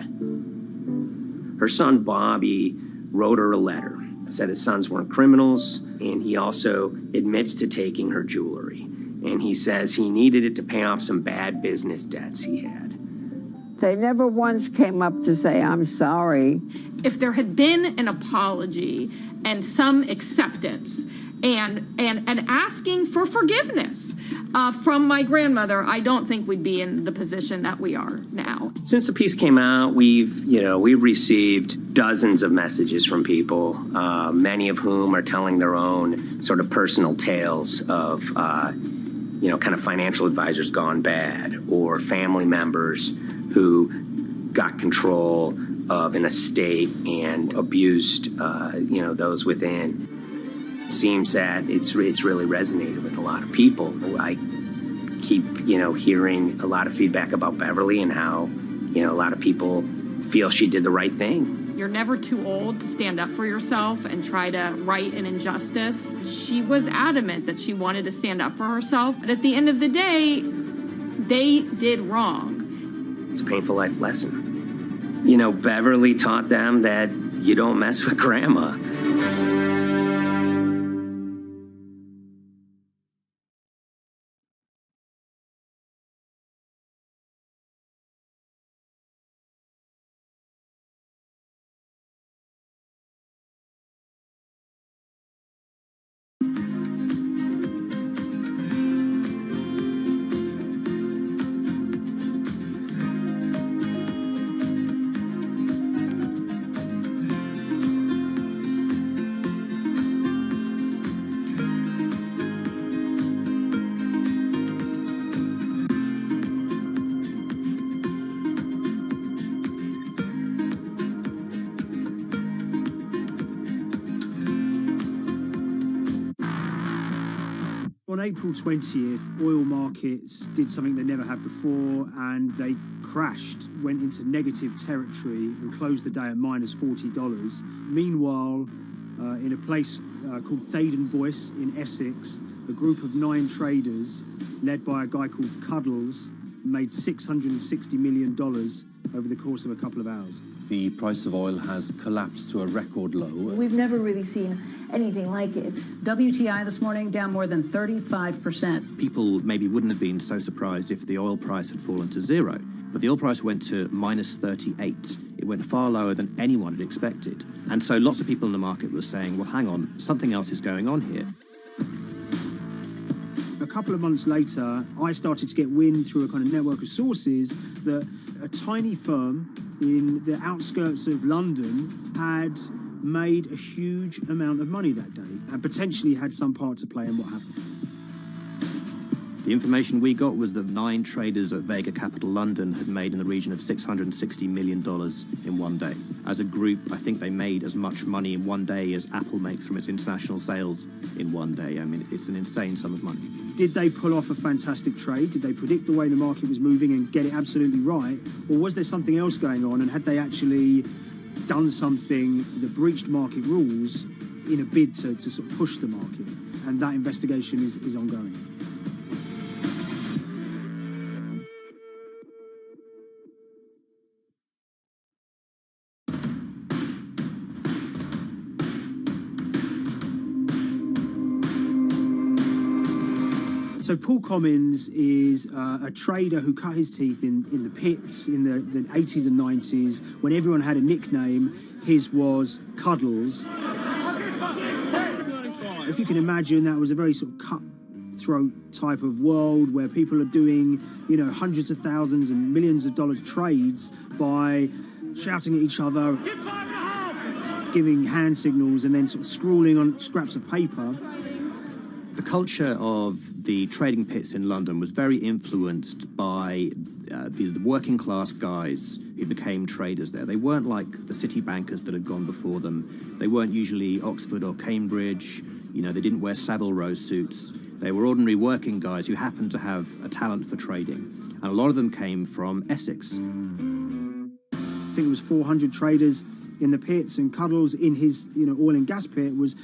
Her son, Bobby, wrote her a letter, said his sons weren't criminals, and he also admits to taking her jewelry. And he says he needed it to pay off some bad business debts he had. They never once came up to say, I'm sorry. If there had been an apology and some acceptance, and asking for forgiveness from my grandmother, I don't think we'd be in the position that we are now. Since the piece came out, we've received dozens of messages from people, many of whom are telling their own sort of personal tales of, kind of financial advisors gone bad, or family members who got control of an estate and abused, those within. It seems that it's really resonated with a lot of people. I keep, hearing a lot of feedback about Beverly and how, a lot of people feel she did the right thing. You're never too old to stand up for yourself and try to right an injustice. She was adamant that she wanted to stand up for herself, but at the end of the day, they did wrong. It's a painful life lesson. Beverly taught them that you don't mess with grandma. On April 20th, oil markets did something they never had before, and they crashed, went into negative territory and closed the day at minus $40. Meanwhile, in a place called Thaden Boyce in Essex, a group of 9 traders, led by a guy called Cuddles, made $660 million over the course of a couple of hours. The price of oil has collapsed to a record low. We've never really seen anything like it. WTI this morning down more than 35%. People maybe wouldn't have been so surprised if the oil price had fallen to zero, but the oil price went to minus 38. It went far lower than anyone had expected. And so lots of people in the market were saying, well, hang on, something else is going on here. A couple of months later, I started to get wind through a kind of network of sources that a tiny firm in the outskirts of London had made a huge amount of money that day and potentially had some part to play in what happened. The information we got was that 9 traders at Vega Capital London had made in the region of $660 million in one day. As a group, I think they made as much money in one day as Apple makes from its international sales in one day. I mean, it's an insane sum of money. Did they pull off a fantastic trade? Did they predict the way the market was moving and get it absolutely right? Or was there something else going on, and had they actually done something that breached market rules in a bid to sort of push the market? And that investigation is ongoing. So Paul Commins is a trader who cut his teeth in the pits in the 80s and 90s. When everyone had a nickname, his was Cuddles. If you can imagine, that was a very sort of cutthroat type of world where people are doing, hundreds of thousands and millions of dollar trades by shouting at each other, giving hand signals, and then sort of scrawling on scraps of paper. The culture of the trading pits in London was very influenced by the working class guys who became traders there. They weren't like the city bankers that had gone before them. They weren't usually Oxford or Cambridge. They didn't wear Savile Row suits. They were ordinary working guys who happened to have a talent for trading. And a lot of them came from Essex. I think it was 400 traders in the pits, and Cuddles in his oil and gas pit was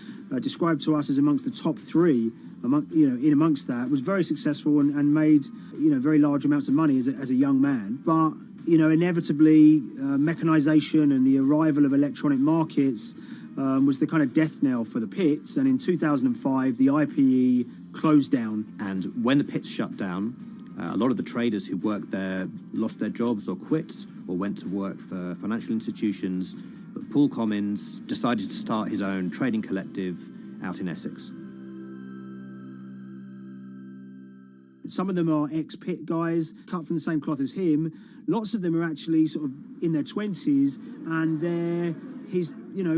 described to us as amongst the top 3. Amongst that, was very successful and made very large amounts of money as a young man. But inevitably, mechanization and the arrival of electronic markets was the kind of death knell for the pits. And in 2005, the IPE closed down. And when the pits shut down, a lot of the traders who worked there lost their jobs or quit or went to work for financial institutions. But Paul Commins decided to start his own trading collective out in Essex. Some of them are ex-pit guys, cut from the same cloth as him. Lots of them are actually sort of in their 20s, and they're his,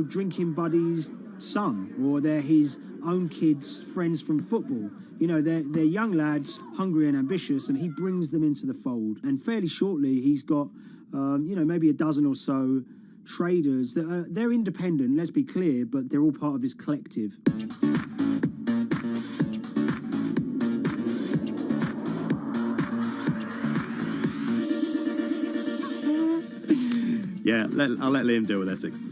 drinking buddy's son, or they're his own kids' friends from football. They're young lads, hungry and ambitious, and he brings them into the fold. And fairly shortly, he's got, maybe a dozen or so traders that they're independent, let's be clear, but they're all part of this collective. Yeah, I'll let Liam deal with Essex.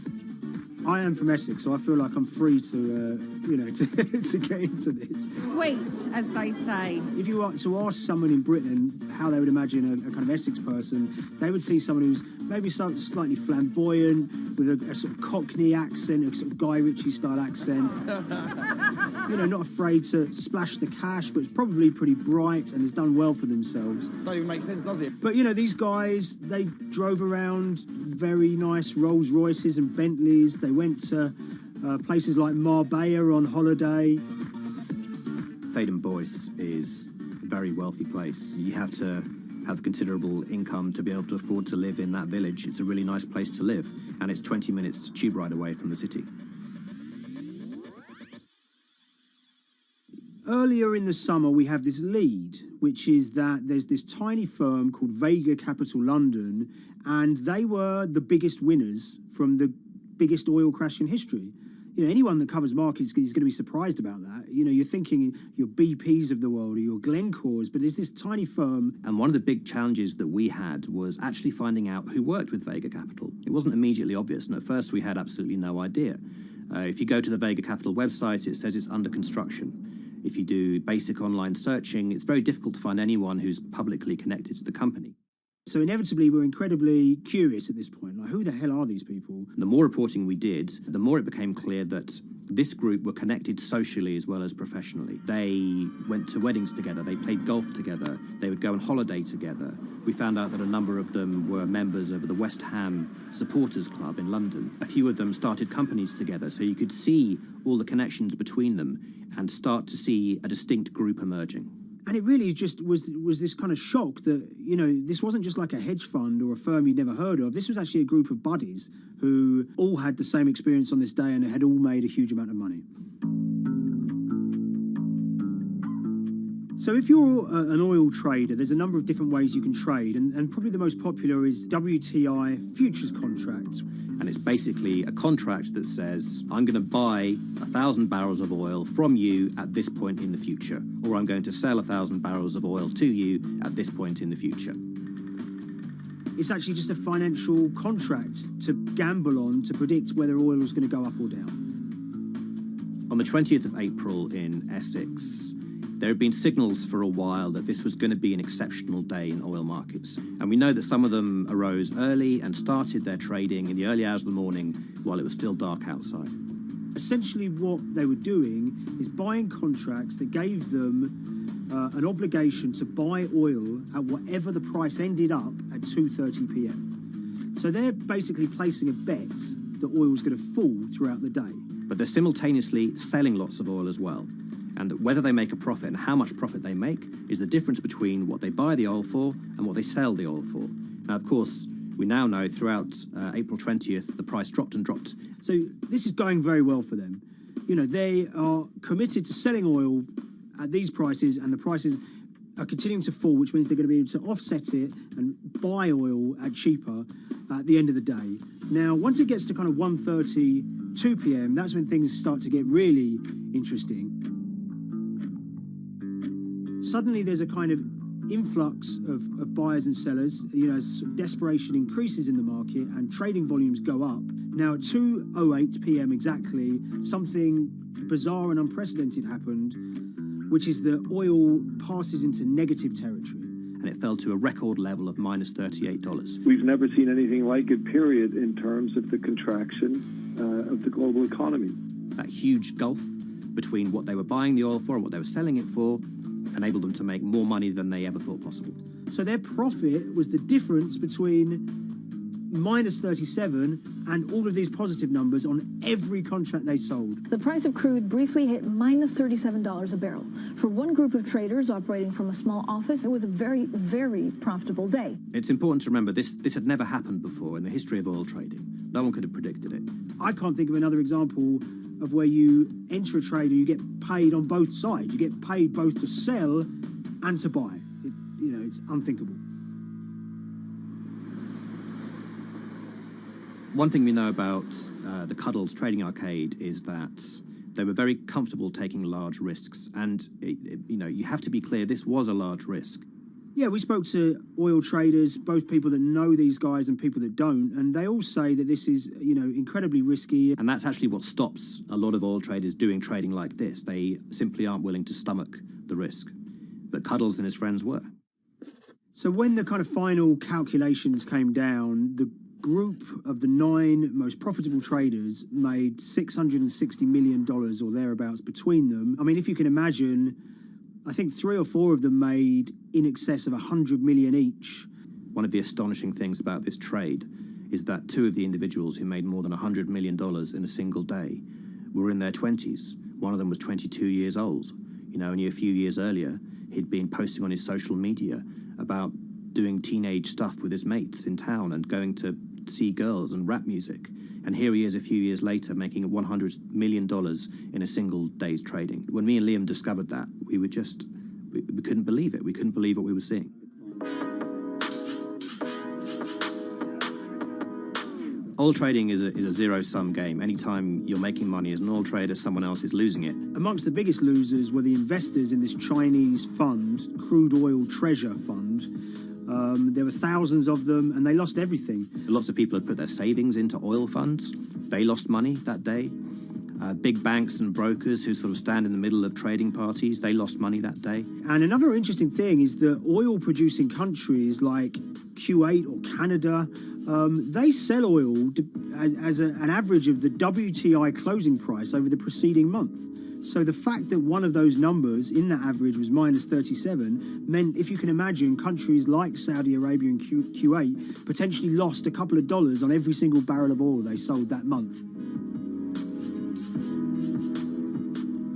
I am from Essex, so I feel like I'm free to, to get into this. Sweet, as they say. If you were to ask someone in Britain how they would imagine a kind of Essex person, they would see someone who's maybe slightly flamboyant, with a sort of Cockney accent, a sort of Guy Ritchie-style accent. Not afraid to splash the cash, but it's probably pretty bright and has done well for themselves. Don't even make sense, does it? But, these guys, they drove around very nice Rolls Royces and Bentleys. They went to places like Marbella on holiday. Thaden Boyce is a very wealthy place. You have to have considerable income to be able to afford to live in that village. It's a really nice place to live, and it's 20 minutes tube ride away from the city. Earlier in the summer, we have this lead, which is that there's this tiny firm called Vega Capital London, and they were the biggest winners from the biggest oil crash in history. Anyone that covers markets is going to be surprised about that. You're thinking your BPs of the world or your Glencores, but there's this tiny firm. And one of the big challenges that we had was actually finding out who worked with Vega Capital. It wasn't immediately obvious, and at first we had absolutely no idea. If you go to the Vega Capital website, it says it's under construction. If you do basic online searching, it's very difficult to find anyone who's publicly connected to the company. So inevitably, we're incredibly curious at this point. Like, who the hell are these people? The more reporting we did, the more it became clear that this group were connected socially as well as professionally. They went to weddings together, they played golf together, they would go on holiday together. We found out that a number of them were members of the West Ham Supporters Club in London. A few of them started companies together, so you could see all the connections between them and start to see a distinct group emerging. And it really just was this kind of shock that, this wasn't just like a hedge fund or a firm you'd never heard of. This was actually a group of buddies who all had the same experience on this day and had all made a huge amount of money. So if you're an oil trader, there's a number of different ways you can trade, and probably the most popular is Wti Futures Contract. And it's basically a contract that says, I'm going to buy 1,000 barrels of oil from you at this point in the future, or I'm going to sell 1,000 barrels of oil to you at this point in the future. It's actually just a financial contract to gamble on to predict whether oil is going to go up or down. On the 20th of April in Essex, there had been signals for a while that this was going to be an exceptional day in oil markets. And we know that some of them arose early and started their trading in the early hours of the morning while it was still dark outside. Essentially what they were doing is buying contracts that gave them an obligation to buy oil at whatever the price ended up at 2:30 p.m. So they're basically placing a bet that oil was going to fall throughout the day. But they're simultaneously selling lots of oil as well. And whether they make a profit and how much profit they make is the difference between what they buy the oil for and what they sell the oil for. Now, of course, we now know throughout April 20th, the price dropped and dropped. So this is going very well for them. They are committed to selling oil at these prices, and the prices are continuing to fall, which means they're going to be able to offset it and buy oil at cheaper at the end of the day. Now, once it gets to kind of 1:30, 2 p.m., that's when things start to get really interesting. Suddenly there's a kind of influx of buyers and sellers, as sort of desperation increases in the market and trading volumes go up. Now at 2:08 p.m. exactly, something bizarre and unprecedented happened, which is that oil passes into negative territory. And it fell to a record level of minus $38. We've never seen anything like it, period, in terms of the contraction of the global economy. That huge gulf between what they were buying the oil for and what they were selling it for enabled them to make more money than they ever thought possible. So their profit was the difference between minus 37 and all of these positive numbers on every contract they sold. The price of crude briefly hit minus $37 a barrel. For one group of traders operating from a small office, it was a very, very profitable day. It's important to remember this had never happened before in the history of oil trading. No one could have predicted it. I can't think of another example of where you enter a trade and you get paid on both sides. You get paid both to sell and to buy. It's unthinkable. One thing we know about the Cuddles Trading Arcade is that they were very comfortable taking large risks. And, you have to be clear, this was a large risk. Yeah, we spoke to oil traders, both people that know these guys and people that don't, and they all say that this is, incredibly risky. And that's actually what stops a lot of oil traders doing trading like this. They simply aren't willing to stomach the risk. But Cuddles and his friends were. So when the kind of final calculations came down, the group of the 9 most profitable traders made $660 million or thereabouts between them. I mean, if you can imagine, I think 3 or 4 of them made in excess of 100 million each. One of the astonishing things about this trade is that 2 of the individuals who made more than $100 million in a single day were in their 20s. One of them was 22 years old. Only a few years earlier, he'd been posting on his social media about doing teenage stuff with his mates in town and going to see girls and rap music. And here he is a few years later making $100 million in a single day's trading. When me and Liam discovered that, we couldn't believe it. We couldn't believe what we were seeing. Oil trading is a zero-sum game. Anytime you're making money as an oil trader, someone else is losing it. Amongst the biggest losers were the investors in this Chinese fund, Crude Oil Treasure Fund. There were thousands of them, and they lost everything. Lots of people had put their savings into oil funds. They lost money that day. Big banks and brokers who sort of stand in the middle of trading parties, they lost money that day. And another interesting thing is that oil-producing countries like Kuwait or Canada, they sell oil as an average of the WTI closing price over the preceding month. So the fact that one of those numbers in that average was minus 37 meant, if you can imagine, countries like Saudi Arabia and Kuwait potentially lost a couple of dollars on every single barrel of oil they sold that month.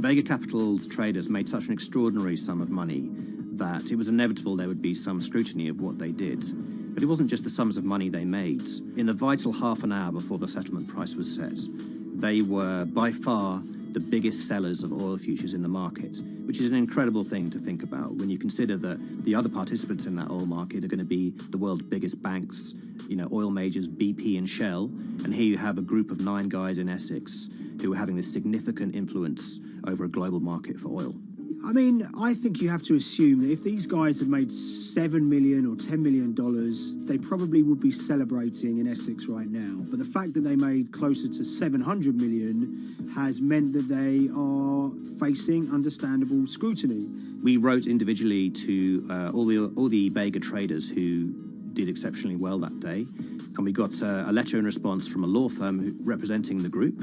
Vega Capital's traders made such an extraordinary sum of money that it was inevitable there would be some scrutiny of what they did. But it wasn't just the sums of money they made. In the vital half an hour before the settlement price was set, they were by far the biggest sellers of oil futures in the market, which is an incredible thing to think about when you consider that the other participants in that oil market are going to be the world's biggest banks, oil majors, BP and Shell, and here you have a group of 9 guys in Essex who are having this significant influence over a global market for oil. I mean, I think you have to assume that if these guys had made $7 million or $10 million, they probably would be celebrating in Essex right now. But the fact that they made closer to $700 million has meant that they are facing understandable scrutiny. We wrote individually to all the Vega traders who did exceptionally well that day, and we got a letter in response from a law firm representing the group.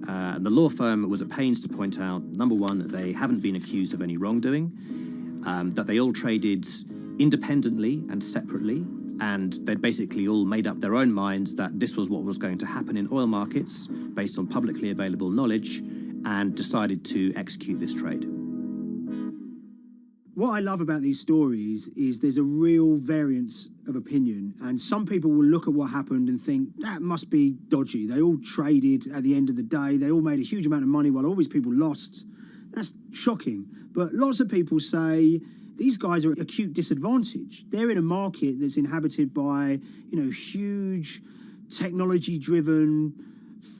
The law firm was at pains to point out, number one, that they haven't been accused of any wrongdoing, that they all traded independently and separately, and they'd basically all made up their own minds that this was what was going to happen in oil markets based on publicly available knowledge, and decided to execute this trade. What I love about these stories is there's a real variance of opinion, and some people will look at what happened and think that must be dodgy. They all traded at the end of the day. They all made a huge amount of money while all these people lost. That's shocking. But lots of people say these guys are at acute disadvantage. They're in a market that's inhabited by, huge technology-driven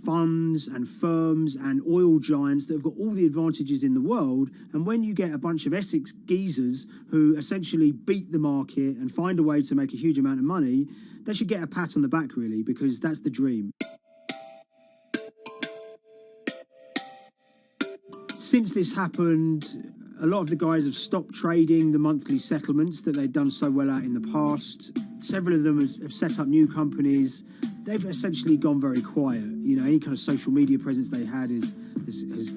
funds and firms and oil giants that have got all the advantages in the world, and when you get a bunch of Essex geezers who essentially beat the market and find a way to make a huge amount of money, they should get a pat on the back, really, because that's the dream. Since this happened, a lot of the guys have stopped trading the monthly settlements that they'd done so well at in the past. Several of them have set up new companies. They've essentially gone very quiet. Any kind of social media presence they had is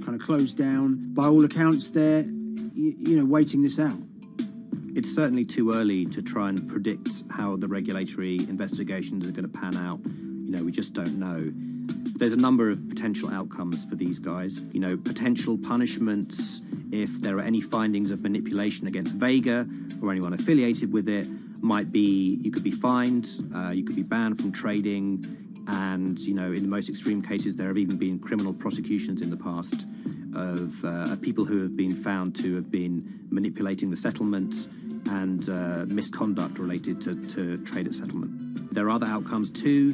kind of closed down. By all accounts, they're, waiting this out. It's certainly too early to try and predict how the regulatory investigations are going to pan out. We just don't know. There's a number of potential outcomes for these guys. Potential punishments if there are any findings of manipulation against Vega or anyone affiliated with it might be you could be fined, you could be banned from trading, and in the most extreme cases there have even been criminal prosecutions in the past of people who have been found to have been manipulating the settlement and misconduct related to trade at settlement. There are other outcomes too.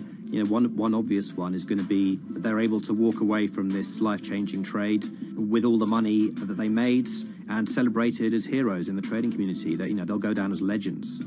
One obvious one is going to be that they're able to walk away from this life-changing trade with all the money that they made and celebrated as heroes in the trading community. That they'll go down as legends.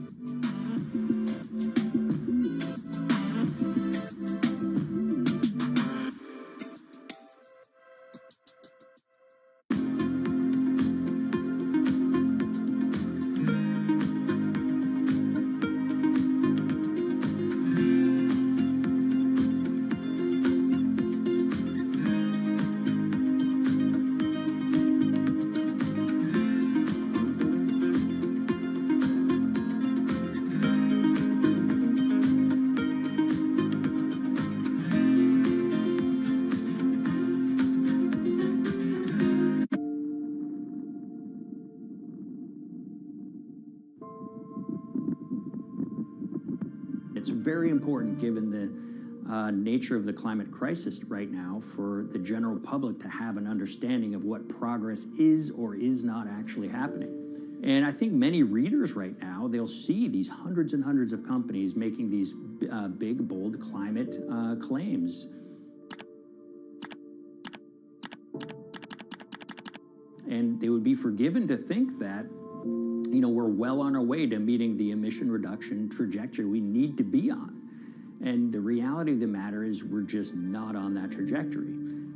It's very important, given the nature of the climate crisis right now, for the general public to have an understanding of what progress is or is not actually happening. And I think many readers right now, they'll see these hundreds and hundreds of companies making these big, bold climate claims. And they would be forgiven to think that we're well on our way to meeting the emission reduction trajectory we need to be on. And the reality of the matter is we're just not on that trajectory.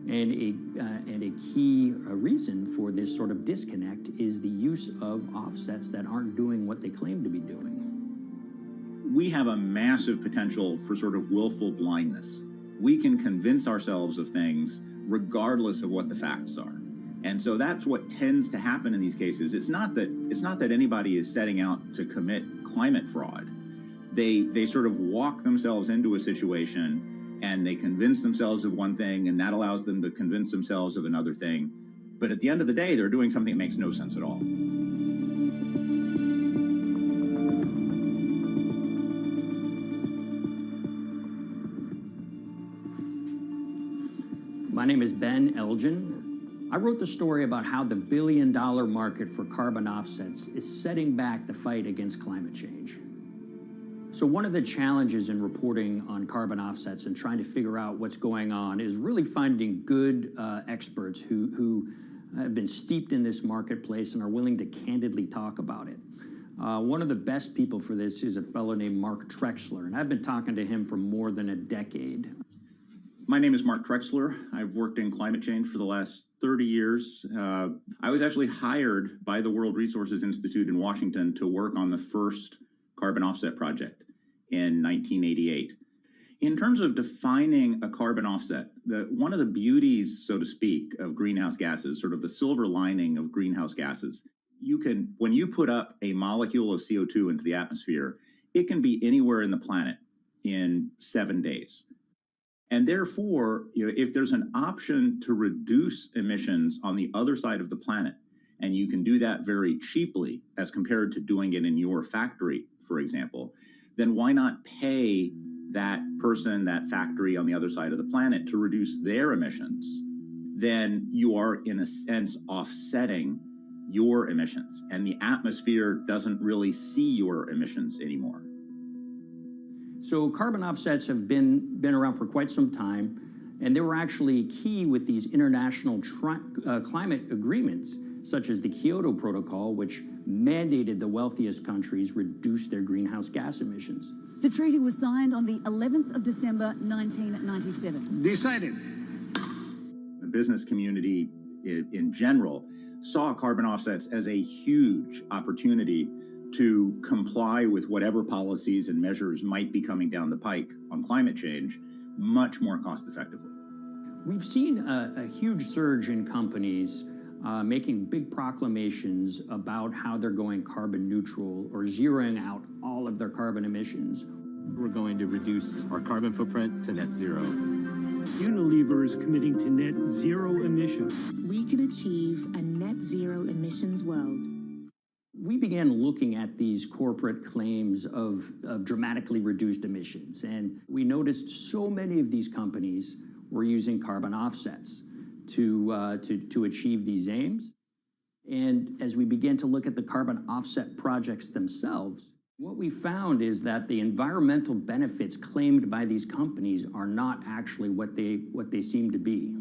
And a key reason for this sort of disconnect is the use of offsets that aren't doing what they claim to be doing. We have a massive potential for sort of willful blindness. We can convince ourselves of things regardless of what the facts are. And so that's what tends to happen in these cases. It's not that anybody is setting out to commit climate fraud. They sort of walk themselves into a situation and they convince themselves of one thing, and that allows them to convince themselves of another thing. But at the end of the day, they're doing something that makes no sense at all. My name is Ben Elgin. I wrote the story about how the billion-dollar market for carbon offsets is setting back the fight against climate change. So one of the challenges in reporting on carbon offsets and trying to figure out what's going on is really finding good experts who have been steeped in this marketplace and are willing to candidly talk about it. One of the best people for this is a fellow named Mark Trexler, and I've been talking to him for more than a decade. My name is Mark Trexler. I've worked in climate change for the last 30 years. I was actually hired by the World Resources Institute in Washington to work on the first carbon offset project in 1988. In terms of defining a carbon offset, one of the beauties, so to speak, of greenhouse gases, sort of the silver lining of greenhouse gases, when you put up a molecule of CO2 into the atmosphere, it can be anywhere in the planet in 7 days. And therefore, if there's an option to reduce emissions on the other side of the planet, and you can do that very cheaply as compared to doing it in your factory, for example, then why not pay that person, that factory on the other side of the planet to reduce their emissions? Then you are, in a sense, offsetting your emissions, and the atmosphere doesn't really see your emissions anymore. So carbon offsets have been around for quite some time, and they were actually key with these international climate agreements, such as the Kyoto Protocol, which mandated the wealthiest countries reduce their greenhouse gas emissions. The treaty was signed on the 11th of December, 1997. Decided. The business community in general saw carbon offsets as a huge opportunity to comply with whatever policies and measures might be coming down the pike on climate change much more cost effectively. We've seen a huge surge in companies making big proclamations about how they're going carbon neutral or zeroing out all of their carbon emissions. We're going to reduce our carbon footprint to net zero. Unilever is committing to net zero emissions. We can achieve a net zero emissions world. We began looking at these corporate claims of dramatically reduced emissions, and we noticed so many of these companies were using carbon offsets to achieve these aims. And as we began to look at the carbon offset projects themselves, what we found is that the environmental benefits claimed by these companies are not actually what they seem to be.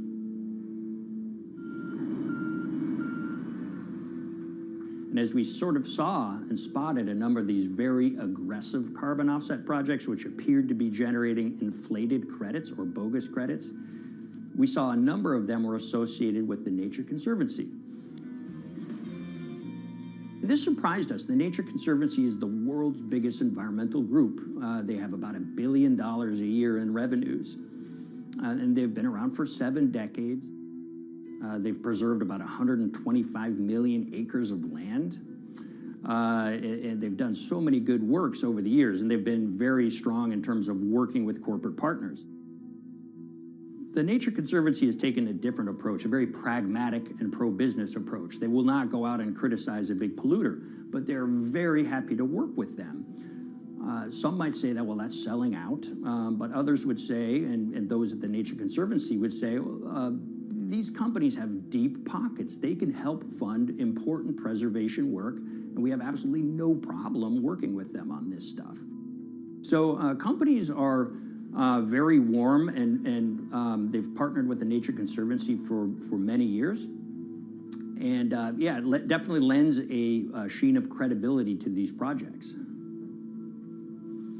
And as we sort of saw and spotted a number of these very aggressive carbon offset projects, which appeared to be generating inflated credits or bogus credits, we saw a number of them were associated with the Nature Conservancy. This surprised us. The Nature Conservancy is the world's biggest environmental group. They have about $1 billion a year in revenues, and they've been around for 7 decades. They've preserved about 125 million acres of land, and they've done so many good works over the years, and they've been very strong in terms of working with corporate partners. The Nature Conservancy has taken a different approach, a very pragmatic and pro-business approach. They will not go out and criticize a big polluter, but they're very happy to work with them. Some might say that, well, that's selling out, but others would say, and those at the Nature Conservancy would say, these companies have deep pockets. They can help fund important preservation work, and we have absolutely no problem working with them on this stuff. So companies are very warm, and they've partnered with the Nature Conservancy for many years. And yeah, it definitely lends a sheen of credibility to these projects.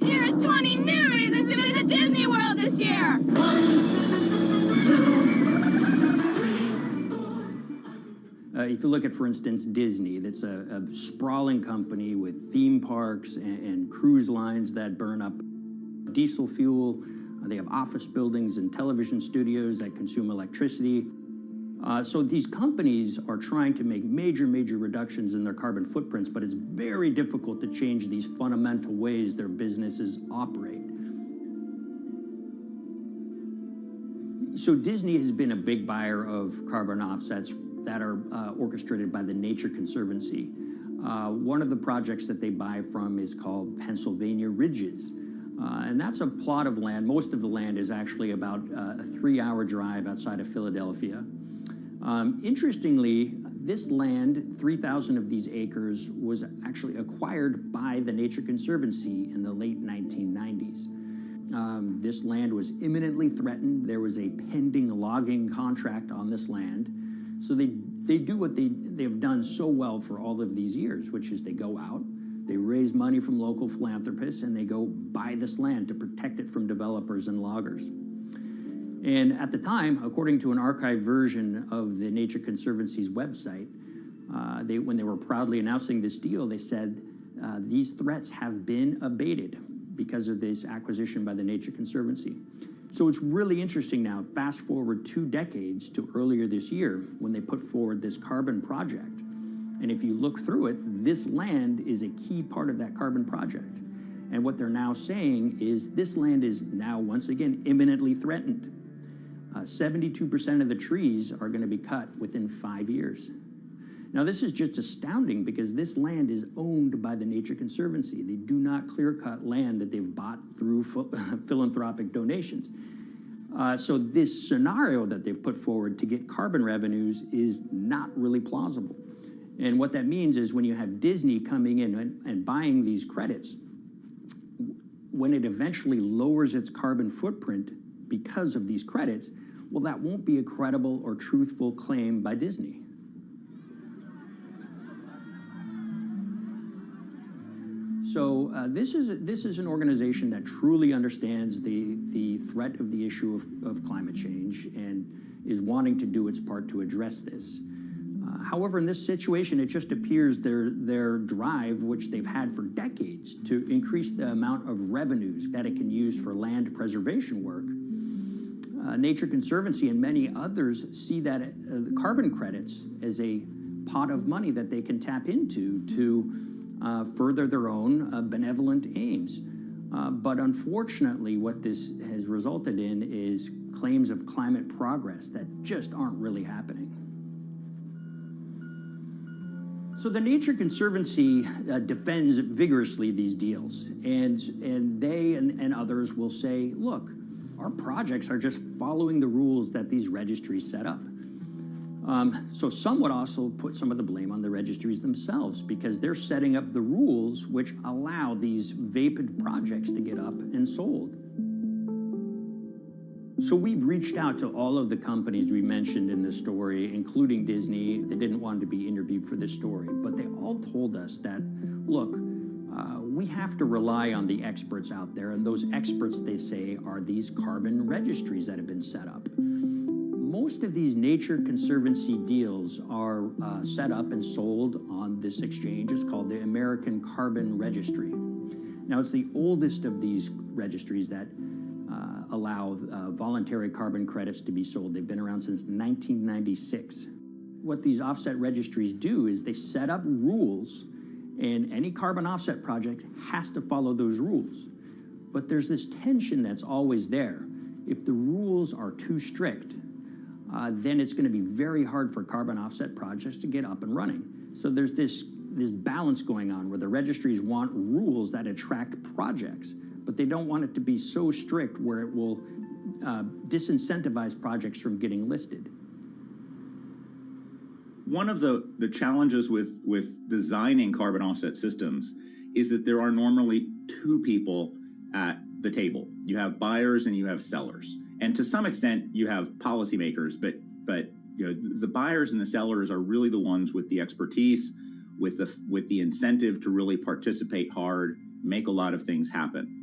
Here's 20 new reasons to visit Disney World this year. 1, 2, if you look at, for instance, Disney, that's a sprawling company with theme parks and cruise lines that burn up diesel fuel. They have office buildings and television studios that consume electricity. So these companies are trying to make major reductions in their carbon footprints, but it's very difficult to change these fundamental ways their businesses operate. So Disney has been a big buyer of carbon offsets that are orchestrated by the Nature Conservancy. One of the projects that they buy from is called Pennsylvania Ridges. And that's a plot of land. Most of the land is actually about a 3-hour drive outside of Philadelphia. Interestingly, this land, 3,000 of these acres, was actually acquired by the Nature Conservancy in the late 1990s. This land was imminently threatened. There was a pending logging contract on this land. So they do what they've done so well for all of these years, which is they go out, they raise money from local philanthropists, and they go buy this land to protect it from developers and loggers. And at the time, according to an archived version of the Nature Conservancy's website, when they were proudly announcing this deal, they said, these threats have been abated because of this acquisition by the Nature Conservancy. So it's really interesting now, fast forward 2 decades to earlier this year when they put forward this carbon project. And if you look through it, this land is a key part of that carbon project. And what they're now saying is this land is now, once again, imminently threatened. 72% of the trees are going to be cut within 5 years. Now, this is just astounding because this land is owned by the Nature Conservancy. They do not clear-cut land that they've bought through philanthropic donations. So this scenario that they've put forward to get carbon revenues is not really plausible. And what that means is when you have Disney coming in and buying these credits, when it eventually lowers its carbon footprint because of these credits, well, that won't be a credible or truthful claim by Disney. So this is an organization that truly understands the threat of the issue of climate change and is wanting to do its part to address this. However, in this situation, it just appears their drive, which they've had for decades, to increase the amount of revenues that it can use for land preservation work, Nature Conservancy and many others see that the carbon credits as a pot of money that they can tap into to further their own benevolent aims. But unfortunately, what this has resulted in is claims of climate progress that just aren't really happening. So the Nature Conservancy defends vigorously these deals, and they and others will say, look, our projects are just following the rules that these registries set up. So some would also put some of the blame on the registries themselves because they're setting up the rules which allow these vapid projects to get up and sold. So we've reached out to all of the companies we mentioned in this story, including Disney. They didn't want to be interviewed for this story, but they all told us that, look, we have to rely on the experts out there, and those experts, they say, are these carbon registries that have been set up. Most of these Nature Conservancy deals are set up and sold on this exchange. It's called the American Carbon Registry. Now, it's the oldest of these registries that allow voluntary carbon credits to be sold. They've been around since 1996. What these offset registries do is they set up rules, and any carbon offset project has to follow those rules. But there's this tension that's always there. If the rules are too strict, then it's going to be very hard for carbon offset projects to get up and running. So there's this balance going on where the registries want rules that attract projects, but they don't want it to be so strict where it will disincentivize projects from getting listed. One of the challenges with designing carbon offset systems is that there are normally two people at the table. You have buyers and you have sellers. And to some extent, you have policymakers, but you know, the buyers and the sellers are really the ones with the expertise, with the incentive to really participate hard, make a lot of things happen.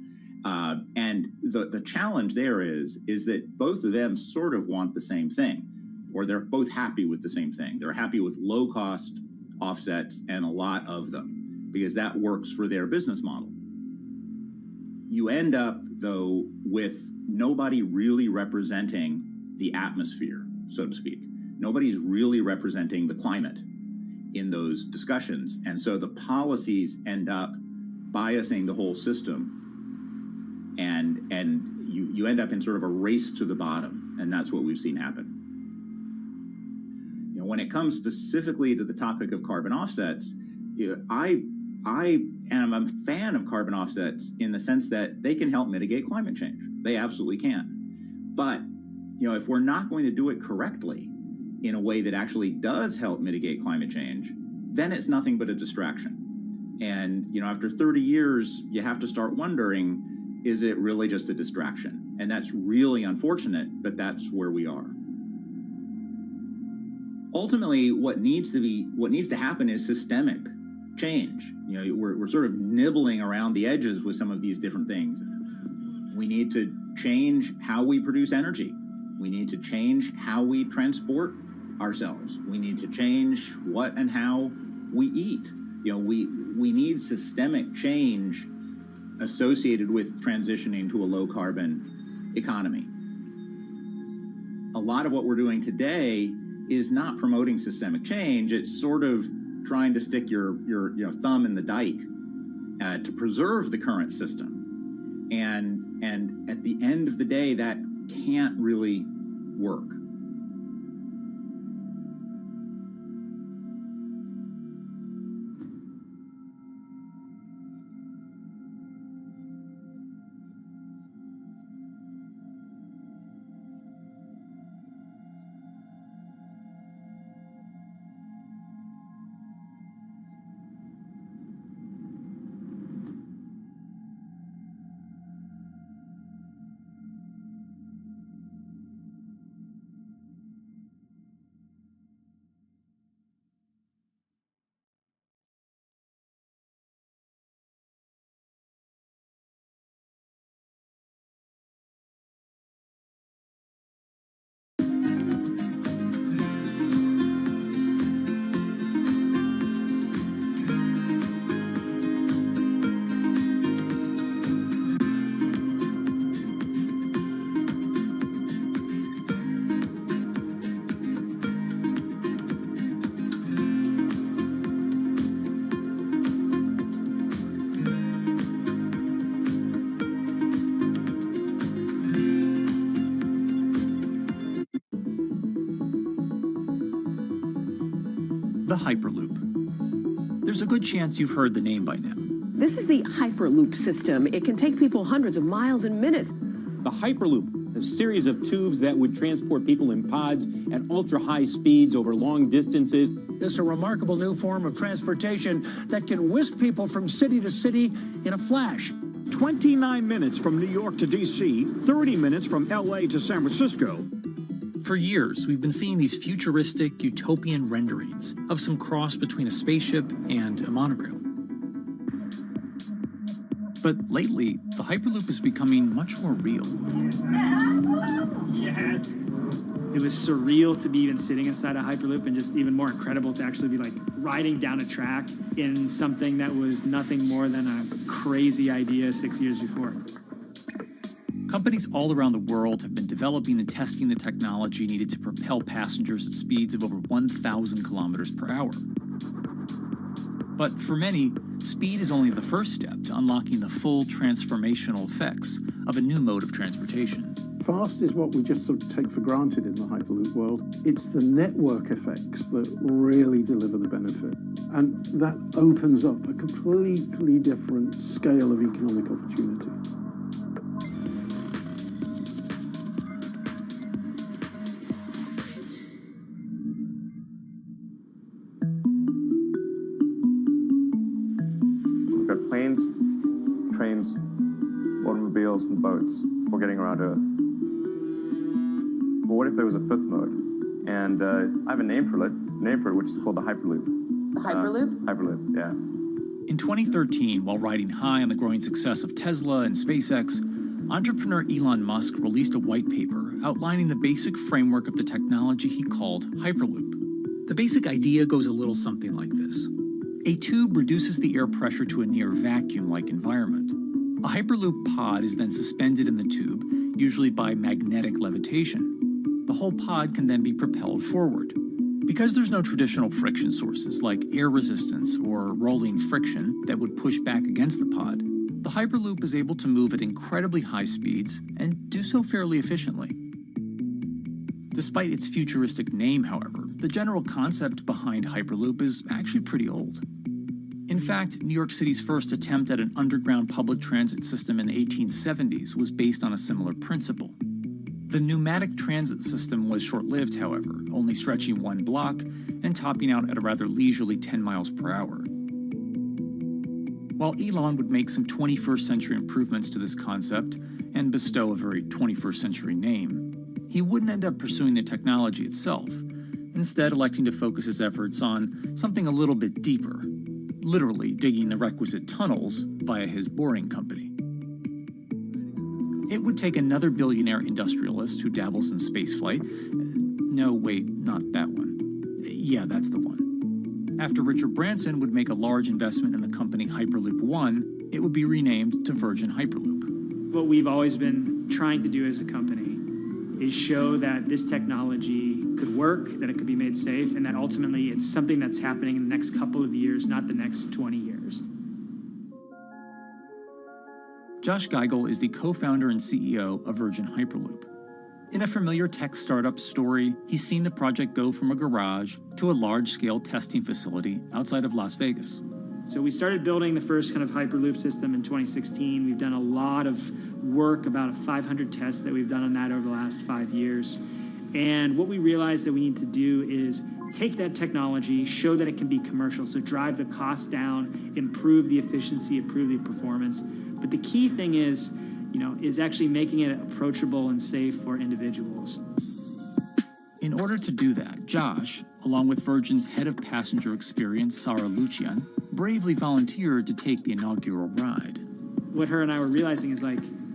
And the challenge there is that both of them sort of want the same thing, or they're both happy with the same thing. They're happy with low-cost offsets and a lot of them, because that works for their business model. You end up, though, with nobody really representing the atmosphere, so to speak. Nobody's really representing the climate in those discussions. And so the policies end up biasing the whole system. And you end up in sort of a race to the bottom. And that's what we've seen happen. You know, when it comes specifically to the topic of carbon offsets, you know, I am a fan of carbon offsets in the sense that they can help mitigate climate change. They absolutely can. But, you know, if we're not going to do it correctly in a way that actually does help mitigate climate change, then it's nothing but a distraction. And, you know, after 30 years, you have to start wondering, is it really just a distraction? And that's really unfortunate, but that's where we are. Ultimately, what needs to happen is systemic change. You know, we're sort of nibbling around the edges with some of these different things. We need to change how we produce energy. We need to change how we transport ourselves. We need to change what and how we eat. You know, we need systemic change associated with transitioning to a low carbon economy. A lot of what we're doing today is not promoting systemic change. It's sort of trying to stick your thumb in the dike to preserve the current system. And at the end of the day, that can't really work. the Hyperloop. There's a good chance you've heard the name by now. This is the Hyperloop system. It can take people hundreds of miles in minutes. The Hyperloop, a series of tubes that would transport people in pods at ultra-high speeds over long distances. It's a remarkable new form of transportation that can whisk people from city to city in a flash. 29 minutes from New York to D.C., 30 minutes from L.A. to San Francisco. For years, we've been seeing these futuristic, utopian renderings of some cross between a spaceship and a monorail. But lately, the Hyperloop is becoming much more real. Yes. It was surreal to be even sitting inside a Hyperloop, and just even more incredible to actually be like riding down a track in something that was nothing more than a crazy idea 6 years before. Companies all around the world have been developing and testing the technology needed to propel passengers at speeds of over 1,000 kilometers per hour. But for many, speed is only the first step to unlocking the full transformational effects of a new mode of transportation. Fast is what we just sort of take for granted in the Hyperloop world. It's the network effects that really deliver the benefit. And that opens up a completely different scale of economic opportunity. We've got planes, trains, automobiles, and boats for getting around Earth. But what if there was a fifth mode? And I have a name for it, which is called the Hyperloop. The Hyperloop? Hyperloop, yeah. In 2013, while riding high on the growing success of Tesla and SpaceX, entrepreneur Elon Musk released a white paper outlining the basic framework of the technology he called Hyperloop. The basic idea goes a little something like this. A tube reduces the air pressure to a near vacuum-like environment. A Hyperloop pod is then suspended in the tube, usually by magnetic levitation. The whole pod can then be propelled forward. Because there's no traditional friction sources like air resistance or rolling friction that would push back against the pod, the Hyperloop is able to move at incredibly high speeds and do so fairly efficiently. Despite its futuristic name, however, the general concept behind Hyperloop is actually pretty old. In fact, New York City's first attempt at an underground public transit system in the 1870s was based on a similar principle. The pneumatic transit system was short-lived, however, only stretching one block and topping out at a rather leisurely 10 miles per hour. While Elon would make some 21st century improvements to this concept and bestow a very 21st century name, he wouldn't end up pursuing the technology itself, instead electing to focus his efforts on something a little bit deeper, literally digging the requisite tunnels via his boring company. It would take another billionaire industrialist who dabbles in spaceflight. No, wait, not that one. Yeah, that's the one. After Richard Branson would make a large investment in the company Hyperloop One, it would be renamed to Virgin Hyperloop. What we've always been trying to do as a company is show that this technology could work, that it could be made safe, and that ultimately it's something that's happening in the next couple of years, not the next 20 years. Josh Geigel is the co-founder and CEO of Virgin Hyperloop. In a familiar tech startup story, he's seen the project go from a garage to a large-scale testing facility outside of Las Vegas. So we started building the first kind of Hyperloop system in 2016. We've done a lot of work, about 500 tests that we've done on that over the last 5 years. And what we realized that we need to do is take that technology, show that it can be commercial, so drive the cost down, improve the efficiency, improve the performance. But the key thing is actually making it approachable and safe for individuals. In order to do that, Josh, along with Virgin's head of passenger experience, Sarah Lucian, bravely volunteered to take the inaugural ride. What her and I were realizing is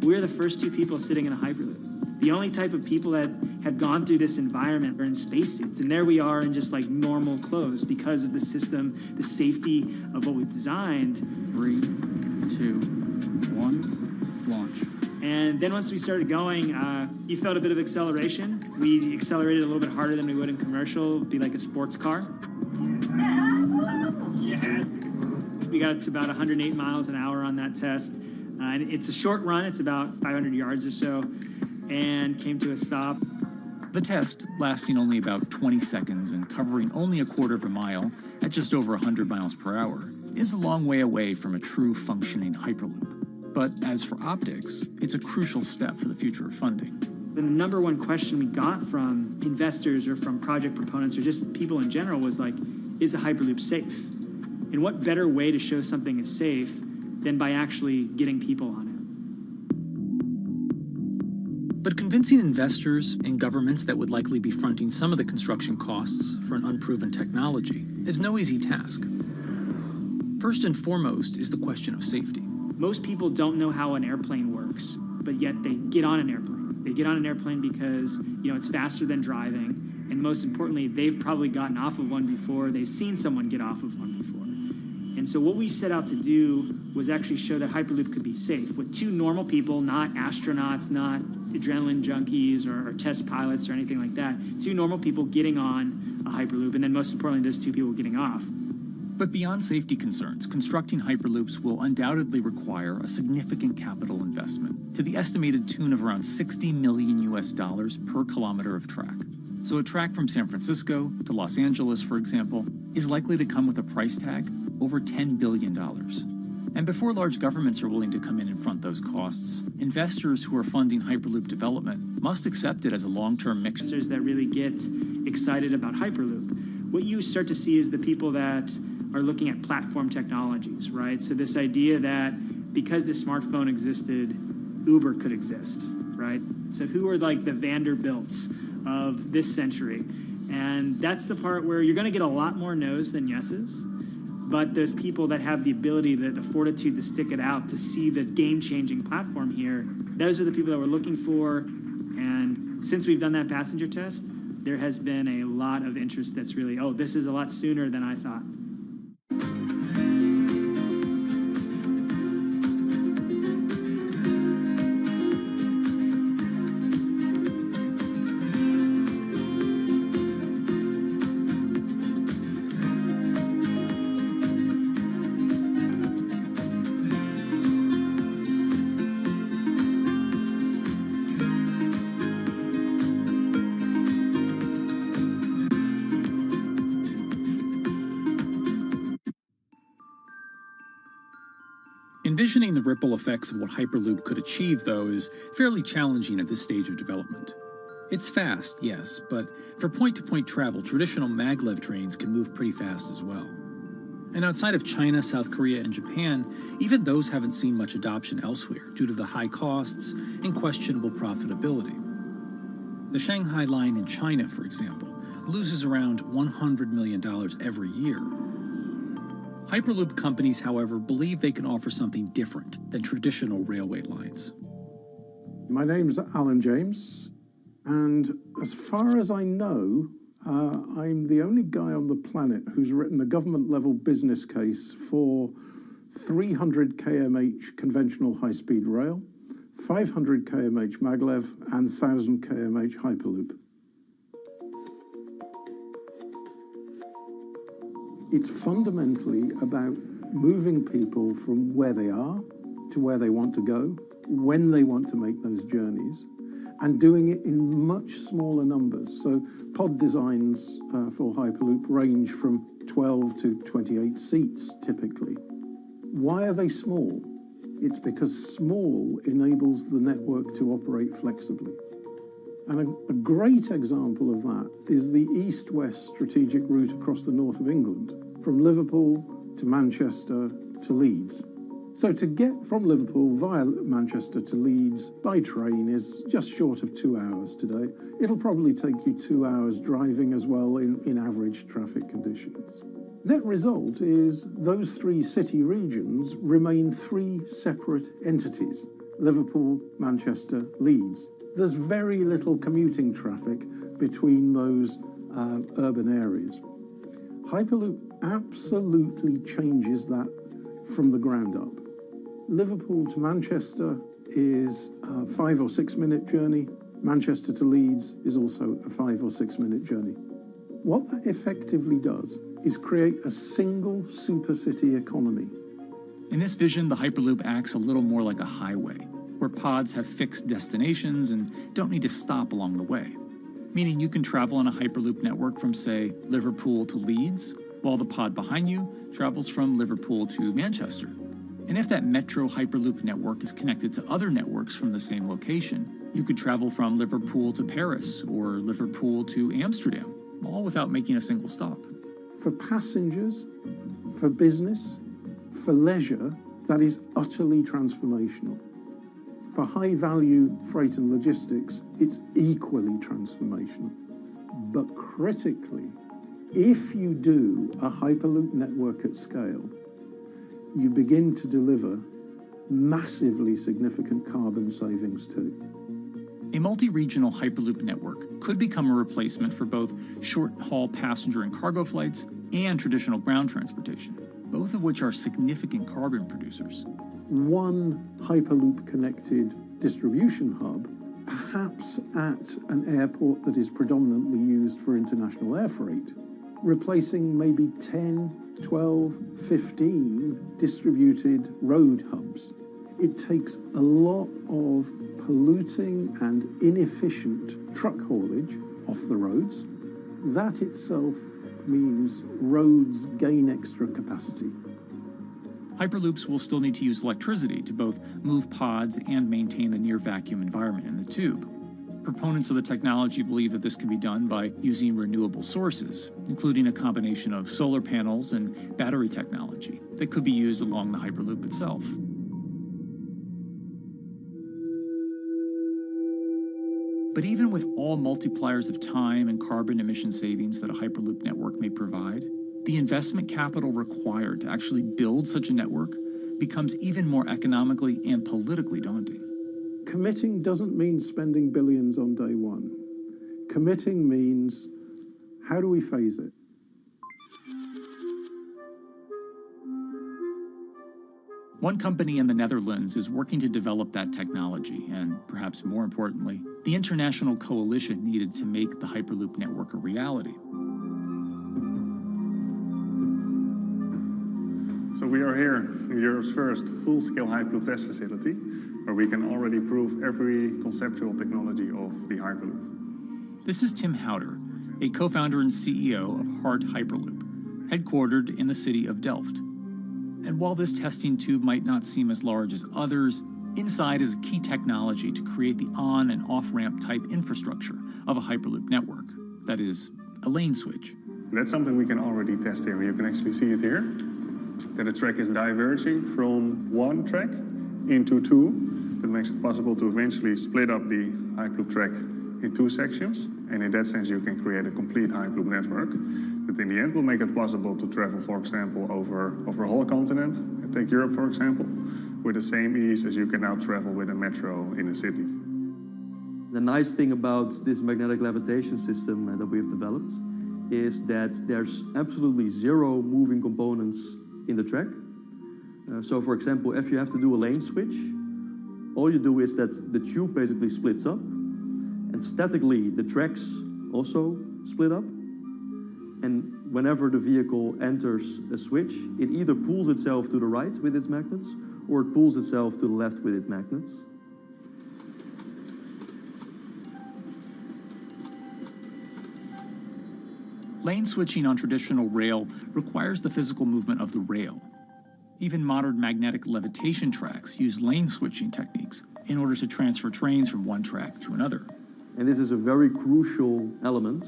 we're the first two people sitting in a Hyperloop. The only type of people that have gone through this environment are in spacesuits, and there we are in just normal clothes because of the system, the safety of what we've designed. 3, 2, 1, launch. And then once we started going, you felt a bit of acceleration. We accelerated a little bit harder than we would in commercial. It'd be like a sports car. Yes. We got to about 108 miles an hour on that test. And it's a short run. It's about 500 yards or so. And came to a stop. The test, lasting only about 20 seconds and covering only a quarter of a mile at just over 100 miles per hour, is a long way away from a true functioning Hyperloop. But as for optics, it's a crucial step for the future of funding. The number one question we got from investors or from project proponents or just people in general was like, is a Hyperloop safe? And what better way to show something is safe than by actually getting people on it? But convincing investors and governments that would likely be fronting some of the construction costs for an unproven technology is no easy task. First and foremost is the question of safety. Most people don't know how an airplane works, but yet they get on an airplane. They get on an airplane because, it's faster than driving, and most importantly, they've probably gotten off of one before, they've seen someone get off of one before. And so what we set out to do was actually show that Hyperloop could be safe with two normal people, not astronauts, not adrenaline junkies or test pilots or anything like that. Two normal people getting on a Hyperloop, and then most importantly, those two people getting off. But beyond safety concerns, constructing Hyperloops will undoubtedly require a significant capital investment to the estimated tune of around $60 million per kilometer of track. So a track from San Francisco to Los Angeles, for example, is likely to come with a price tag over $10 billion. And before large governments are willing to come in and front those costs, investors who are funding Hyperloop development must accept it as a long-term mix. That really get excited about Hyperloop. What you start to see is the people that are looking at platform technologies, right? So this idea that because the smartphone existed, Uber could exist, right? So who are like the Vanderbilts of this century? And that's the part where you're going to get a lot more no's than yeses. But those people that have the ability, the fortitude to stick it out, to see the game-changing platform here, those are the people that we're looking for. And since we've done that passenger test, there has been a lot of interest that's really, this is a lot sooner than I thought. Envisioning the ripple effects of what Hyperloop could achieve, though, is fairly challenging at this stage of development. It's fast, yes, but for point-to-point travel, traditional maglev trains can move pretty fast as well. And outside of China, South Korea, and Japan, even those haven't seen much adoption elsewhere due to the high costs and questionable profitability. The Shanghai line in China, for example, loses around $100 million every year. Hyperloop companies, however, believe they can offer something different than traditional railway lines. My name's Alan James, and as far as I know, I'm the only guy on the planet who's written a government-level business case for 300 kmh conventional high-speed rail, 500 kmh maglev, and 1,000 kmh Hyperloop. It's fundamentally about moving people from where they are to where they want to go, when they want to make those journeys, and doing it in much smaller numbers. So pod designs for Hyperloop range from 12 to 28 seats, typically. Why are they small? It's because small enables the network to operate flexibly. And a great example of that is the east-west strategic route across the north of England, from Liverpool to Manchester to Leeds. So to get from Liverpool via Manchester to Leeds by train is just short of 2 hours today. It'll probably take you 2 hours driving as well in average traffic conditions. Net result is those three city regions remain three separate entities: Liverpool, Manchester, Leeds. There's very little commuting traffic between those urban areas. Hyperloop absolutely changes that from the ground up. Liverpool to Manchester is a 5 or 6 minute journey. Manchester to Leeds is also a 5 or 6 minute journey. What that effectively does is create a single super city economy. In this vision, the Hyperloop acts a little more like a highway, where pods have fixed destinations and don't need to stop along the way. meaning you can travel on a Hyperloop network from, say, Liverpool to Leeds, while the pod behind you travels from Liverpool to Manchester. And if that Metro Hyperloop network is connected to other networks from the same location, you could travel from Liverpool to Paris or Liverpool to Amsterdam, all without making a single stop. For passengers, for business, for leisure, that is utterly transformational. For high-value freight and logistics, it's equally transformational. But critically, if you do a Hyperloop network at scale, you begin to deliver massively significant carbon savings too. A multi-regional Hyperloop network could become a replacement for both short-haul passenger and cargo flights and traditional ground transportation, both of which are significant carbon producers. One Hyperloop-connected distribution hub, perhaps at an airport that is predominantly used for international air freight, replacing maybe 10, 12, 15 distributed road hubs. It takes a lot of polluting and inefficient truck haulage off the roads. That itself means roads gain extra capacity. Hyperloops will still need to use electricity to both move pods and maintain the near-vacuum environment in the tube. Proponents of the technology believe that this can be done by using renewable sources, including a combination of solar panels and battery technology that could be used along the Hyperloop itself. But even with all multipliers of time and carbon emission savings that a Hyperloop network may provide, the investment capital required to actually build such a network becomes even more economically and politically daunting. Committing doesn't mean spending billions on day one. Committing means, how do we phase it? One company in the Netherlands is working to develop that technology, and perhaps more importantly, the international coalition needed to make the Hyperloop network a reality. So we are here in Europe's first full-scale Hyperloop test facility, where we can already prove every conceptual technology of the Hyperloop. This is Tim Houter, a co-founder and CEO of Hart Hyperloop, headquartered in the city of Delft. And while this testing tube might not seem as large as others, inside is a key technology to create the on- and off-ramp type infrastructure of a Hyperloop network. That is, a lane switch. That's something we can already test here. You can actually see it here, that the track is diverging from one track into two. That makes it possible to eventually split up the Hyperloop track in two sections. And in that sense, you can create a complete Hyperloop network. That in the end will make it possible to travel, for example, over a whole continent. And take Europe, for example, with the same ease as you can now travel with a metro in a city. The nice thing about this magnetic levitation system that we have developed is that there's absolutely zero moving components in the track. So for example, if you have to do a lane switch, all you do is that the tube basically splits up, and statically the tracks also split up. And whenever the vehicle enters a switch, it either pulls itself to the right with its magnets, or it pulls itself to the left with its magnets. Lane switching on traditional rail requires the physical movement of the rail. Even modern magnetic levitation tracks use lane switching techniques in order to transfer trains from one track to another. And this is a very crucial element,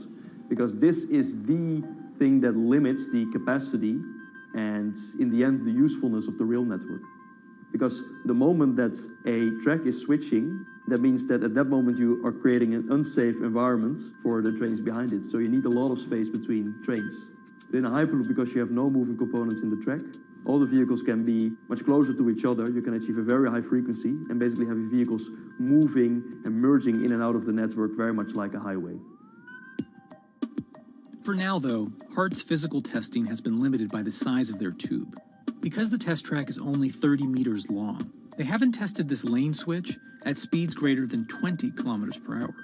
because this is the thing that limits the capacity and, in the end, the usefulness of the rail network. Because the moment that a track is switching, that means that at that moment you are creating an unsafe environment for the trains behind it. So you need a lot of space between trains. But in a Hyperloop, because you have no moving components in the track, all the vehicles can be much closer to each other. You can achieve a very high frequency and basically have your vehicles moving and merging in and out of the network very much like a highway. For now, though, Hart's physical testing has been limited by the size of their tube. Because the test track is only 30 meters long, they haven't tested this lane switch at speeds greater than 20 kilometers per hour.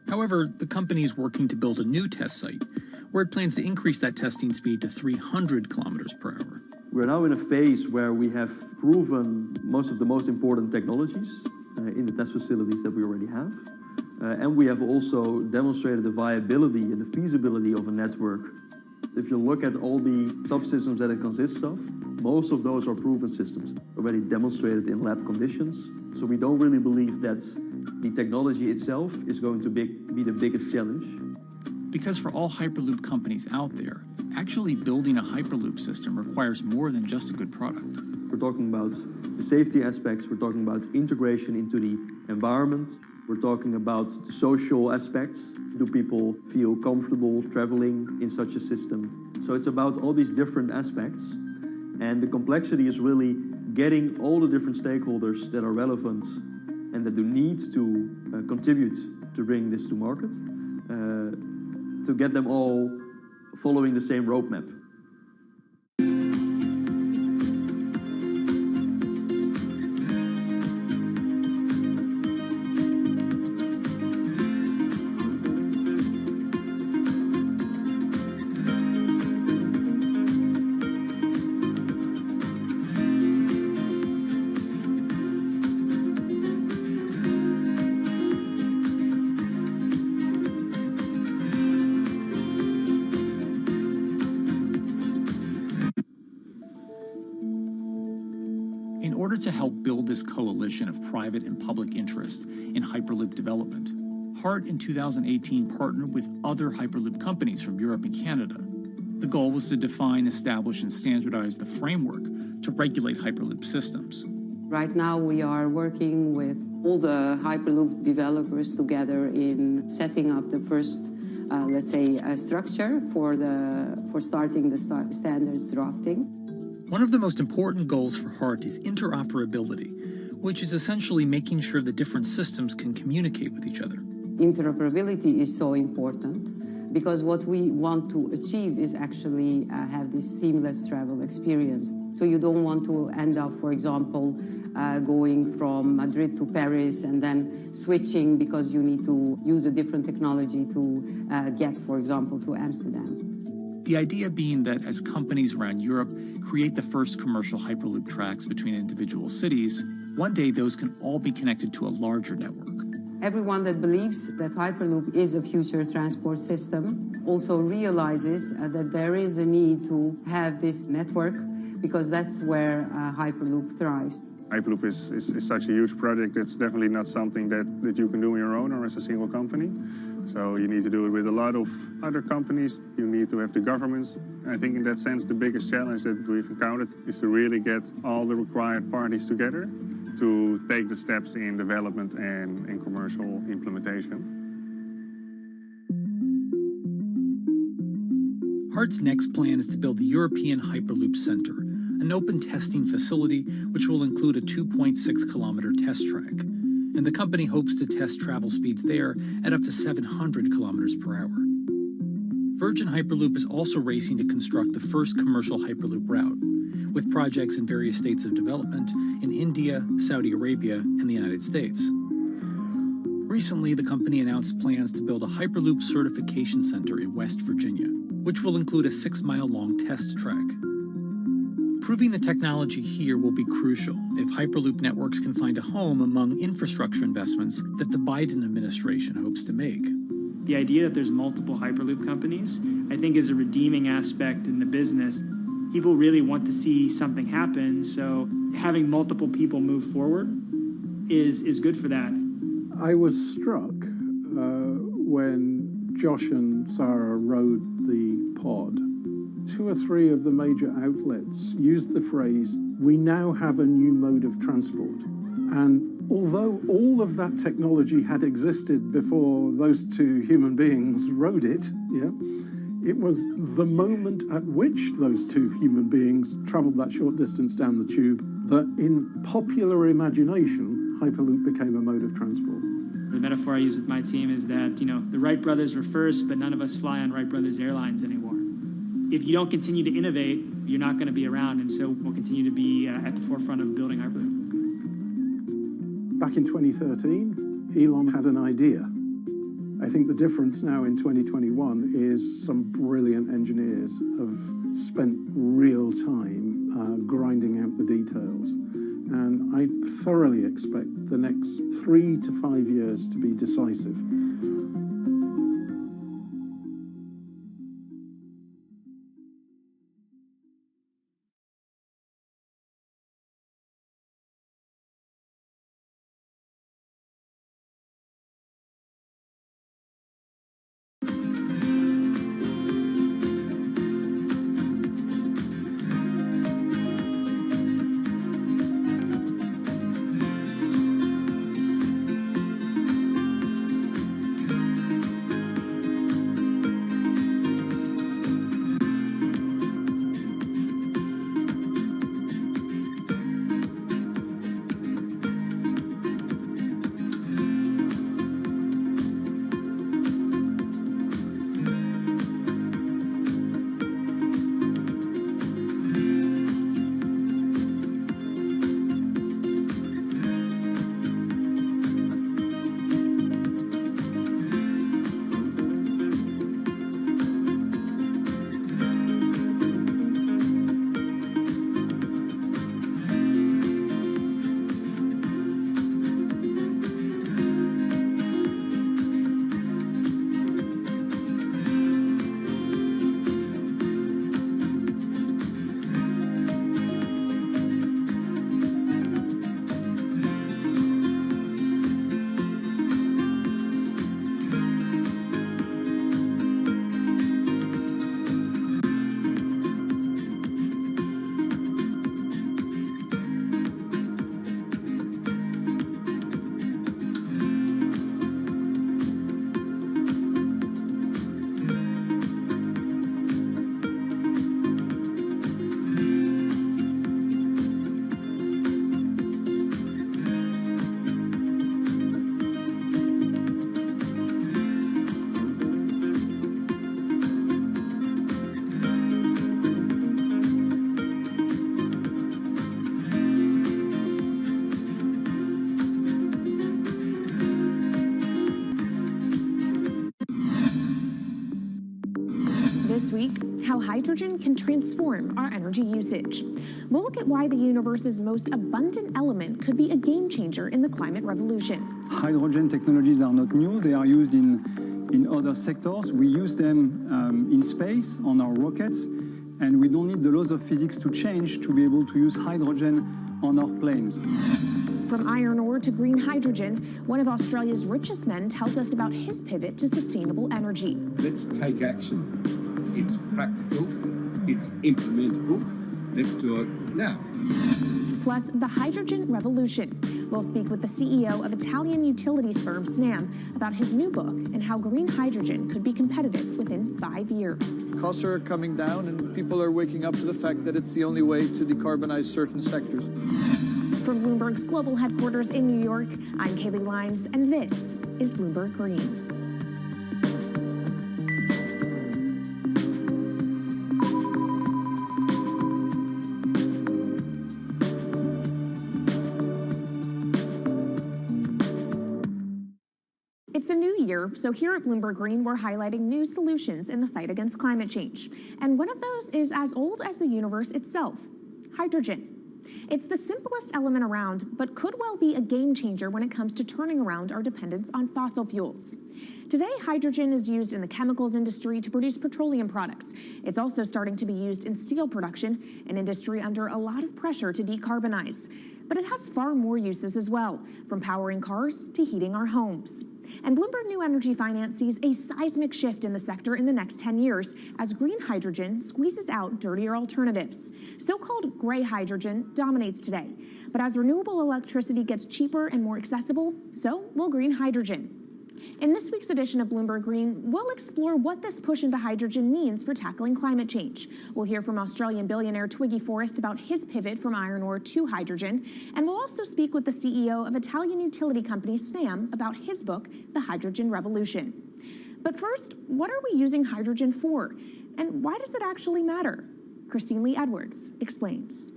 However, the company is working to build a new test site where it plans to increase that testing speed to 300 kilometers per hour. We're now in a phase where we have proven most of the most important technologies in the test facilities that we already have. And we have also demonstrated the viability and the feasibility of a network. If you look at all the subsystems that it consists of, most of those are proven systems, already demonstrated in lab conditions. So we don't really believe that the technology itself is going to be the biggest challenge. Because for all Hyperloop companies out there, actually building a Hyperloop system requires more than just a good product. We're talking about the safety aspects, we're talking about integration into the environment, we're talking about the social aspects. Do people feel comfortable traveling in such a system? So it's about all these different aspects. And the complexity is really getting all the different stakeholders that are relevant and that do need to contribute to bring this to market, to get them all following the same roadmap. In order to help build this coalition of private and public interest in Hyperloop development, HART in 2018 partnered with other Hyperloop companies from Europe and Canada. The goal was to define, establish, and standardize the framework to regulate Hyperloop systems. Right now we are working with all the Hyperloop developers together in setting up the first, let's say, structure for starting the standards drafting. One of the most important goals for HART is interoperability, which is essentially making sure the different systems can communicate with each other. Interoperability is so important because what we want to achieve is actually have this seamless travel experience. So you don't want to end up, for example, going from Madrid to Paris and then switching because you need to use a different technology to get, for example, to Amsterdam. The idea being that as companies around Europe create the first commercial Hyperloop tracks between individual cities, one day those can all be connected to a larger network. Everyone that believes that Hyperloop is a future transport system also realizes that there is a need to have this network because that's where Hyperloop thrives. Hyperloop is such a huge project. It's definitely not something that you can do on your own or as a single company. So you need to do it with a lot of other companies. You need to have the governments. I think in that sense, the biggest challenge that we've encountered is to really get all the required parties together to take the steps in development and in commercial implementation. HART's next plan is to build the European Hyperloop Center, an open testing facility which will include a 2.6-kilometer test track. And the company hopes to test travel speeds there at up to 700 kilometers per hour. Virgin Hyperloop is also racing to construct the first commercial Hyperloop route, with projects in various states of development in India, Saudi Arabia, and the United States. Recently, the company announced plans to build a Hyperloop certification center in West Virginia, which will include a 6-mile-long test track. Proving the technology here will be crucial if Hyperloop networks can find a home among infrastructure investments that the Biden administration hopes to make. The idea that there's multiple Hyperloop companies, I think, is a redeeming aspect in the business. People really want to see something happen, so having multiple people move forward is good for that. I was struck when Josh and Sarah rode the pod. 2 or 3 of the major outlets used the phrase, "We now have a new mode of transport." And although all of that technology had existed before those 2 human beings rode it, it was the moment at which those 2 human beings traveled that short distance down the tube that in popular imagination, Hyperloop became a mode of transport. The metaphor I use with my team is that, the Wright brothers were first, but none of us fly on Wright Brothers Airlines anymore. If you don't continue to innovate, you're not going to be around, and so we'll continue to be at the forefront of building Hyperloop. Back in 2013, Elon had an idea. I think the difference now in 2021 is some brilliant engineers have spent real time grinding out the details. And I thoroughly expect the next 3 to 5 years to be decisive. This week, how hydrogen can transform our energy usage. We'll look at why the universe's most abundant element could be a game changer in the climate revolution. Hydrogen technologies are not new. They are used in other sectors. We use them in space, on our rockets, and we don't need the laws of physics to change to be able to use hydrogen on our planes. From iron ore to green hydrogen, one of Australia's richest men tells us about his pivot to sustainable energy. Let's take action. It's practical, it's implementable. Let's do it now. Plus, the hydrogen revolution. We'll speak with the CEO of Italian utilities firm Snam about his new book and how green hydrogen could be competitive within 5 years. Costs are coming down and people are waking up to the fact that it's the only way to decarbonize certain sectors. From Bloomberg's global headquarters in New York, I'm Kaylee Lines, and this is Bloomberg Green. It's a new year, so here at Bloomberg Green, we're highlighting new solutions in the fight against climate change. And one of those is as old as the universe itself, hydrogen. It's the simplest element around, but could well be a game changer when it comes to turning around our dependence on fossil fuels. Today, hydrogen is used in the chemicals industry to produce petroleum products. It's also starting to be used in steel production, an industry under a lot of pressure to decarbonize. But it has far more uses as well, from powering cars to heating our homes. And Bloomberg New Energy Finance sees a seismic shift in the sector in the next 10 years as green hydrogen squeezes out dirtier alternatives. So-called gray hydrogen dominates today. But as renewable electricity gets cheaper and more accessible, so will green hydrogen. In this week's edition of Bloomberg Green, we'll explore what this push into hydrogen means for tackling climate change. We'll hear from Australian billionaire Twiggy Forrest about his pivot from iron ore to hydrogen, and we'll also speak with the CEO of Italian utility company Snam about his book, The Hydrogen Revolution. But first, what are we using hydrogen for? And why does it actually matter? Christine Lee Edwards explains.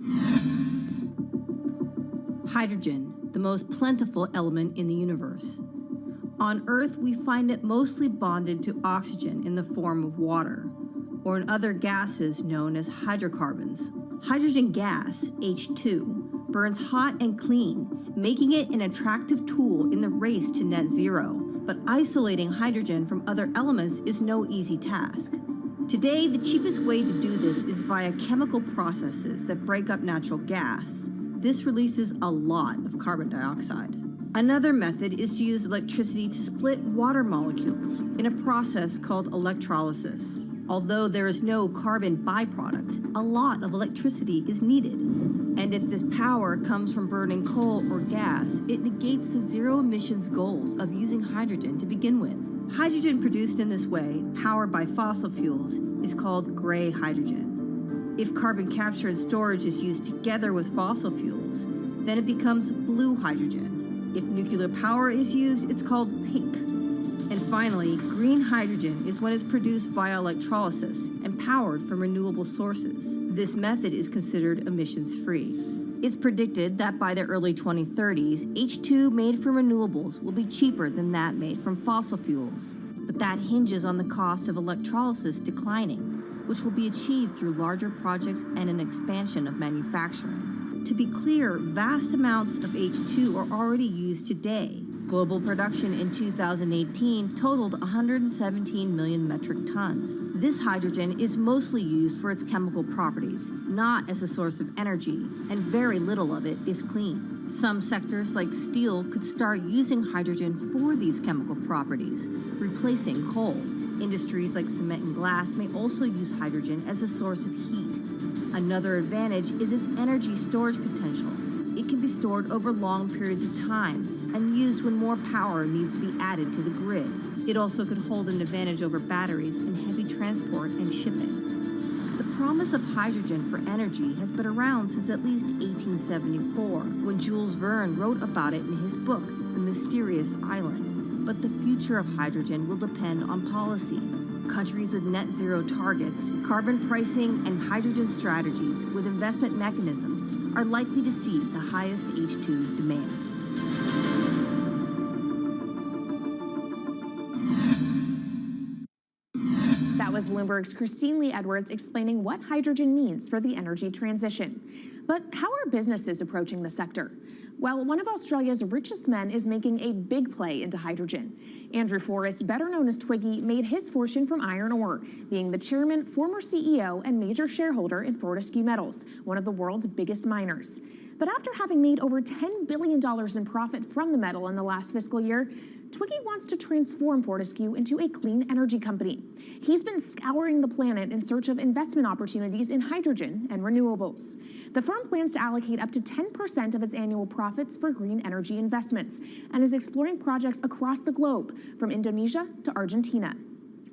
Hydrogen, the most plentiful element in the universe. On Earth, we find it mostly bonded to oxygen in the form of water, or in other gases known as hydrocarbons. Hydrogen gas, H2, burns hot and clean, making it an attractive tool in the race to net zero. But isolating hydrogen from other elements is no easy task. Today, the cheapest way to do this is via chemical processes that break up natural gas. This releases a lot of carbon dioxide. Another method is to use electricity to split water molecules in a process called electrolysis. Although there is no carbon byproduct, a lot of electricity is needed. And if this power comes from burning coal or gas, it negates the zero emissions goals of using hydrogen to begin with. Hydrogen produced in this way, powered by fossil fuels, is called gray hydrogen. If carbon capture and storage is used together with fossil fuels, then it becomes blue hydrogen. If nuclear power is used, it's called pink. And finally, green hydrogen is when it's produced via electrolysis and powered from renewable sources. This method is considered emissions-free. It's predicted that by the early 2030s, H2 made from renewables will be cheaper than that made from fossil fuels. But that hinges on the cost of electrolysis declining, which will be achieved through larger projects and an expansion of manufacturing. To be clear, vast amounts of H2 are already used today. Global production in 2018 totaled 117 million metric tons. This hydrogen is mostly used for its chemical properties, not as a source of energy, and very little of it is clean. Some sectors like steel could start using hydrogen for these chemical properties, replacing coal. Industries like cement and glass may also use hydrogen as a source of heat. Another advantage is its energy storage potential. It can be stored over long periods of time and used when more power needs to be added to the grid. It also could hold an advantage over batteries in heavy transport and shipping. The promise of hydrogen for energy has been around since at least 1874, when Jules Verne wrote about it in his book, The Mysterious Island. But the future of hydrogen will depend on policy. Countries with net zero targets, carbon pricing, and hydrogen strategies with investment mechanisms are likely to see the highest H2 demand. That was Bloomberg's Christine Lee Edwards explaining what hydrogen means for the energy transition. But how are businesses approaching the sector? Well, one of Australia's richest men is making a big play into hydrogen. Andrew Forrest, better known as Twiggy, made his fortune from iron ore, being the chairman, former CEO, and major shareholder in Fortescue Metals, one of the world's biggest miners. But after having made over $10 billion in profit from the metal in the last fiscal year, Twiggy wants to transform Fortescue into a clean energy company. He's been scouring the planet in search of investment opportunities in hydrogen and renewables. The firm plans to allocate up to 10% of its annual profits for green energy investments and is exploring projects across the globe, from Indonesia to Argentina.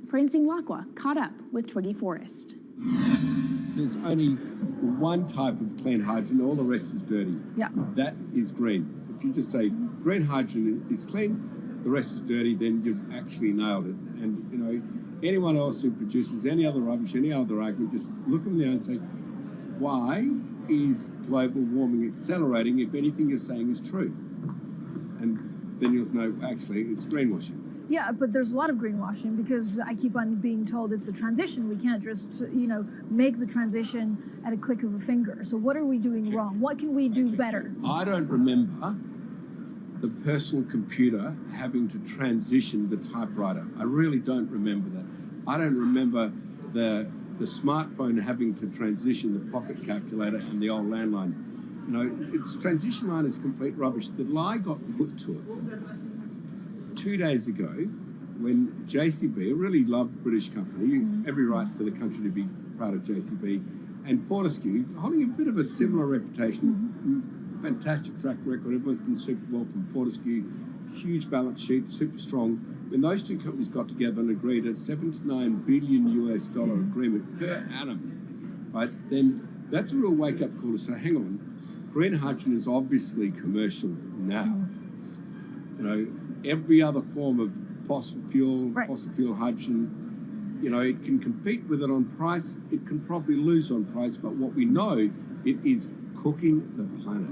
Francine Lacqua caught up with Twiggy Forrest. There's only one type of clean hydrogen, all the rest is dirty. Yeah. That is green. If you just say green hydrogen is clean, the rest is dirty, then you've actually nailed it. And, you know, anyone else who produces any other rubbish, any other argument, just look them there and say, why is global warming accelerating if anything you're saying is true? And then you'll know, actually, it's greenwashing. Yeah, but there's a lot of greenwashing because I keep on being told it's a transition. We can't just, make the transition at a click of a finger. So what are we doing wrong? What can we do better? I don't remember the personal computer having to transition the typewriter. I really don't remember that. I don't remember the smartphone having to transition the pocket calculator and the old landline. You know, its transition line is complete rubbish. The lie got put to it 2 days ago when JCB, a really loved British company, every right for the country to be part of JCB, and Fortescue, holding a bit of a similar reputation, fantastic track record, everyone's done super well from Fortescue, huge balance sheet, super strong. When those two companies got together and agreed a $7 to $9 billion US agreement per annum, right, then that's a real wake-up call to say, hang on, green hydrogen is obviously commercial now. You know, every other form of fossil fuel hydrogen, you know, it can compete with it on price, it can probably lose on price, but what we know, it is cooking the planet.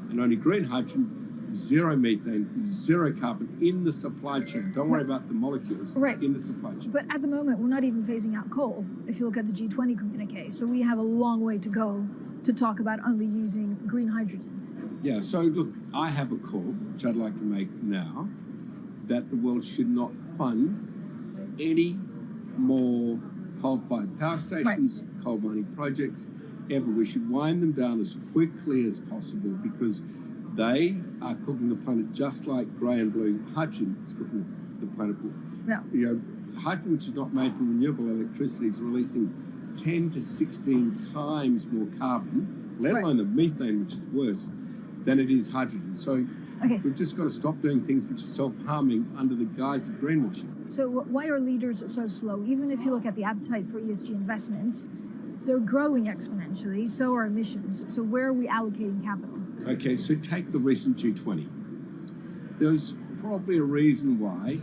And only green hydrogen, zero methane, zero carbon in the supply chain. Don't worry about the molecules in the supply chain. But at the moment, we're not even phasing out coal, if you look at the G20 communique. So we have a long way to go to talk about only using green hydrogen. Yeah, so look, I have a call, which I'd like to make now, that the world should not fund any more coal-fired power stations, coal mining projects, ever. We should wind them down as quickly as possible because they are cooking the planet just like grey and blue hydrogen is cooking the planet. Yeah. You know, hydrogen, which is not made from renewable electricity, is releasing 10 to 16 times more carbon, let alone the methane, which is worse, than it is hydrogen. So we've just got to stop doing things which are self-harming under the guise of greenwashing. So why are leaders so slow? Even if you look at the appetite for ESG investments, they're growing exponentially, so are emissions. So where are we allocating capital? Okay, so take the recent G20. There's probably a reason why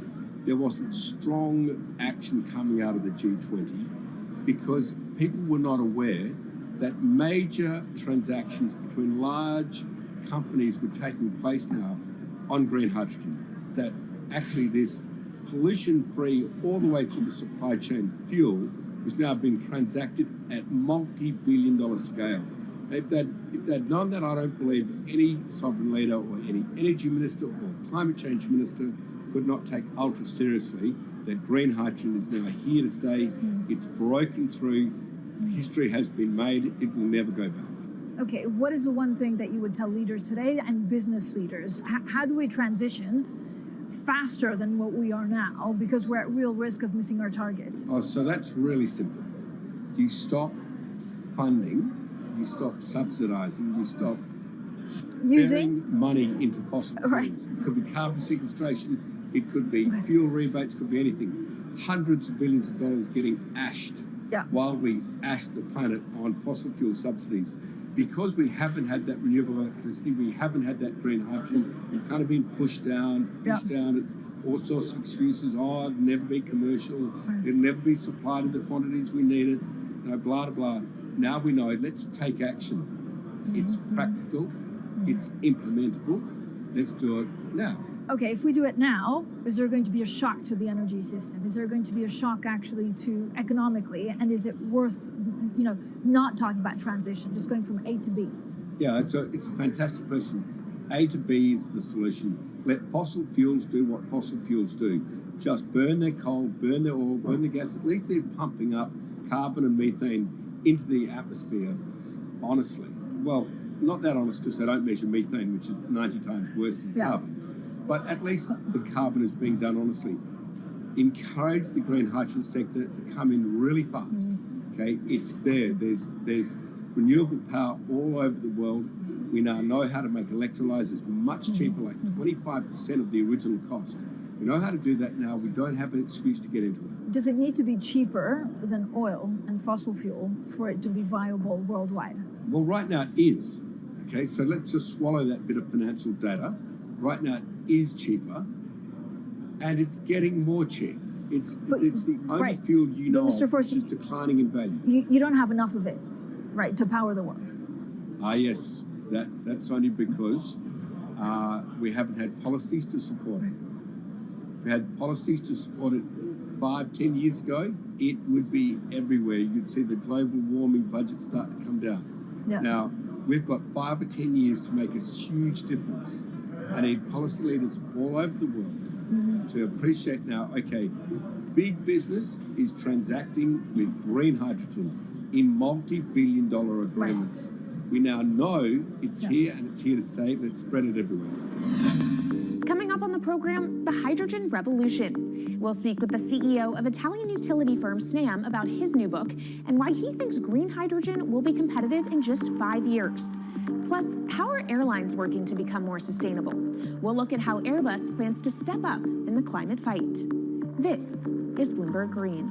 there wasn't strong action coming out of the G20 because people were not aware that major transactions between large companies were taking place now on green hydrogen, that actually this pollution-free all the way through the supply chain fuel was now being transacted at multi-billion-dollar scale. If they'd known that, I don't believe any sovereign leader or any energy minister or climate change minister could not take ultra seriously that green hydrogen is now here to stay. It's broken through. History has been made. It will never go back. Okay, what is the one thing that you would tell leaders today and business leaders? How do we transition faster than what we are now because we're at real risk of missing our targets? Oh, so that's really simple. You stop funding, you stop subsidizing, you stop using money into fossil fuels. It could be carbon sequestration, it could be fuel rebates, could be anything. Hundreds of billions of dollars getting ashed while we ash the planet on fossil fuel subsidies. Because we haven't had that renewable electricity, we haven't had that green hydrogen, it's kind of been pushed down. It's all sorts of excuses. Oh, it'll never be commercial, it'll never be supplied in the quantities we need it, you know, blah, blah, blah. Now we know, let's take action. It's practical, it's implementable, let's do it now. Okay, if we do it now, is there going to be a shock to the energy system? Is there going to be a shock actually to economically? And is it worth, you know, not talking about transition, just going from A to B? Yeah, it's a fantastic question. A to B is the solution. Let fossil fuels do what fossil fuels do. Just burn their coal, burn their oil, burn the gas. At least they're pumping up carbon and methane into the atmosphere, honestly. Well, not that honest because they don't measure methane, which is 90 times worse than carbon. But at least the carbon is being done honestly. Encourage the green hydrogen sector to come in really fast. Okay, it's there. There's renewable power all over the world. We now know how to make electrolyzers much cheaper, like 25% of the original cost. We know how to do that now. We don't have an excuse to get into it. Does it need to be cheaper than oil and fossil fuel for it to be viable worldwide? Well, right now it is. Okay, so let's just swallow that bit of financial data. Right now it is cheaper, and it's getting more cheap. It's the only fuel you know of which is declining in value. You don't have enough of it, right, to power the world. Ah, yes. That's only because we haven't had policies to support it. If we had policies to support it 5-10 years ago, it would be everywhere. You'd see the global warming budget start to come down. Now, we've got 5 or 10 years to make a huge difference. I need policy leaders all over the world to appreciate now, okay, big business is transacting with green hydrogen in multi-billion-dollar agreements. We now know it's here and it's here to stay. Let's spread it everywhere. Coming up on the program, the hydrogen revolution. We'll speak with the CEO of Italian utility firm Snam about his new book and why he thinks green hydrogen will be competitive in just 5 years. Plus, how are airlines working to become more sustainable? We'll look at how Airbus plans to step up in the climate fight. This is Bloomberg Green.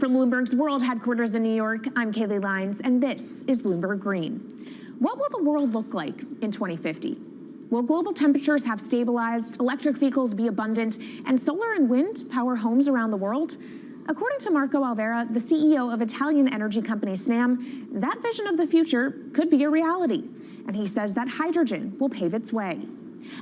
From Bloomberg's World Headquarters in New York, I'm Kaylee Lines, and this is Bloomberg Green. What will the world look like in 2050? Will global temperatures have stabilized, electric vehicles be abundant, and solar and wind power homes around the world? According to Marco Alvera, the CEO of Italian energy company Snam, that vision of the future could be a reality. And he says that hydrogen will pave its way.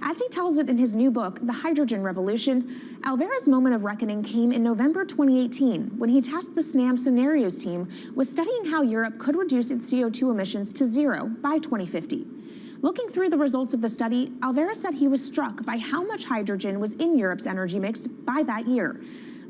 As he tells it in his new book, The Hydrogen Revolution, Alvera's moment of reckoning came in November 2018 when he tasked the Snam Scenarios team with studying how Europe could reduce its CO2 emissions to zero by 2050. Looking through the results of the study, Alvera said he was struck by how much hydrogen was in Europe's energy mix by that year.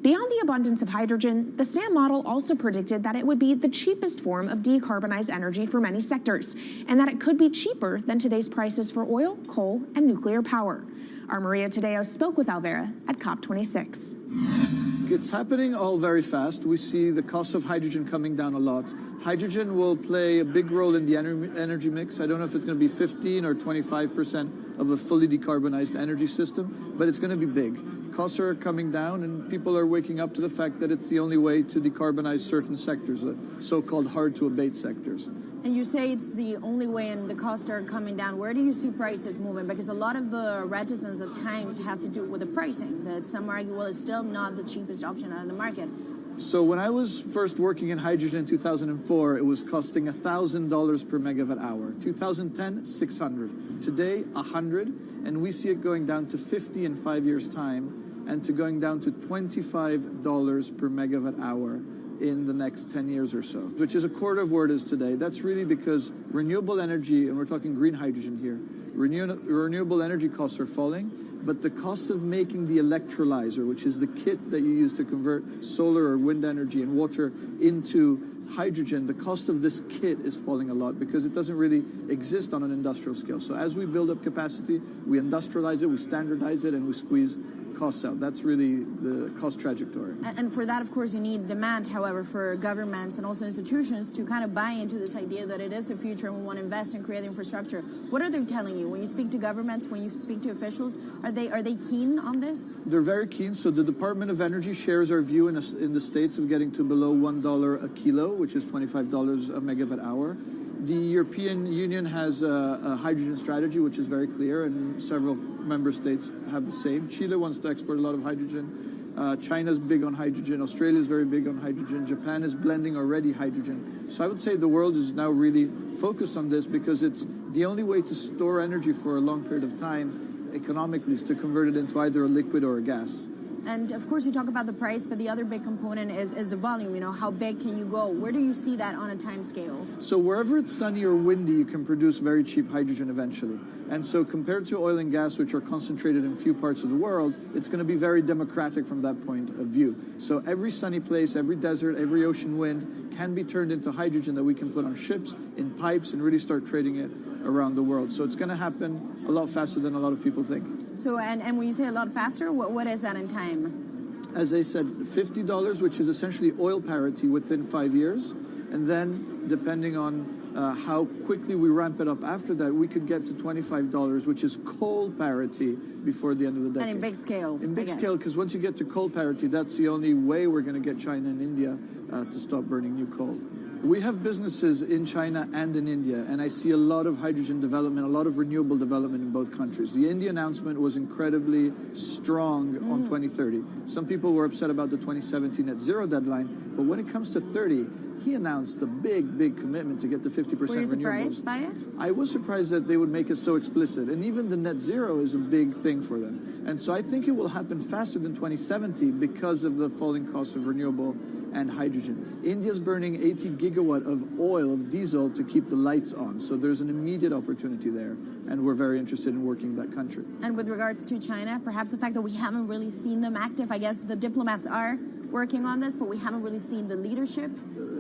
Beyond the abundance of hydrogen, the Snam model also predicted that it would be the cheapest form of decarbonized energy for many sectors, and that it could be cheaper than today's prices for oil, coal, and nuclear power. Our Maria Tadeo spoke with Alvera at COP26. It's happening all very fast. We see the cost of hydrogen coming down a lot. Hydrogen will play a big role in the energy mix. I don't know if it's going to be 15 or 25% of a fully decarbonized energy system, but it's going to be big. Costs are coming down, and people are waking up to the fact that it's the only way to decarbonize certain sectors, the so-called hard-to-abate sectors. And you say it's the only way and the costs are coming down. Where do you see prices moving? Because a lot of the reticence at times has to do with the pricing, that some argue, well, it's still not the cheapest option on the market. So when I was first working in hydrogen in 2004, it was costing $1,000 per megawatt hour. 2010, $600. Today, $100, and we see it going down to $50 in 5 years' time, and to going down to $25 per megawatt hour in the next 10 years or so, which is a quarter of where it is today. That's really because renewable energy, and we're talking green hydrogen here, renewable energy costs are falling, but the cost of making the electrolyzer, which is the kit that you use to convert solar or wind energy and water into hydrogen, the cost of this kit is falling a lot because it doesn't really exist on an industrial scale. So as we build up capacity, we industrialize it, we standardize it, and we squeeze costs out. That's really the cost trajectory. And for that, of course, you need demand, however, for governments and also institutions to kind of buy into this idea that it is the future and we want to invest and create infrastructure. What are they telling you when you speak to governments, when you speak to officials? Are they keen on this? They're very keen. So the Department of Energy shares our view in the States of getting to below $1 a kilo, which is $25 a megawatt hour. The European Union has a hydrogen strategy, which is very clear, and several member states have the same. Chile wants to export a lot of hydrogen. China's big on hydrogen. Australia is very big on hydrogen. Japan is blending already hydrogen. So I would say the world is now really focused on this because it's the only way to store energy for a long period of time economically is to convert it into either a liquid or a gas. And of course, you talk about the price, but the other big component is the volume. You know, how big can you go? Where do you see that on a time scale? So wherever it's sunny or windy, you can produce very cheap hydrogen eventually. And so compared to oil and gas, which are concentrated in few parts of the world, it's going to be very democratic from that point of view. So every sunny place, every desert, every ocean wind can be turned into hydrogen that we can put on ships, in pipes, and really start trading it around the world. So it's going to happen a lot faster than a lot of people think. So, and when you say a lot faster, what is that in time? As I said, $50, which is essentially oil parity within 5 years. And then, depending on how quickly we ramp it up after that, we could get to $25, which is coal parity before the end of the decade. And in big scale. In big scale, because once you get to coal parity, that's the only way we're going to get China and India to stop burning new coal. We have businesses in China and in India, and I see a lot of hydrogen development, a lot of renewable development in both countries. The India announcement was incredibly strong on 2030. Some people were upset about the 2017 net zero deadline, but when it comes to 30, he announced a big, big commitment to get to 50% renewables. Were you surprised by it? I was surprised that they would make it so explicit, and even the net zero is a big thing for them. And so I think it will happen faster than 2070 because of the falling cost of renewable and hydrogen. India's burning 80 gigawatt of oil, of diesel, to keep the lights on. So there's an immediate opportunity there, and we're very interested in working in that country. And with regards to China, perhaps the fact that we haven't really seen them active, I guess the diplomats are working on this, but we haven't really seen the leadership.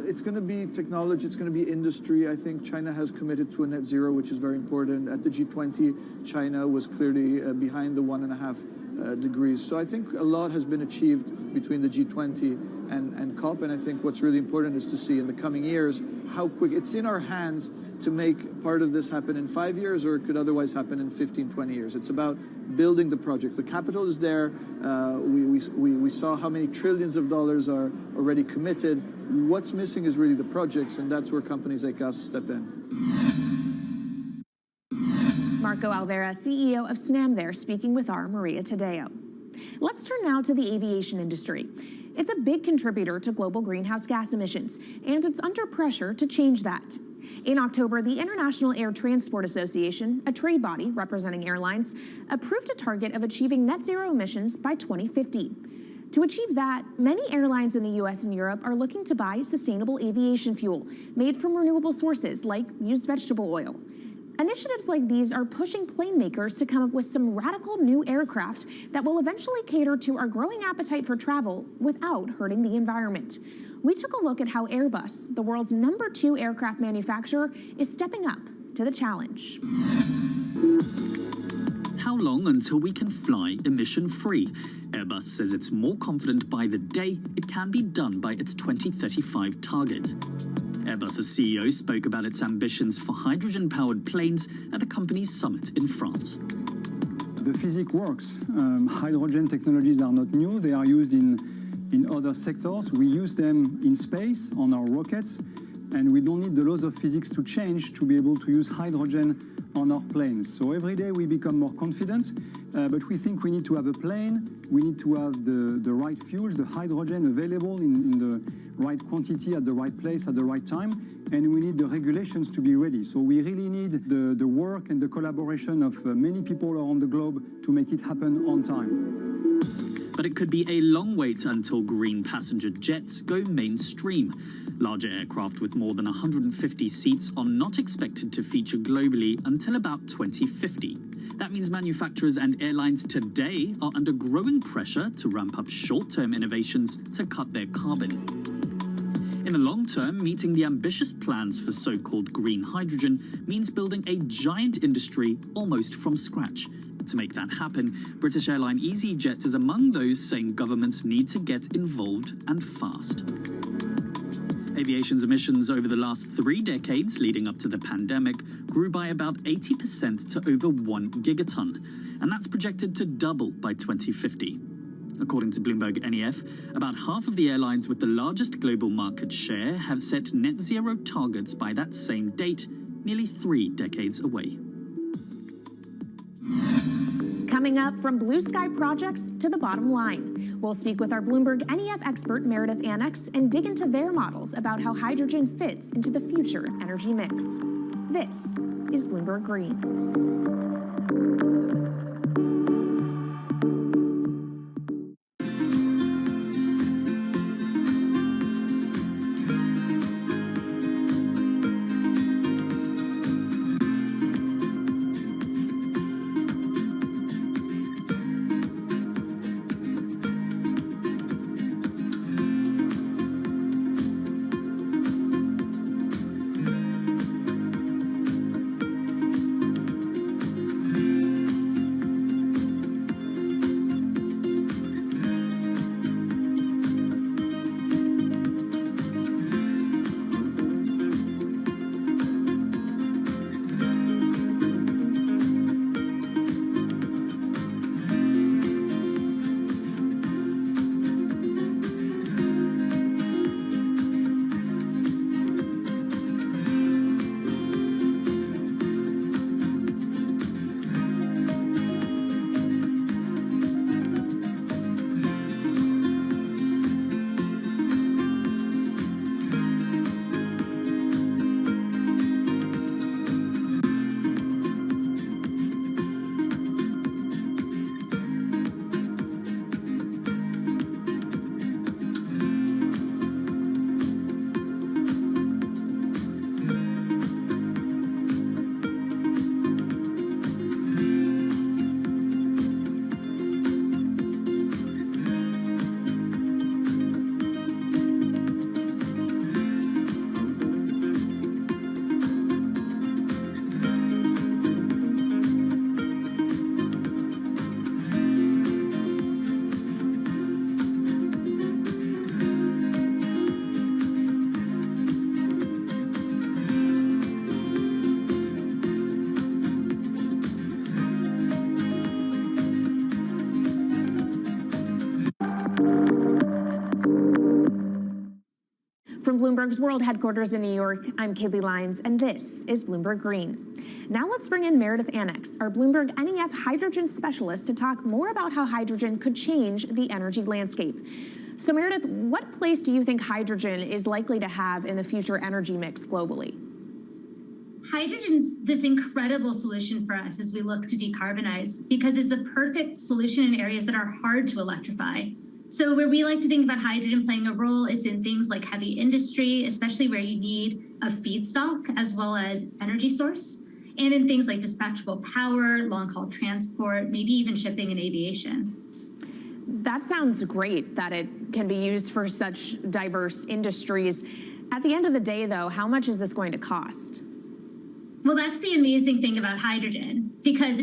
It's going to be technology, it's going to be industry. I think China has committed to a net zero, which is very important. At the G20, China was clearly behind the 1.5 degrees. So I think a lot has been achieved between the G20 and COP. And I think what's really important is to see in the coming years how quick it's in our hands to make part of this happen in 5 years, or it could otherwise happen in 15, 20 years. It's about building the project. The capital is there. We saw how many trillions of dollars are already committed. What's missing is really the projects, and that's where companies like us step in. Marco Alvera, CEO of SNAM there, speaking with our Maria Tadeo. Let's turn now to the aviation industry. It's a big contributor to global greenhouse gas emissions, and it's under pressure to change that. In October, the International Air Transport Association, a trade body representing airlines, approved a target of achieving net zero emissions by 2050. To achieve that, many airlines in the US and Europe are looking to buy sustainable aviation fuel made from renewable sources like used vegetable oil. Initiatives like these are pushing plane makers to come up with some radical new aircraft that will eventually cater to our growing appetite for travel without hurting the environment. We took a look at how Airbus, the world's #2 aircraft manufacturer, is stepping up to the challenge. How long until we can fly emission-free? Airbus says it's more confident by the day it can be done by its 2035 target. Airbus's CEO spoke about its ambitions for hydrogen-powered planes at the company's summit in France. The physics works. Hydrogen technologies are not new. They are used in other sectors. We use them in space on our rockets, and we don't need the laws of physics to change to be able to use hydrogen on our planes. So every day we become more confident, but we think we need to have a plane, we need to have the right fuels, the hydrogen available in the right quantity at the right place at the right time, and we need the regulations to be ready. So we really need the work and the collaboration of many people around the globe to make it happen on time. But it could be a long wait until green passenger jets go mainstream. Larger aircraft with more than 150 seats are not expected to feature globally until about 2050. That means manufacturers and airlines today are under growing pressure to ramp up short-term innovations to cut their carbon. In the long term, meeting the ambitious plans for so-called green hydrogen means building a giant industry almost from scratch. To make that happen, British airline EasyJet is among those saying governments need to get involved and fast. Aviation's emissions over the last 3 decades leading up to the pandemic grew by about 80% to over 1 gigaton, and that's projected to double by 2050. According to Bloomberg NEF, about half of the airlines with the largest global market share have set net zero targets by that same date, nearly 3 decades away. Coming up, from blue sky projects to the bottom line. We'll speak with our Bloomberg NEF expert Meredith Annex and dig into their models about how hydrogen fits into the future energy mix. This is Bloomberg Green. From Bloomberg's World Headquarters in New York, I'm Kaylee Lyons, and this is Bloomberg Green. Now let's bring in Meredith Annex, our Bloomberg NEF hydrogen specialist, to talk more about how hydrogen could change the energy landscape. So Meredith, what place do you think hydrogen is likely to have in the future energy mix globally? Hydrogen's this incredible solution for us as we look to decarbonize because it's a perfect solution in areas that are hard to electrify. So where we like to think about hydrogen playing a role, it's in things like heavy industry, especially where you need a feedstock as well as energy source, and in things like dispatchable power, long-haul transport, maybe even shipping and aviation. That sounds great that it can be used for such diverse industries. At the end of the day, though, how much is this going to cost? Well, that's the amazing thing about hydrogen, because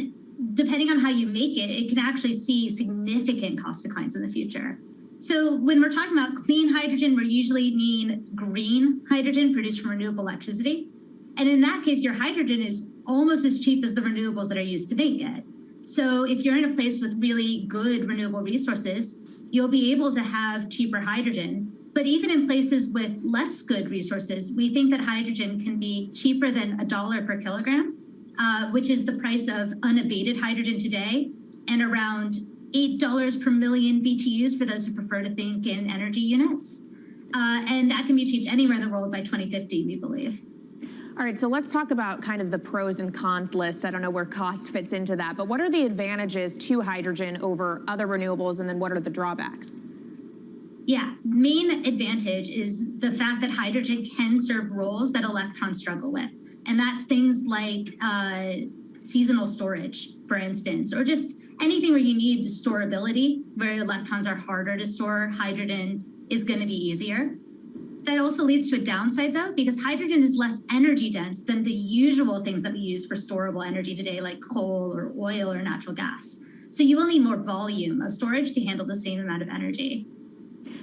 depending on how you make it, it can actually see significant cost declines in the future. So when we're talking about clean hydrogen, we usually mean green hydrogen produced from renewable electricity. And in that case, your hydrogen is almost as cheap as the renewables that are used to make it. So if you're in a place with really good renewable resources, you'll be able to have cheaper hydrogen. But even in places with less good resources, we think that hydrogen can be cheaper than $1 per kilogram, which is the price of unabated hydrogen today, and around $8 per million BTUs for those who prefer to think in energy units. And that can be achieved anywhere in the world by 2050, we believe. All right, so let's talk about kind of the pros and cons list. I don't know where cost fits into that, but what are the advantages to hydrogen over other renewables, and then what are the drawbacks? Yeah, main advantage is the fact that hydrogen can serve roles that electrons struggle with. And that's things like seasonal storage, for instance, or just anything where you need storability, where electrons are harder to store, hydrogen is going to be easier. That also leads to a downside, though, because hydrogen is less energy dense than the usual things that we use for storable energy today, like coal or oil or natural gas. So you will need more volume of storage to handle the same amount of energy.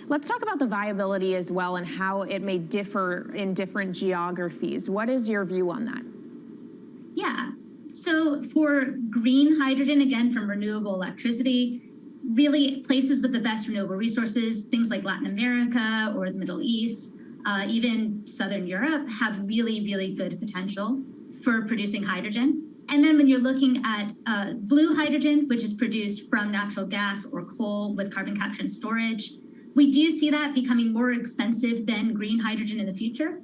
Let's talk about the viability as well and how it may differ in different geographies. What is your view on that? Yeah, so for green hydrogen, again, from renewable electricity, really places with the best renewable resources, things like Latin America or the Middle East, even Southern Europe, have really, really good potential for producing hydrogen. And then when you're looking at blue hydrogen, which is produced from natural gas or coal with carbon capture and storage, we do see that becoming more expensive than green hydrogen in the future,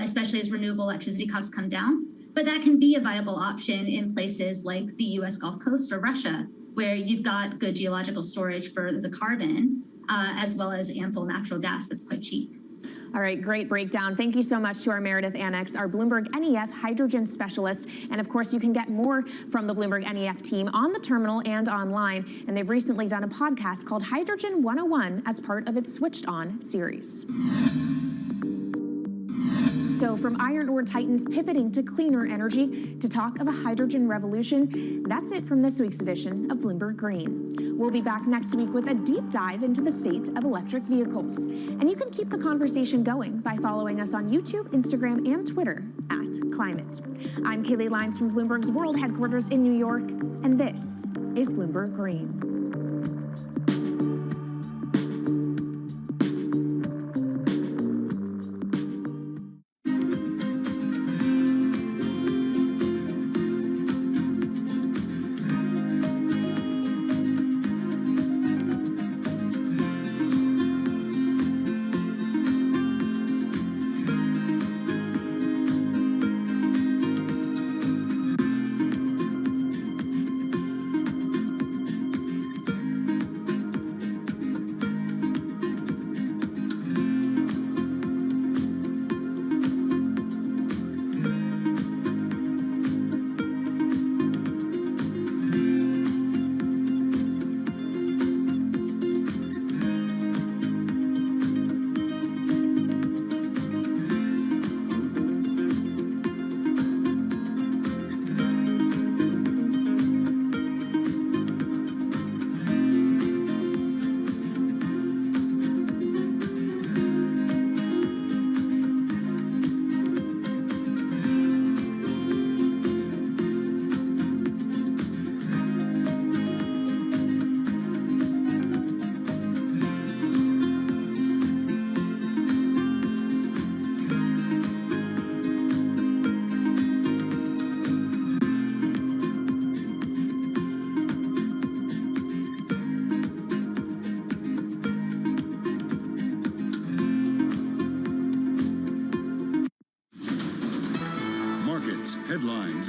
especially as renewable electricity costs come down. But that can be a viable option in places like the US Gulf Coast or Russia, where you've got good geological storage for the carbon, as well as ample natural gas that's quite cheap. All right, great breakdown. Thank you so much to our Meredith Annex, our Bloomberg NEF hydrogen specialist. And of course, you can get more from the Bloomberg NEF team on the terminal and online. And they've recently done a podcast called Hydrogen 101 as part of its Switched On series. So from iron ore titans pivoting to cleaner energy to talk of a hydrogen revolution, that's it from this week's edition of Bloomberg Green. We'll be back next week with a deep dive into the state of electric vehicles. And you can keep the conversation going by following us on YouTube, Instagram, and Twitter @Climate. I'm Kaylee Lyons from Bloomberg's World Headquarters in New York, and this is Bloomberg Green.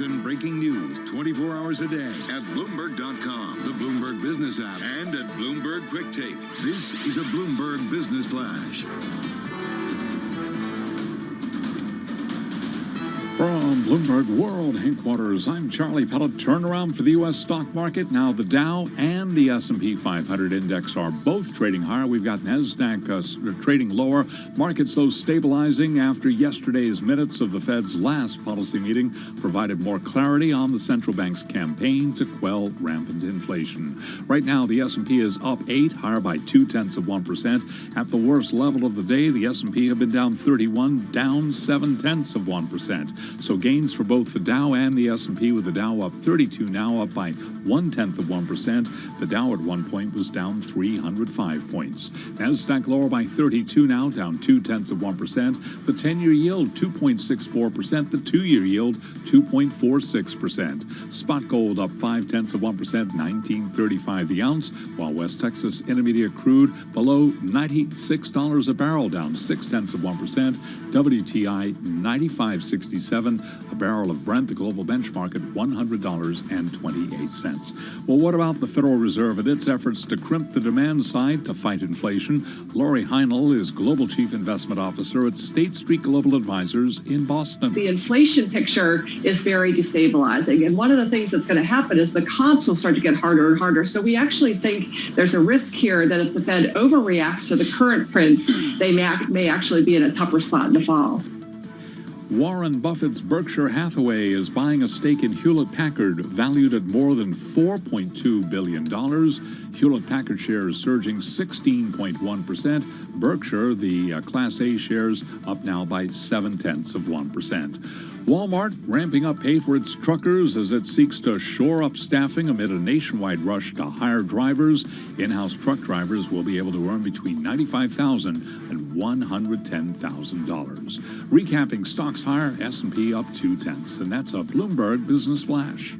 headlines and breaking news 24 hours a day at Bloomberg.com, the Bloomberg Business app, and at Bloomberg Quick Take. This is a Bloomberg Business Flash. From Bloomberg World Headquarters, I'm Charlie Pellet. Turnaround for the U.S. stock market. Now the Dow and the S&P 500 index are both trading higher. We've got NASDAQ trading lower. Markets, though, stabilizing after yesterday's minutes of the Fed's last policy meeting provided more clarity on the central bank's campaign to quell rampant inflation. Right now, the S&P is up 8, higher by 0.2%. At the worst level of the day, the S&P have been down 31, down 0.7%. So gains for both the Dow and the S&P, with the Dow up 32 now, up by 0.1%. The Dow at one point was down 305 points. NASDAQ lower by 32 now, down 0.2%. The 10-year yield 2.64%. The 2-year yield 2.46%. Spot gold up 0.5%, $19.35 the ounce, while West Texas Intermediate crude below $96 a barrel, down 0.6%. WTI 95.67. A barrel of Brent, the global benchmark at $100.28. Well, what about the Federal Reserve and its efforts to crimp the demand side to fight inflation? Lori Heinel is Global Chief Investment Officer at State Street Global Advisors in Boston. The inflation picture is very destabilizing. And one of the things that's going to happen is the comps will start to get harder and harder. So we actually think there's a risk here that if the Fed overreacts to the current prints, they may actually be in a tougher spot to fall. Warren Buffett's Berkshire Hathaway is buying a stake in Hewlett-Packard, valued at more than $4.2 billion. Hewlett-Packard shares surging 16.1%. Berkshire, the Class A shares, up now by 0.7%. Walmart ramping up pay for its truckers as it seeks to shore up staffing amid a nationwide rush to hire drivers. In-house truck drivers will be able to earn between $95,000 and $110,000. Recapping stocks higher, S&P up 0.2%. And that's a Bloomberg Business Flash.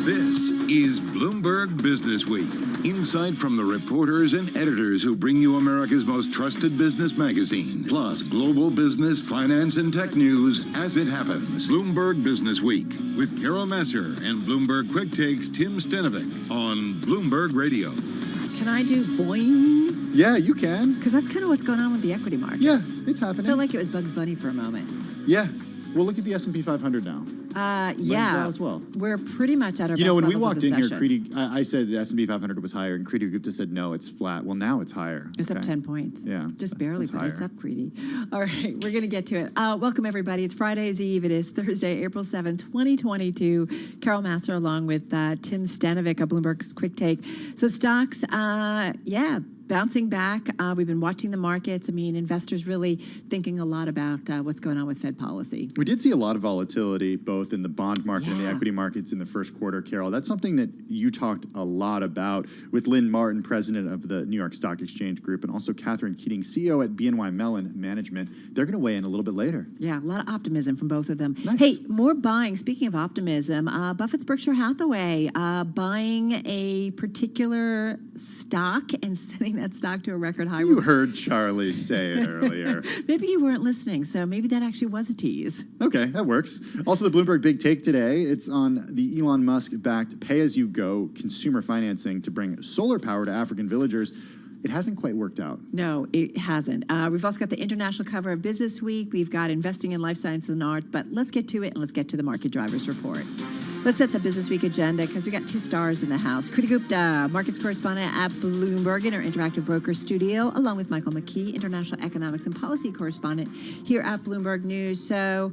This is Bloomberg Business Week. Insight from the reporters and editors who bring you America's most trusted business magazine, plus global business, finance, and tech news as it happens. Bloomberg Business Week with Carol Masser and Bloomberg Quick Takes Tim Stenovic on Bloomberg Radio. Can I do boing? Yeah, you can. Because that's kind of what's going on with the equity markets. Yeah, it's happening. I feel like it was Bugs Bunny for a moment. Yeah. Well, look at the S&P 500 now. Yeah, as well. We're pretty much at our best when we levels walked of the in here, session. Creedy, I said the S&P 500 was higher, and Creedy Gupta said, no, it's flat. Well, now it's higher. It's up 10 points. Yeah. Just barely, it's but higher. it's up, Creedy. All right, we're going to get to it. Welcome, everybody. It's Friday's Eve. It is Thursday, April 7, 2022. Carol Masser along with Tim Stanovic of Bloomberg's Quick Take. So stocks, bouncing back. We've been watching the markets. I mean, investors really thinking a lot about what's going on with Fed policy. We did see a lot of volatility both in the bond market and the equity markets in the first quarter, Carol. That's something that you talked a lot about with Lynn Martin, president of the New York Stock Exchange Group, and also Catherine Keating, CEO at BNY Mellon Management. They're going to weigh in a little bit later. Yeah, a lot of optimism from both of them. Nice. Hey, more buying. Speaking of optimism, Buffett's Berkshire Hathaway buying a particular stock and setting that stock to a record high. You heard Charlie say it earlier. Maybe you weren't listening, so maybe that actually was a tease. Okay, that works. Also, the Bloomberg Big Take today, it's on the Elon Musk-backed pay-as-you-go consumer financing to bring solar power to African villagers. It hasn't quite worked out. No, it hasn't. We've also got the international cover of Business Week. We've got investing in life sciences and art, but let's get to it and let's get to the market drivers report. Let's set the Business Week agenda because we got two stars in the house. Creedy Gupta, markets correspondent at Bloomberg in our Interactive Broker studio, along with Michael McKee, international economics and policy correspondent here at Bloomberg News. So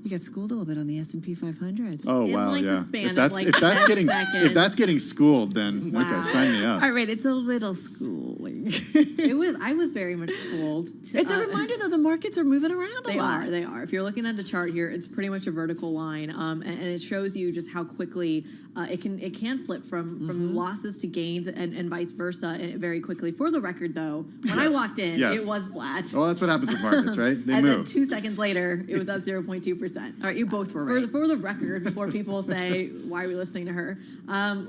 you got schooled a little bit on the S&P 500. Oh, wow, yeah. If that's getting schooled, then okay, sign me up. All right, it's a little schooling. I was very much schooled. It's a reminder, though, the markets are moving around a lot. They are. If you're looking at the chart here, it's pretty much a vertical line, and it shows you just how quickly it can flip from losses to gains and vice versa very quickly. For the record, though, when I walked in, it was flat. Well, that's what happens with markets, right? They and move. then 2 seconds later, it was up 0.2%. 100%. All right, you both were right. For the record, before people say, why are we listening to her?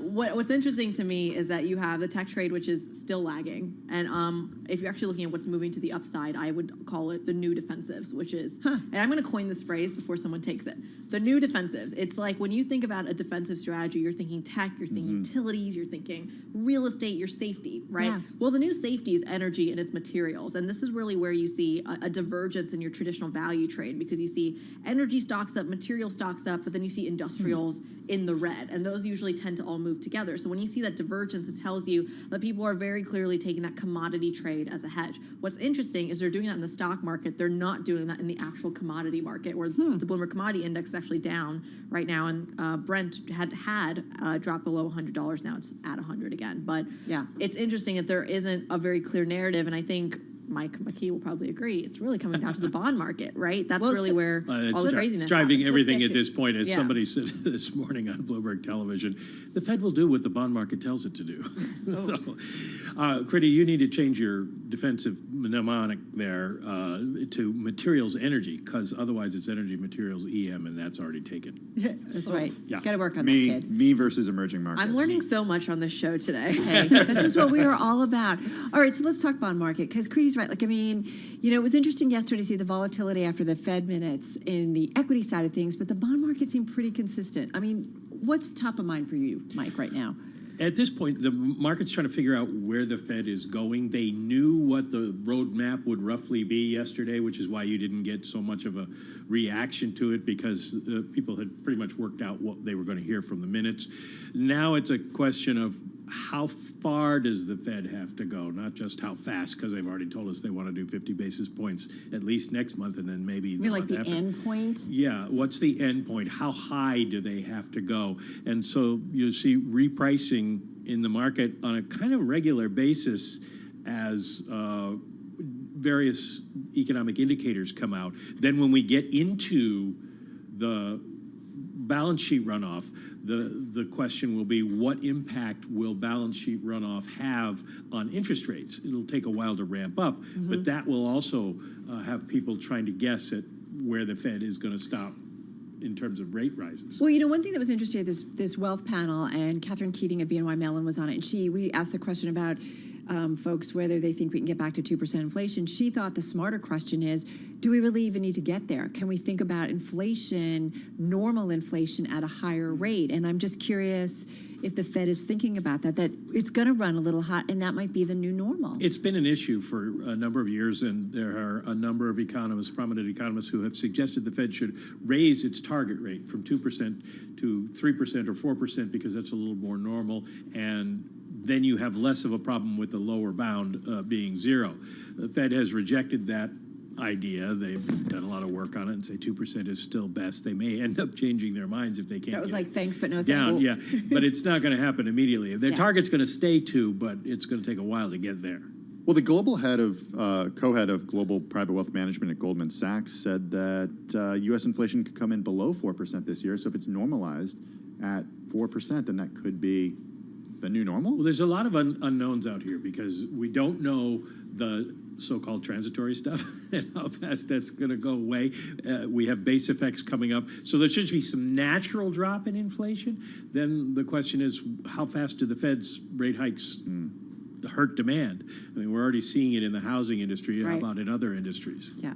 What's interesting to me is that you have the tech trade, which is still lagging. And if you're actually looking at what's moving to the upside, I would call it the new defensives, which is, and I'm going to coin this phrase before someone takes it. The new defensives. It's like when you think about a defensive strategy, you're thinking tech, you're thinking utilities, you're thinking real estate, your safety, right? Yeah. Well, the new safety is energy and its materials. And this is really where you see a divergence in your traditional value trade, because you see energy stocks up, material stocks up, but then you see industrials in the red. And those usually tend to all move together. So when you see that divergence, it tells you that people are very clearly taking that commodity trade as a hedge. What's interesting is they're doing that in the stock market. They're not doing that in the actual commodity market, where the Bloomberg Commodity Index is actually down right now. And Brent had dropped below $100. Now it's at 100 again. But yeah, it's interesting that there isn't a very clear narrative. And I think Mike McKee will probably agree. It's really coming down to the bond market, right? That's really where all the craziness driving happens. everything at this point. As somebody said this morning on Bloomberg Television, the Fed will do what the bond market tells it to do. So, Critty, you need to change your defensive mnemonic there to materials energy, because otherwise it's energy materials EM, and that's already taken. Yeah, that's right. Yeah. Got to work on that, kid. Me versus emerging markets. I'm learning so much on this show today. Hey, this is what we are all about. All right, so let's talk bond market, because Critty's right. Like, I mean, you know, it was interesting yesterday to see the volatility after the Fed minutes in the equity side of things, but the bond market seemed pretty consistent. I mean, what's top of mind for you, Mike, right now? At this point, the market's trying to figure out where the Fed is going. They knew what the roadmap would roughly be yesterday, which is why you didn't get so much of a reaction to it, because people had pretty much worked out what they were going to hear from the minutes. Now it's a question of how far does the Fed have to go, not just how fast, because they've already told us they want to do 50 basis points at least next month, and then maybe You mean like the end point? Yeah, what's the end point? How high do they have to go? And so you see repricing in the market on a kind of regular basis as various economic indicators come out. Then when we get into the balance sheet runoff, the question will be, what impact will balance sheet runoff have on interest rates? It'll take a while to ramp up, but that will also have people trying to guess at where the Fed is going to stop in terms of rate rises. Well, you know, one thing that was interesting at this wealth panel, and Catherine Keating of BNY Mellon was on it, and we asked the question about folks whether they think we can get back to 2% inflation. She thought the smarter question is, do we really even need to get there? Can we think about inflation, normal inflation at a higher rate? And I'm just curious if the Fed is thinking about that it's going to run a little hot, and that might be the new normal. It's been an issue for a number of years, and there are a number of economists, prominent economists, who have suggested the Fed should raise its target rate from 2% to 3% or 4%, because that's a little more normal, and then you have less of a problem with the lower bound being zero. The Fed has rejected that idea. They've done a lot of work on it and say 2% is still best. They may end up changing their minds if they can't. That was like thanks, but no down. thanks. Yeah, but it's not going to happen immediately. Their target's going to stay 2, but it's going to take a while to get there. Well, the global head of co-head of global private wealth management at Goldman Sachs said that U.S. inflation could come in below 4% this year. So if it's normalized at 4%, then that could be the new normal? Well, there's a lot of unknowns out here, because we don't know the so-called transitory stuff and how fast that's going to go away. We have base effects coming up. So there should be some natural drop in inflation. Then the question is, how fast do the Fed's rate hikes hurt demand? I mean, we're already seeing it in the housing industry. How about in other industries? Yeah.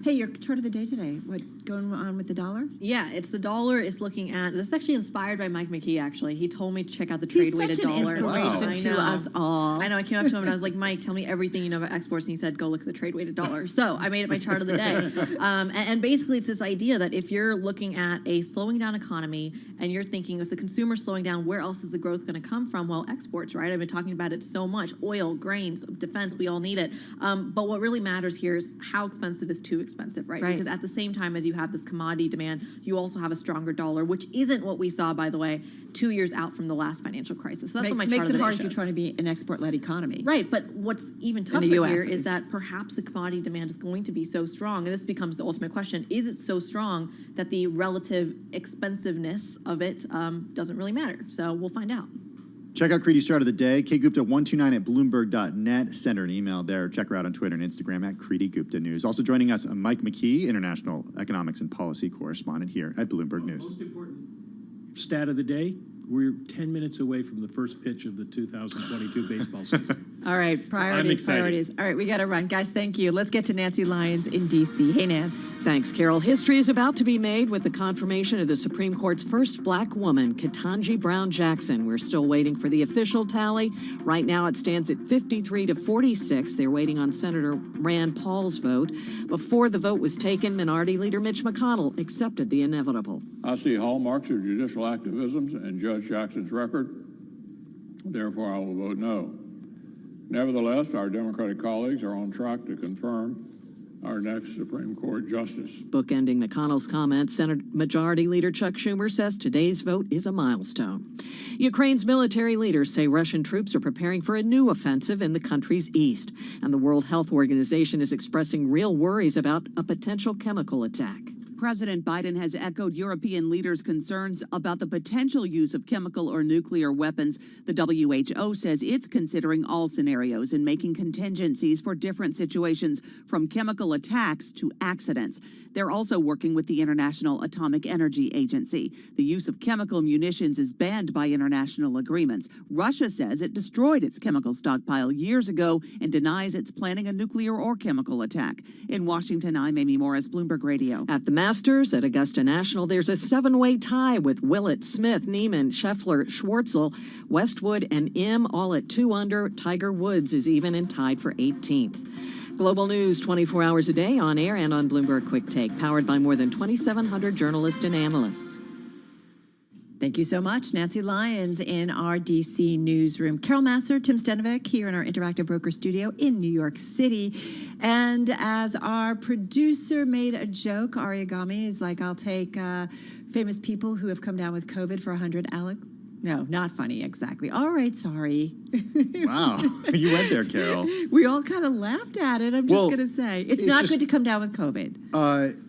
Hey, your chart of the day today, what going on with the dollar? Yeah, it's the dollar is looking at, this is actually inspired by Mike McKee, actually. He told me to check out the trade-weighted dollar. He's such an inspiration to us all. I know, I came up to him and I was like, Mike, tell me everything you know about exports. And he said, go look at the trade-weighted dollar. So I made it my chart of the day. And basically it's this idea that if you're looking at a slowing down economy and you're thinking if the consumer's slowing down, where else is the growth going to come from? Well, exports, right? I've been talking about it so much. Oil, grains, defense, we all need it. But what really matters here is how expensive is too expensive, right? Because at the same time as you have this commodity demand, you also have a stronger dollar, which isn't what we saw, by the way, 2 years out from the last financial crisis. So that's what my chart of the day makes it hard shows. if you're trying to be an export-led economy. Right, but what's even tougher here is that perhaps the commodity demand is going to be so strong, and this becomes the ultimate question, is it so strong that the relative expensiveness of it doesn't really matter? So we'll find out. Check out Creedy's Chart of the Day. kgupta129@bloomberg.net. Send her an email there. Check her out on Twitter and Instagram at Creedy Gupta News. Also joining us, Mike McKee, International Economics and Policy Correspondent here at Bloomberg News. Most important stat of the day, we're 10 minutes away from the first pitch of the 2022 baseball season. All right, priorities. All right, we got to run. Guys, thank you. Let's get to Nancy Lyons in D.C. Hey, Nance. Thanks, Carol. History is about to be made with the confirmation of the Supreme Court's first black woman, Ketanji Brown Jackson. We're still waiting for the official tally. Right now it stands at 53-46. They're waiting on Senator Rand Paul's vote. Before the vote was taken, Minority Leader Mitch McConnell accepted the inevitable. I see hallmarks of judicial activism in Judge Jackson's record. Therefore, I will vote no. Nevertheless, our Democratic colleagues are on track to confirm our next Supreme Court justice. Bookending McConnell's comments, Senate Majority Leader Chuck Schumer says today's vote is a milestone. Ukraine's military leaders say Russian troops are preparing for a new offensive in the country's east, and the World Health Organization is expressing real worries about a potential chemical attack. President Biden has echoed European leaders' concerns about the potential use of chemical or nuclear weapons. The WHO says it's considering all scenarios and making contingencies for different situations, from chemical attacks to accidents. They're also working with the International Atomic Energy Agency. The use of chemical munitions is banned by international agreements. Russia says it destroyed its chemical stockpile years ago and denies it's planning a nuclear or chemical attack. In Washington, I'm Amy Morris, Bloomberg Radio. At the Masters at Augusta National, there's a 7-way tie with Willett, Smith, Neiman, Scheffler, Schwartzel, Westwood, and Im all at 2 under. Tiger Woods is even and tied for 18th. Global news 24 hours a day on air and on Bloomberg Quick Take, powered by more than 2,700 journalists and analysts. Thank you so much. Nancy Lyons in our D.C. newsroom. Carol Masser, Tim Stenovic here in our Interactive Broker studio in New York City. And as our producer made a joke, Ariagami is like, I'll take famous people who have come down with COVID for 100, Alex. No, not funny, exactly. All right, sorry. Wow, you went there, Carol. We all kind of laughed at it, I'm just going to say. It's not just good to come down with COVID.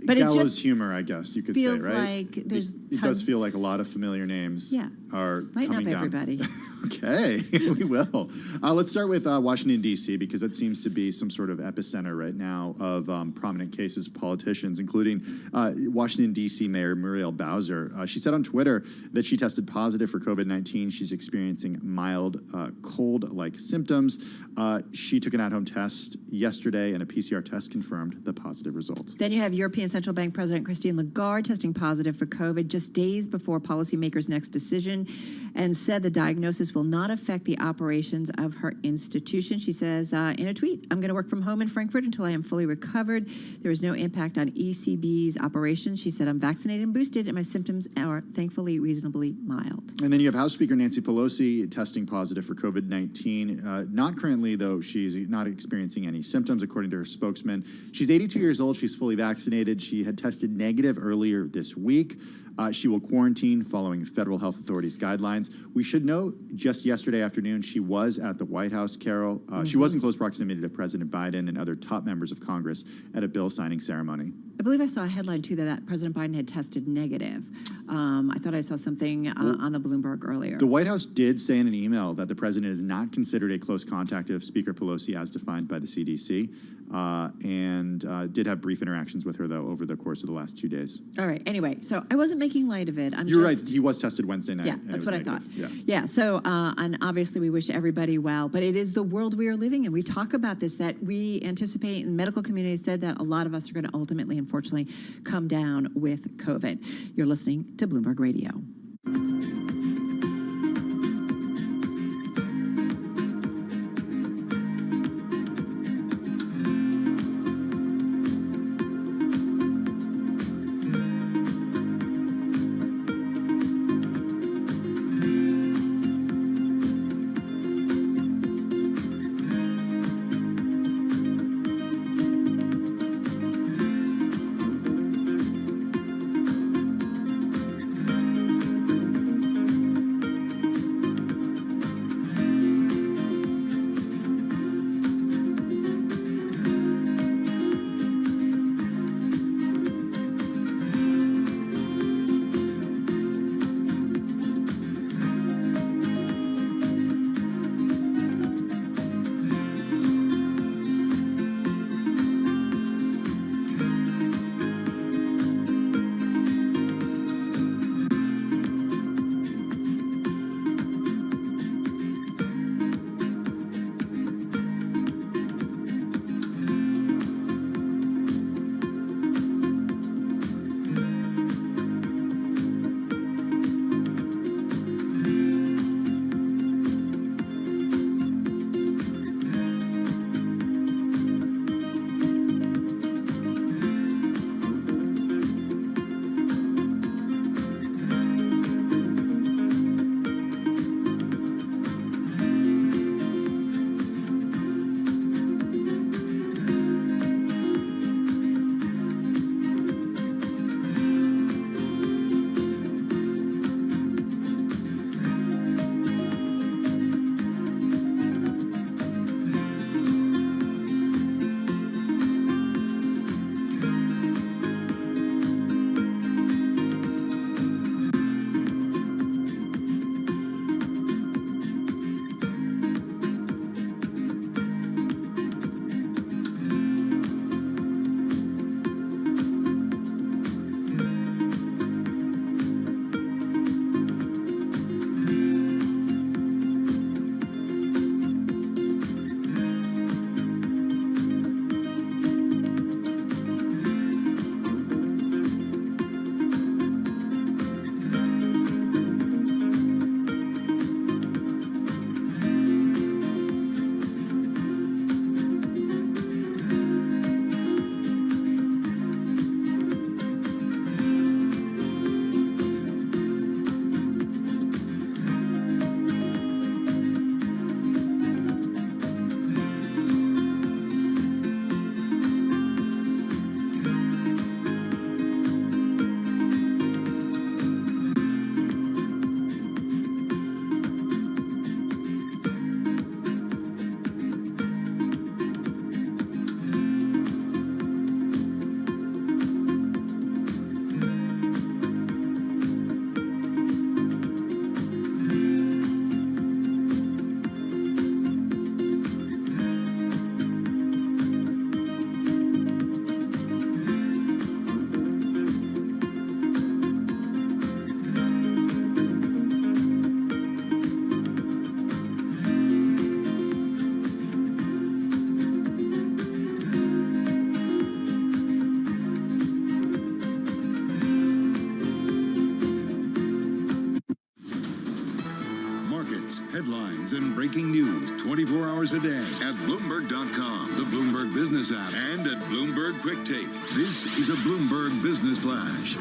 But gallows humor, I guess you could say, feels right? like there's it does feel like a lot of familiar names are Lighten coming up, down. everybody. Okay, we will. Let's start with Washington, D.C., because it seems to be some sort of epicenter right now of prominent cases of politicians, including Washington, D.C. Mayor Muriel Bowser. She said on Twitter that she tested positive for COVID-19. She's experiencing mild cold-like symptoms. She took an at-home test yesterday, and a PCR test confirmed the positive result. Then you have European Central Bank President Christine Lagarde testing positive for COVID just days before policymakers' next decision, and said the diagnosis will not affect the operations of her institution. She says in a tweet, I'm going to work from home in Frankfurt until I am fully recovered. There is no impact on ECB's operations. She said, I'm vaccinated and boosted, and my symptoms are thankfully reasonably mild. And then you have House Speaker Nancy Pelosi testing positive for COVID-19. Not currently, though. She's not experiencing any symptoms, according to her spokesman. She's 82 years old. She's fully vaccinated. She had tested negative earlier this week. She will quarantine following federal health authorities' guidelines. We should note, just yesterday afternoon, she was at the White House, Carol. She was in close proximity to President Biden and other top members of Congress at a bill signing ceremony. I believe I saw a headline, too, that President Biden had tested negative. I thought I saw something on the Bloomberg earlier. The White House did say in an email that the president is not considered a close contact of Speaker Pelosi as defined by the CDC, and did have brief interactions with her, though, over the course of the last 2 days. All right. Anyway, so I wasn't making light of it. You're right. He was tested Wednesday night. Yeah, that's what I thought. Yeah. Yeah, so, and obviously we wish everybody well, but it is the world we are living in. We talk about this, that we anticipate, and the medical community said that a lot of us are going to ultimately, unfortunately, come down with COVID. You're listening to Bloomberg Radio. news, headlines, and breaking news 24 hours a day at Bloomberg.com, the Bloomberg Business app, and at Bloomberg Quick Take. This is a Bloomberg Business Flash.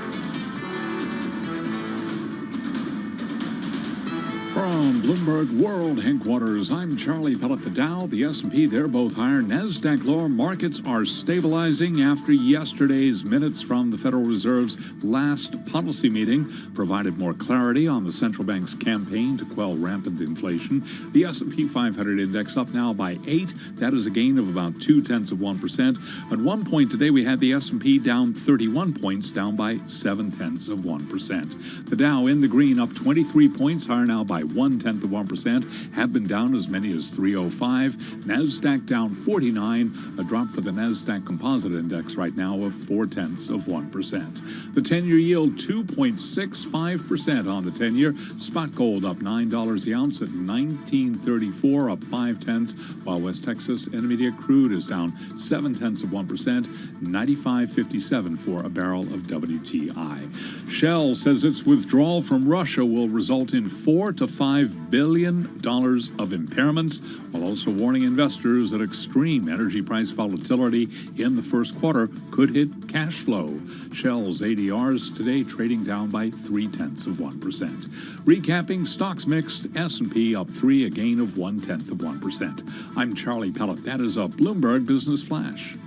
From Bloomberg World Headquarters, I'm Charlie Pellet. The Dow, the S&P, they're both higher. NASDAQ lower. Markets are stabilizing after yesterday's minutes from the Federal Reserve's last policy meeting provided more clarity on the central bank's campaign to quell rampant inflation. The S&P 500 index up now by 8. That is a gain of about 0.2%. At one point today, we had the S&P down 31 points, down by 0.7%. The Dow in the green up 23 points, higher now by 0.1%, have been down as many as 305. NASDAQ down 49, a drop for the NASDAQ Composite Index right now of 0.4%. The 10-year yield 2.65% on the 10-year. Spot gold up $9 the ounce at $19.34, up 0.5, while West Texas Intermediate crude is down 0.7%, $95.57 for a barrel of WTI. Shell says its withdrawal from Russia will result in $4 to $5 billion of impairments, while also warning investors that extreme energy price volatility in the first quarter could hit cash flow. Shell's ADRs today trading down by 0.3%. Recapping, stocks mixed, S&P up 3, a gain of 0.1%. I'm Charlie Pellet. That is a Bloomberg Business Flash.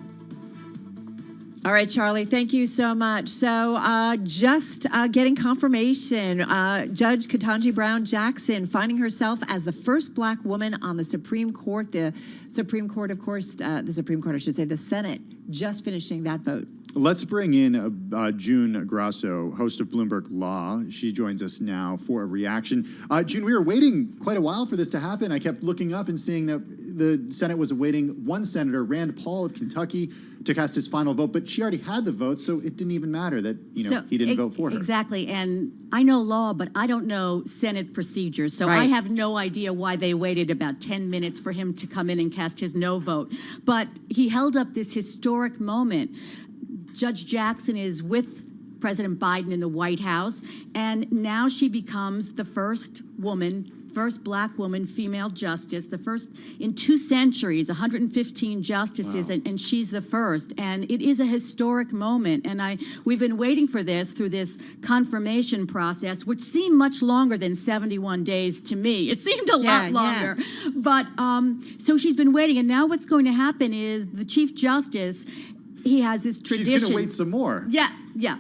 All right, Charlie, thank you so much. So just getting confirmation, Judge Ketanji Brown Jackson finding herself as the first black woman on the Supreme Court. The Supreme Court, of course, the Supreme Court, I should say, the Senate, just finishing that vote. Let's bring in June Grasso, host of Bloomberg Law. She joins us now for a reaction. June, we were waiting quite a while for this to happen. I kept looking up and seeing that the Senate was awaiting one senator, Rand Paul of Kentucky, to cast his final vote, but she already had the vote, so it didn't even matter that he didn't vote for her. Exactly, and I know law, but I don't know Senate procedures, so I have no idea why they waited about 10 minutes for him to come in and cast his no vote. But he held up this historic moment. Judge Jackson is with President Biden in the White House, and now she becomes the first black woman, female justice, the first in 2 centuries, 115 justices, and she's the first. And it is a historic moment, and we've been waiting for this through this confirmation process, which seemed much longer than 71 days to me. It seemed a lot longer. Yeah. But so she's been waiting, and now what's going to happen is the Chief Justice, he has this tradition. She's going to wait some more. Yeah.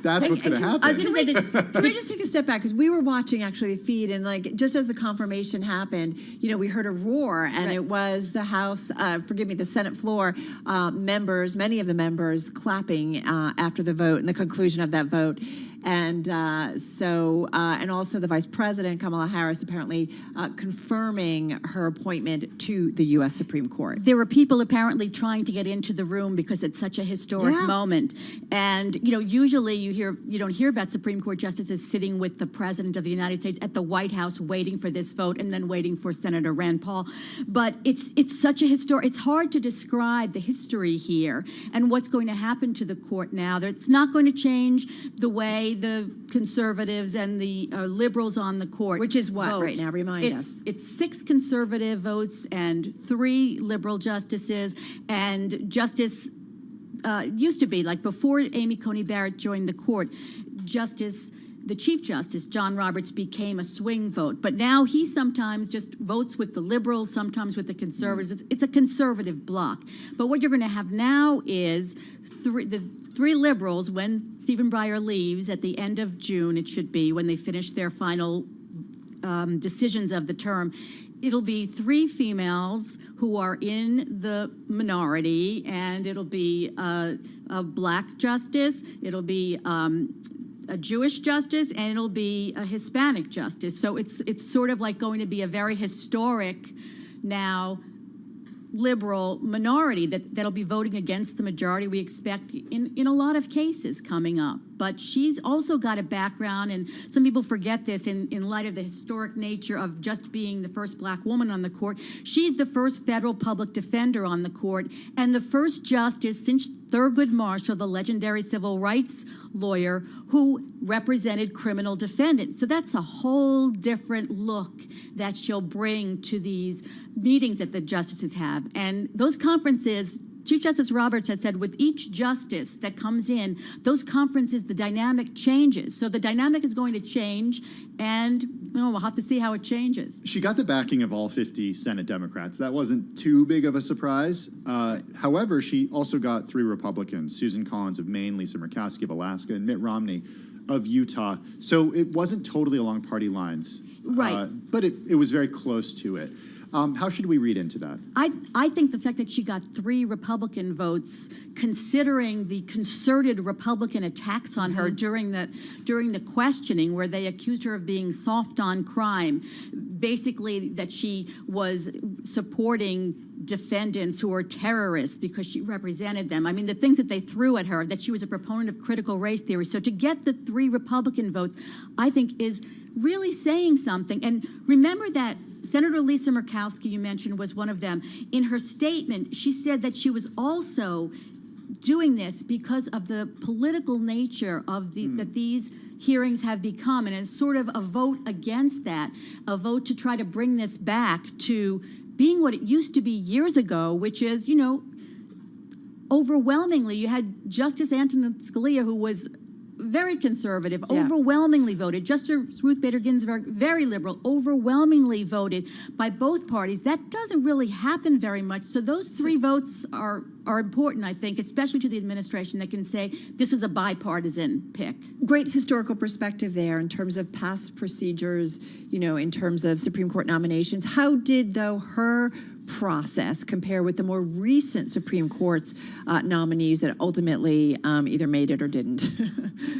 That's what's going to happen. I was going to say that. Can we just take a step back, because we were watching actually the feed, and just as the confirmation happened, we heard a roar, and it was the House, the Senate floor members, many of the members clapping after the vote and the conclusion of that vote. And and also the Vice President, Kamala Harris, apparently confirming her appointment to the U.S. Supreme Court. There were people apparently trying to get into the room because it's such a historic moment. And, usually you don't hear about Supreme Court justices sitting with the President of the United States at the White House waiting for this vote and then waiting for Senator Rand Paul. But it's such a it's hard to describe the history here and what's going to happen to the court now. It's not going to change the way the conservatives and the liberals on the court, which is what vote. Right now, remind us. It's 6 conservative votes and 3 liberal justices, and Justice used to be, like before Amy Coney Barrett joined the court, the Chief Justice, John Roberts, became a swing vote. But now he sometimes just votes with the liberals, sometimes with the conservatives. It's a conservative bloc. But what you're going to have now is the 3 liberals, when Stephen Breyer leaves at the end of June, it should be, when they finish their final decisions of the term, it'll be 3 females who are in the minority, and it'll be a black justice, it'll be a Jewish justice, and it'll be a Hispanic justice. So it's sort of like going to be a very historic now liberal minority that'll be voting against the majority we expect in a lot of cases coming up. but she's also got a background, and some people forget this in light of the historic nature of just being the first black woman on the court. She's the first federal public defender on the court, and the first justice since Thurgood Marshall, the legendary civil rights lawyer who represented criminal defendants. So that's a whole different look that she'll bring to these meetings that the justices have. And those conferences, Chief Justice Roberts has said, with each justice that comes in, those conferences, the dynamic changes. So the dynamic is going to change, and we'll have to see how it changes. She got the backing of all 50 Senate Democrats. That wasn't too big of a surprise. However, she also got 3 Republicans, Susan Collins of Maine, Lisa Murkowski of Alaska, and Mitt Romney of Utah. So it wasn't totally along party lines. Right. But it was very close to it. How should we read into that? I think the fact that she got 3 Republican votes, considering the concerted Republican attacks on her during the questioning, where they accused her of being soft on crime, basically that she was supporting defendants who were terrorists because she represented them. I mean, the things that they threw at her, that she was a proponent of critical race theory. So to get the 3 Republican votes, I think is really saying something. And remember that Senator Lisa Murkowski, you mentioned, was one of them. In her statement, she said that she was also doing this because of the political nature of that these hearings have become, and it's sort of a vote against that, a vote to try to bring this back to being what it used to be years ago, which is, overwhelmingly, you had Justice Antonin Scalia, who was very conservative, overwhelmingly voted. Justice Ruth Bader Ginsburg, very liberal, overwhelmingly voted by both parties. That doesn't really happen very much. So those 3 votes are important, I think, especially to the administration that can say this was a bipartisan pick. Great historical perspective there in terms of past procedures, in terms of Supreme Court nominations. How did, though, her process compare with the more recent Supreme Court's nominees that ultimately either made it or didn't?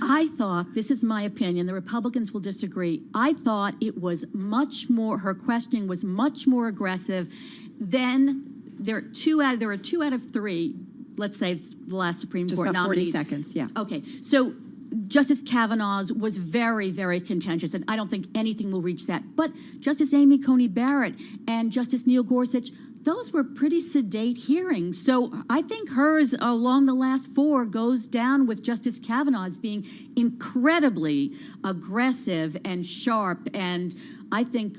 I thought, this is my opinion, the Republicans will disagree, I thought it was much more, her questioning was much more aggressive than there were 2 out of 3, let's say, the last Supreme Court nominees. Just about 40 seconds, yeah. Okay, so Justice Kavanaugh's was very, very contentious, and I don't think anything will reach that. But Justice Amy Coney Barrett and Justice Neil Gorsuch, those were pretty sedate hearings. So I think hers along the last 4 goes down with Justice Kavanaugh's being incredibly aggressive and sharp, and I think,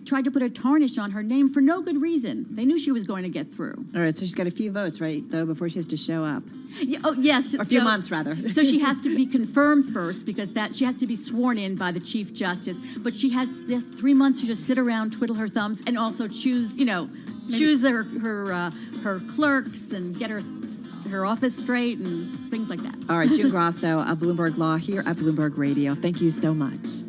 tried to put a tarnish on her name for no good reason. They knew she was going to get through. All right, so she's got a few votes, right, though, before she has to show up. Yeah, oh, yes. Or a few months, rather. So she has to be confirmed first, because she has to be sworn in by the Chief Justice. But she has this 3 months to just sit around, twiddle her thumbs, and also choose her clerks and get her office straight and things like that. All right, June Grasso of Bloomberg Law here at Bloomberg Radio. Thank you so much.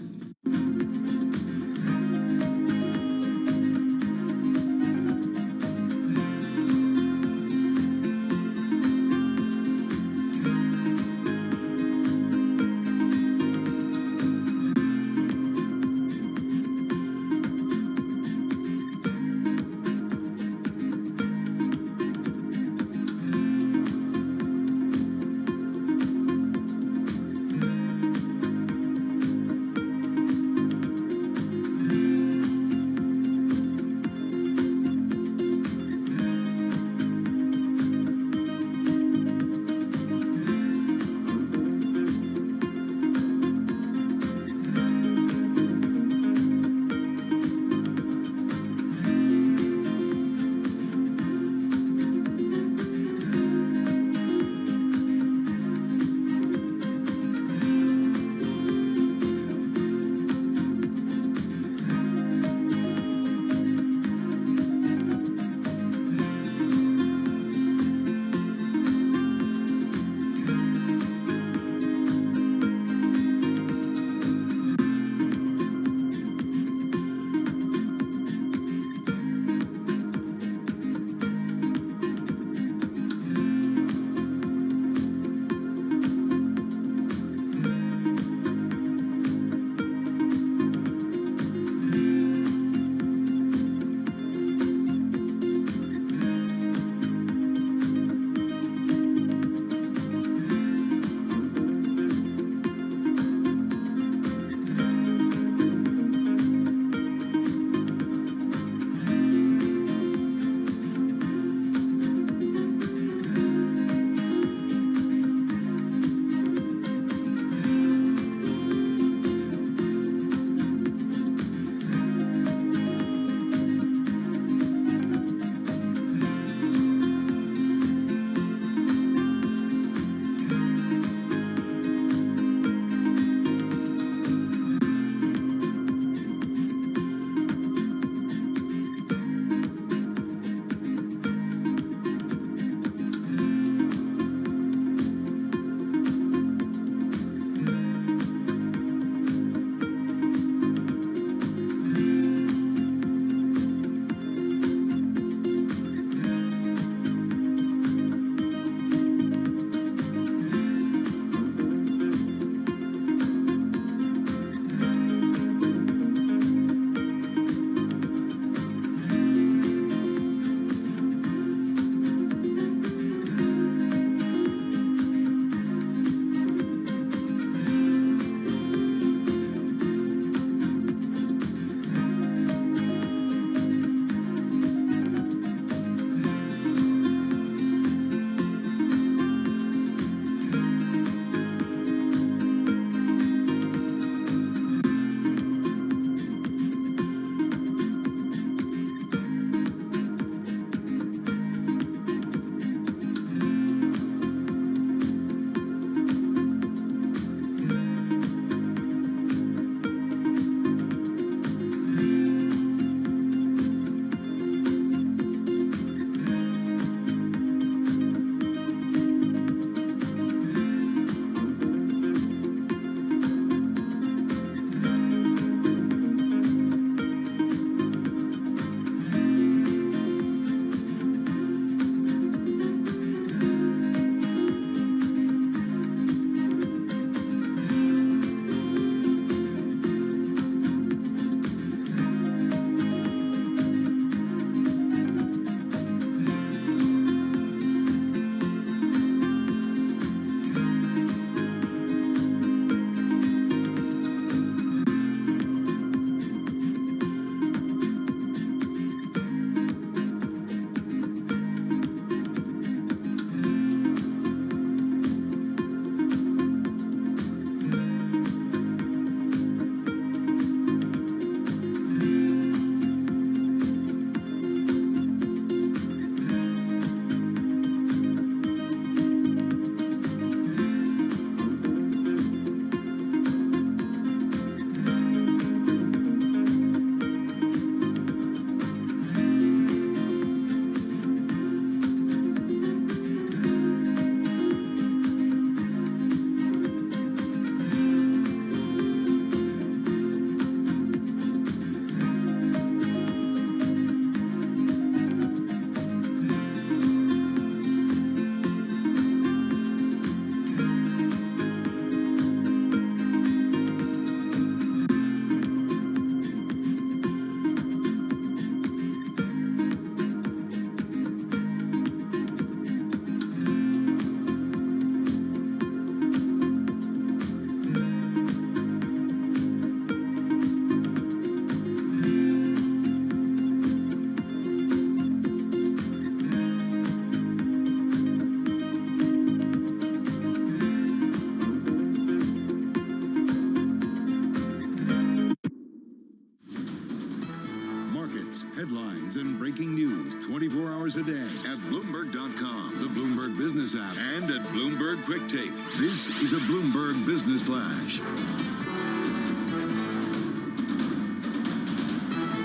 headlines and breaking news 24 hours a day at Bloomberg.com, the Bloomberg Business app, and at Bloomberg Quick Take. This is a Bloomberg Business Flash.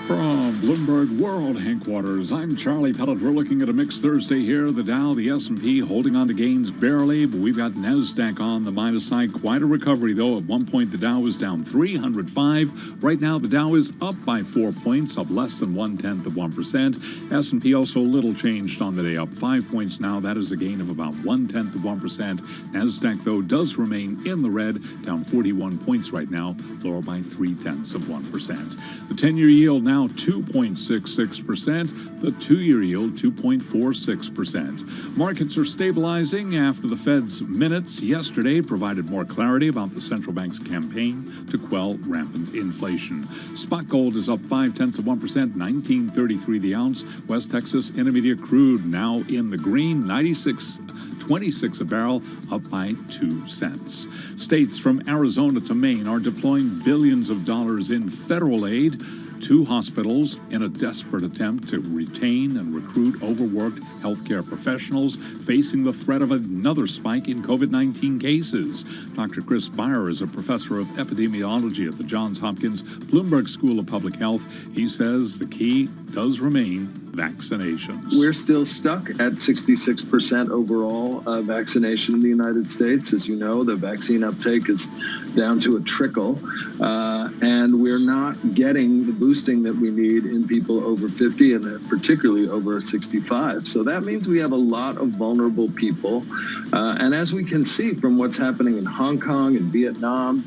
From Bloomberg World Headquarters, I'm Charlie Pellet. We're looking at a mixed Thursday here. The Dow, the S&P holding on to gains barely, but we've got NASDAQ on the minus side. Quite a recovery, though. At one point, the Dow was down 305. Right now, the Dow is up by 4 points, up less than 0.1%. S&P also little changed on the day, up 5 points now. That is a gain of about 0.1%. NASDAQ, though, does remain in the red, down 41 points right now, lower by 0.3%. The 10-year yield now 2.66%, the 2-year yield 2.46%. Markets are stabilizing after the Fed's minutes yesterday provided more clarity about the central bank's campaign to quell rampant inflation. Spot gold is up 0.5%, $19.33 the ounce. West Texas Intermediate crude now in the green, 96.26 a barrel, up by 2 cents. States from Arizona to Maine are deploying billions of dollars in federal aid to hospitals in a desperate attempt to retain and recruit overworked healthcare professionals facing the threat of another spike in COVID-19 cases. Dr. Chris Beyer is a professor of epidemiology at the Johns Hopkins Bloomberg School of Public Health. He says the key does remain vaccinations. We're still stuck at 66% overall vaccination in the United States. As you know, the vaccine uptake is down to a trickle, and we're not getting the boosting that we need in people over 50 and particularly over 65. So that means we have a lot of vulnerable people. And as we can see from what's happening in Hong Kong and Vietnam,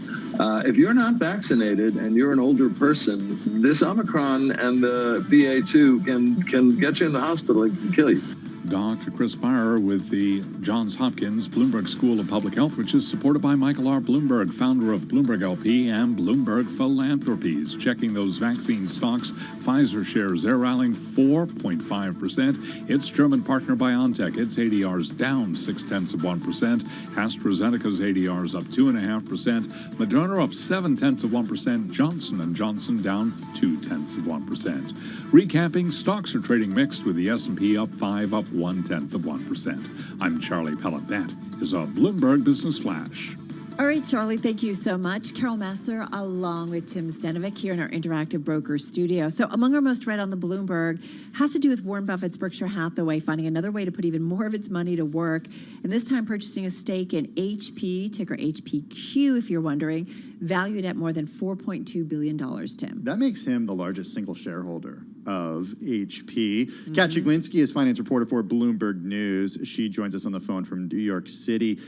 if you're not vaccinated and you're an older person, this Omicron and the BA2 can get you in the hospital and can kill you. Dr. Chris Beyer with the Johns Hopkins Bloomberg School of Public Health, which is supported by Michael R. Bloomberg, founder of Bloomberg LP and Bloomberg Philanthropies. Checking those vaccine stocks, Pfizer shares, they're rallying 4.5%. Its German partner BioNTech, its ADR's down 0.6%. AstraZeneca's ADR's up 2.5%. Moderna up 0.7%. Johnson & Johnson down 0.2%. Recapping, stocks are trading mixed with the S&P up 5, up 0.1%. I'm Charlie Pellet. That is a Bloomberg Business Flash. All right, Charlie, thank you so much. Carol Massar, along with Tim Stenovic here in our Interactive Broker studio. So among our most read on the Bloomberg has to do with Warren Buffett's Berkshire Hathaway finding another way to put even more of its money to work, and this time purchasing a stake in HP, ticker HPQ, if you're wondering, valued at more than $4.2 billion, Tim. That makes him the largest single shareholder of HP. Kat Chiglinski is finance reporter for Bloomberg News. She joins us on the phone from New York City.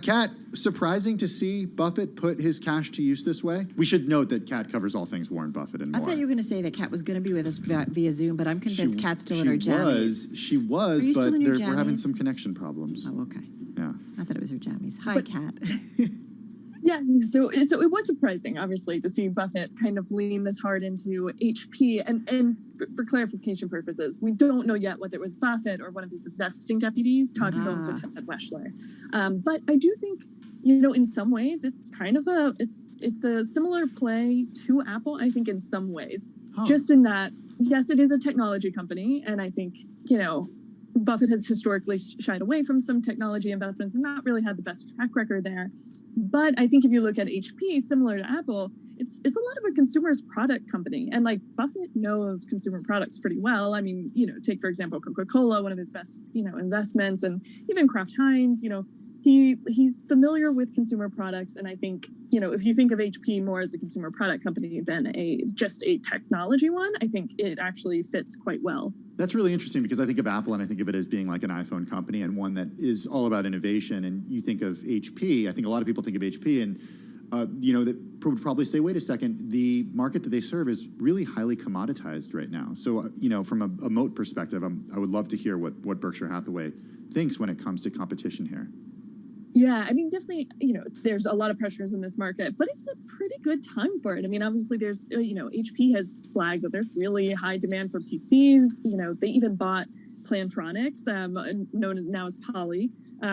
Kat, surprising to see Buffett put his cash to use this way? We should note that Kat covers all things Warren Buffett and more. I thought you were going to say that Kat was going to be with us via Zoom, but I'm convinced Kat's still in her jammies. She was, Are you but still in your we're having jammies? some connection problems. Oh, okay. Yeah. I thought it was her jammies. Hi, Kat. Yeah, so it was surprising, obviously, to see Buffett kind of lean this hard into HP. And for clarification purposes, we don't know yet whether it was Buffett or one of his investing deputies, Todd Combs or Ted Weschler. But I do think, in some ways, it's kind of it's a similar play to Apple, I think, in some ways. Just in that, yes, it is a technology company, and I think, Buffett has historically shied away from some technology investments and not really had the best track record there. But I think if you look at HP, similar to Apple, it's a lot of a consumer's product company. And like Buffett knows consumer products pretty well. I mean, take, for example, Coca-Cola, one of his best, investments, and even Kraft Heinz, he's familiar with consumer products. And I think, if you think of HP more as a consumer product company than just a technology one, I think it actually fits quite well. That's really interesting because I think of Apple and I think of it as being like an iPhone company and one that is all about innovation. And you think of HP, I think a lot of people think of HP and, that would probably say, wait a second, the market that they serve is really highly commoditized right now. So, from a moat perspective, I would love to hear what Berkshire Hathaway thinks when it comes to competition here. Yeah, I mean, definitely, there's a lot of pressures in this market, but it's a pretty good time for it. I mean, obviously, there's, HP has flagged that there's really high demand for PCs. They even bought Plantronics, known now as Poly,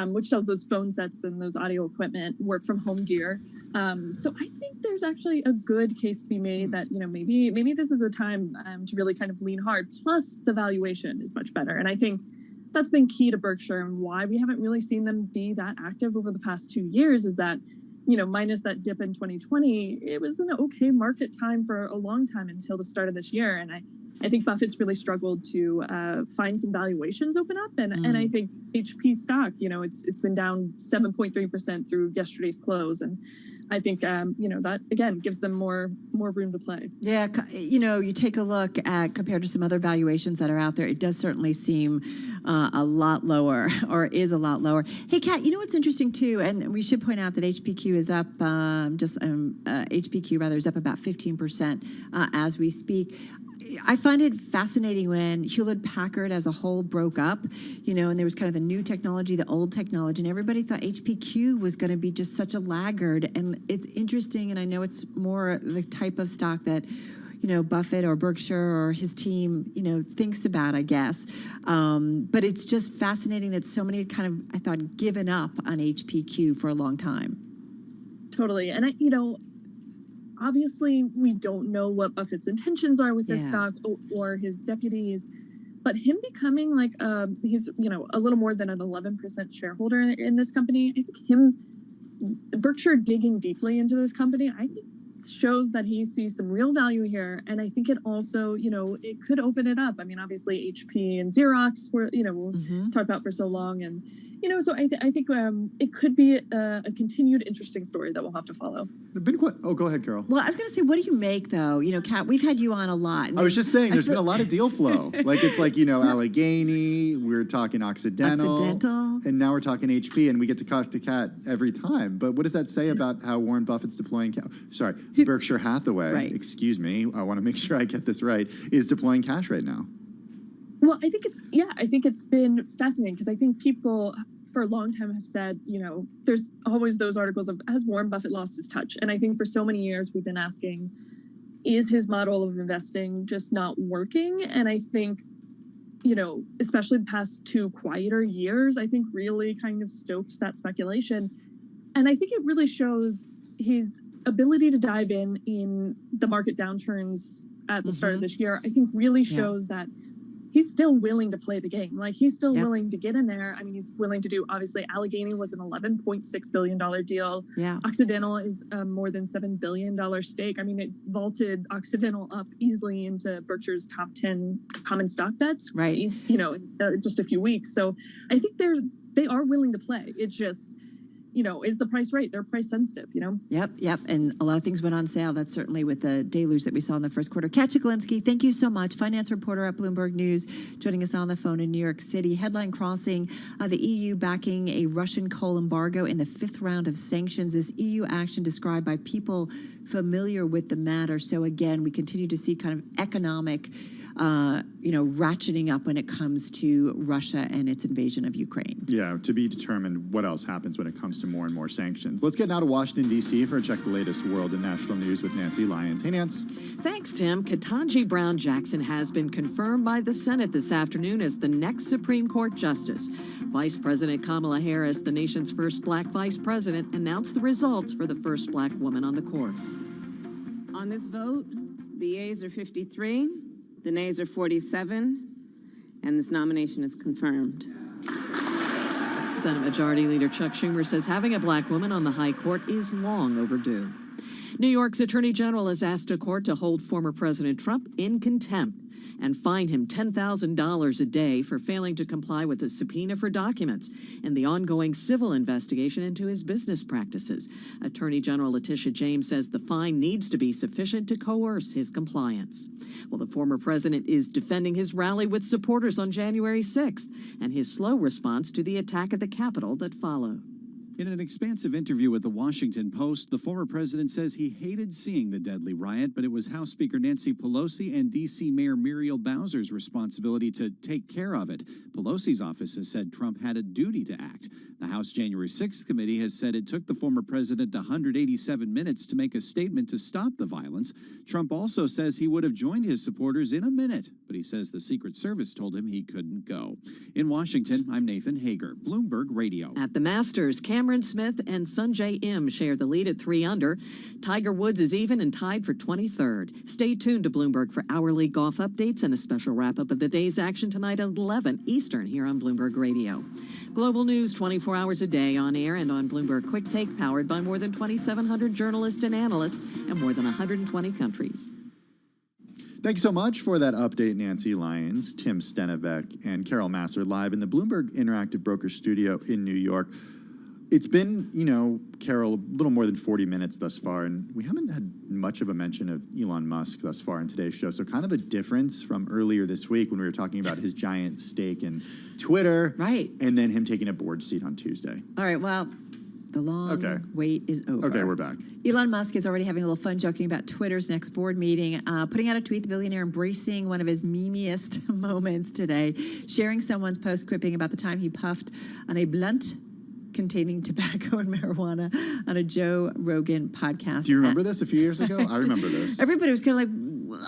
which sells those phone sets and those audio equipment, work from home gear. So I think there's actually a good case to be made that, maybe this is a time to really kind of lean hard. Plus the valuation is much better. And I think that's been key to Berkshire and why we haven't really seen them be that active over the past 2 years is that, minus that dip in 2020, it was an okay market time for a long time until the start of this year. And I think Buffett's really struggled to find some valuations open up. And I think HP stock, it's been down 7.3% through yesterday's close. And I think, that, again, gives them more room to play. Yeah, you take a look at, compared to some other valuations that are out there, it does certainly seem a lot lower, or is a lot lower. Hey, Kat, what's interesting too, and we should point out that HPQ is up, HPQ rather, is up about 15% as we speak. I find it fascinating when Hewlett-Packard as a whole broke up, and there was kind of the new technology, the old technology, and everybody thought HPQ was going to be just such a laggard. And it's interesting, and I know it's more the type of stock that, Buffett or Berkshire or his team, thinks about, I guess. But it's just fascinating that so many had kind of, I thought, given up on HPQ for a long time. Totally. And obviously, we don't know what Buffett's intentions are with this stock or his deputies, but him becoming he's, a little more than an 11% shareholder in this company, I think Berkshire digging deeply into this company, I think shows that he sees some real value here. And I think it also, it could open it up. I mean, obviously HP and Xerox were, we'll talk about for so long. And, so I think it could be a continued interesting story that we'll have to follow. Go ahead, Carol. Well, I was going to say, what do you make, though? Kat, we've had you on a lot. I was just saying, there's been a lot of deal flow. It's Allegheny, we're talking Occidental, and now we're talking HP, and we get to talk to Kat every time. But what does that say about how Warren Buffett's deploying Berkshire Hathaway, excuse me, I want to make sure I get this right, is deploying cash right now? Well, I think it's been fascinating because I think people for a long time have said, there's always those articles of, has Warren Buffett lost his touch? And I think for so many years we've been asking, is his model of investing just not working? And I think, especially the past 2 quieter years, I think really kind of stoked that speculation. And I think it really shows his ability to dive in the market downturns at the start of this year. I think really shows that he's still willing to play the game. He's still willing to get in there. I mean, he's willing to do, obviously, Allegheny was an $11.6 billion deal. Yeah. Occidental is more than $7 billion stake. I mean, it vaulted Occidental up easily into Berkshire's top 10 common stock bets. Right. Just a few weeks. So I think they are willing to play. It's just, is the price right? They're price sensitive, Yep. And a lot of things went on sale. That's certainly with the deluge that we saw in the first quarter. Kat Chiklinski, thank you so much. Finance reporter at Bloomberg News, joining us on the phone in New York City. Headline crossing, the EU backing a Russian coal embargo in the 5th round of sanctions. This EU action described by people familiar with the matter. So again, we continue to see kind of economic ratcheting up when it comes to Russia and its invasion of Ukraine. Yeah, to be determined what else happens when it comes to more and more sanctions. Let's get now to Washington, D.C. for a check the latest world and national news with Nancy Lyons. Hey, Nance. Thanks, Tim. Ketanji Brown Jackson has been confirmed by the Senate this afternoon as the next Supreme Court justice. Vice President Kamala Harris, the nation's first black vice president, announced the results for the first black woman on the court. On this vote, the yeas are 53, the nays are 47, and this nomination is confirmed. Senate Majority Leader Chuck Schumer says having a black woman on the high court is long overdue. New York's Attorney General has asked a court to hold former President Trump in contempt and fine him $10,000 a day for failing to comply with a subpoena for documents in the ongoing civil investigation into his business practices. Attorney General Letitia James says the fine needs to be sufficient to coerce his compliance. Well, the former president is defending his rally with supporters on January 6th and his slow response to the attack at the Capitol that followed. In an expansive interview with the Washington Post, the former president says he hated seeing the deadly riot, but it was House Speaker Nancy Pelosi and D.C. Mayor Muriel Bowser's responsibility to take care of it. Pelosi's office has said Trump had a duty to act. The House January 6th committee has said it took the former president 187 minutes to make a statement to stop the violence. Trump also says he would have joined his supporters in a minute, but he says the Secret Service told him he couldn't go. In Washington, I'm Nathan Hager, Bloomberg Radio. At the Masters, Cameron Smith and Sungjae Im share the lead at 3 under. Tiger Woods is even and tied for 23rd. Stay tuned to Bloomberg for hourly golf updates and a special wrap-up of the day's action tonight at 11 Eastern here on Bloomberg Radio. Global news 24 hours a day on air and on Bloomberg Quick Take, powered by more than 2,700 journalists and analysts in more than 120 countries. Thank you so much for that update, Nancy Lyons, Tim Stenevec, and Carol Masser live in the Bloomberg Interactive Broker Studio in New York. It's been, Carol, a little more than 40 minutes thus far, and we haven't had much of a mention of Elon Musk thus far in today's show. So kind of a difference from earlier this week when we were talking about his giant stake in Twitter. Right. And then him taking a board seat on Tuesday. All right, well, the long wait is over. Okay, we're back. Elon Musk is already having a little fun joking about Twitter's next board meeting, putting out a tweet, the billionaire embracing one of his memeiest moments today, sharing someone's post quipping about the time he puffed on a blunt containing tobacco and marijuana on a Joe Rogan podcast. Do you remember this a few years ago? I remember this. Everybody was kind of like,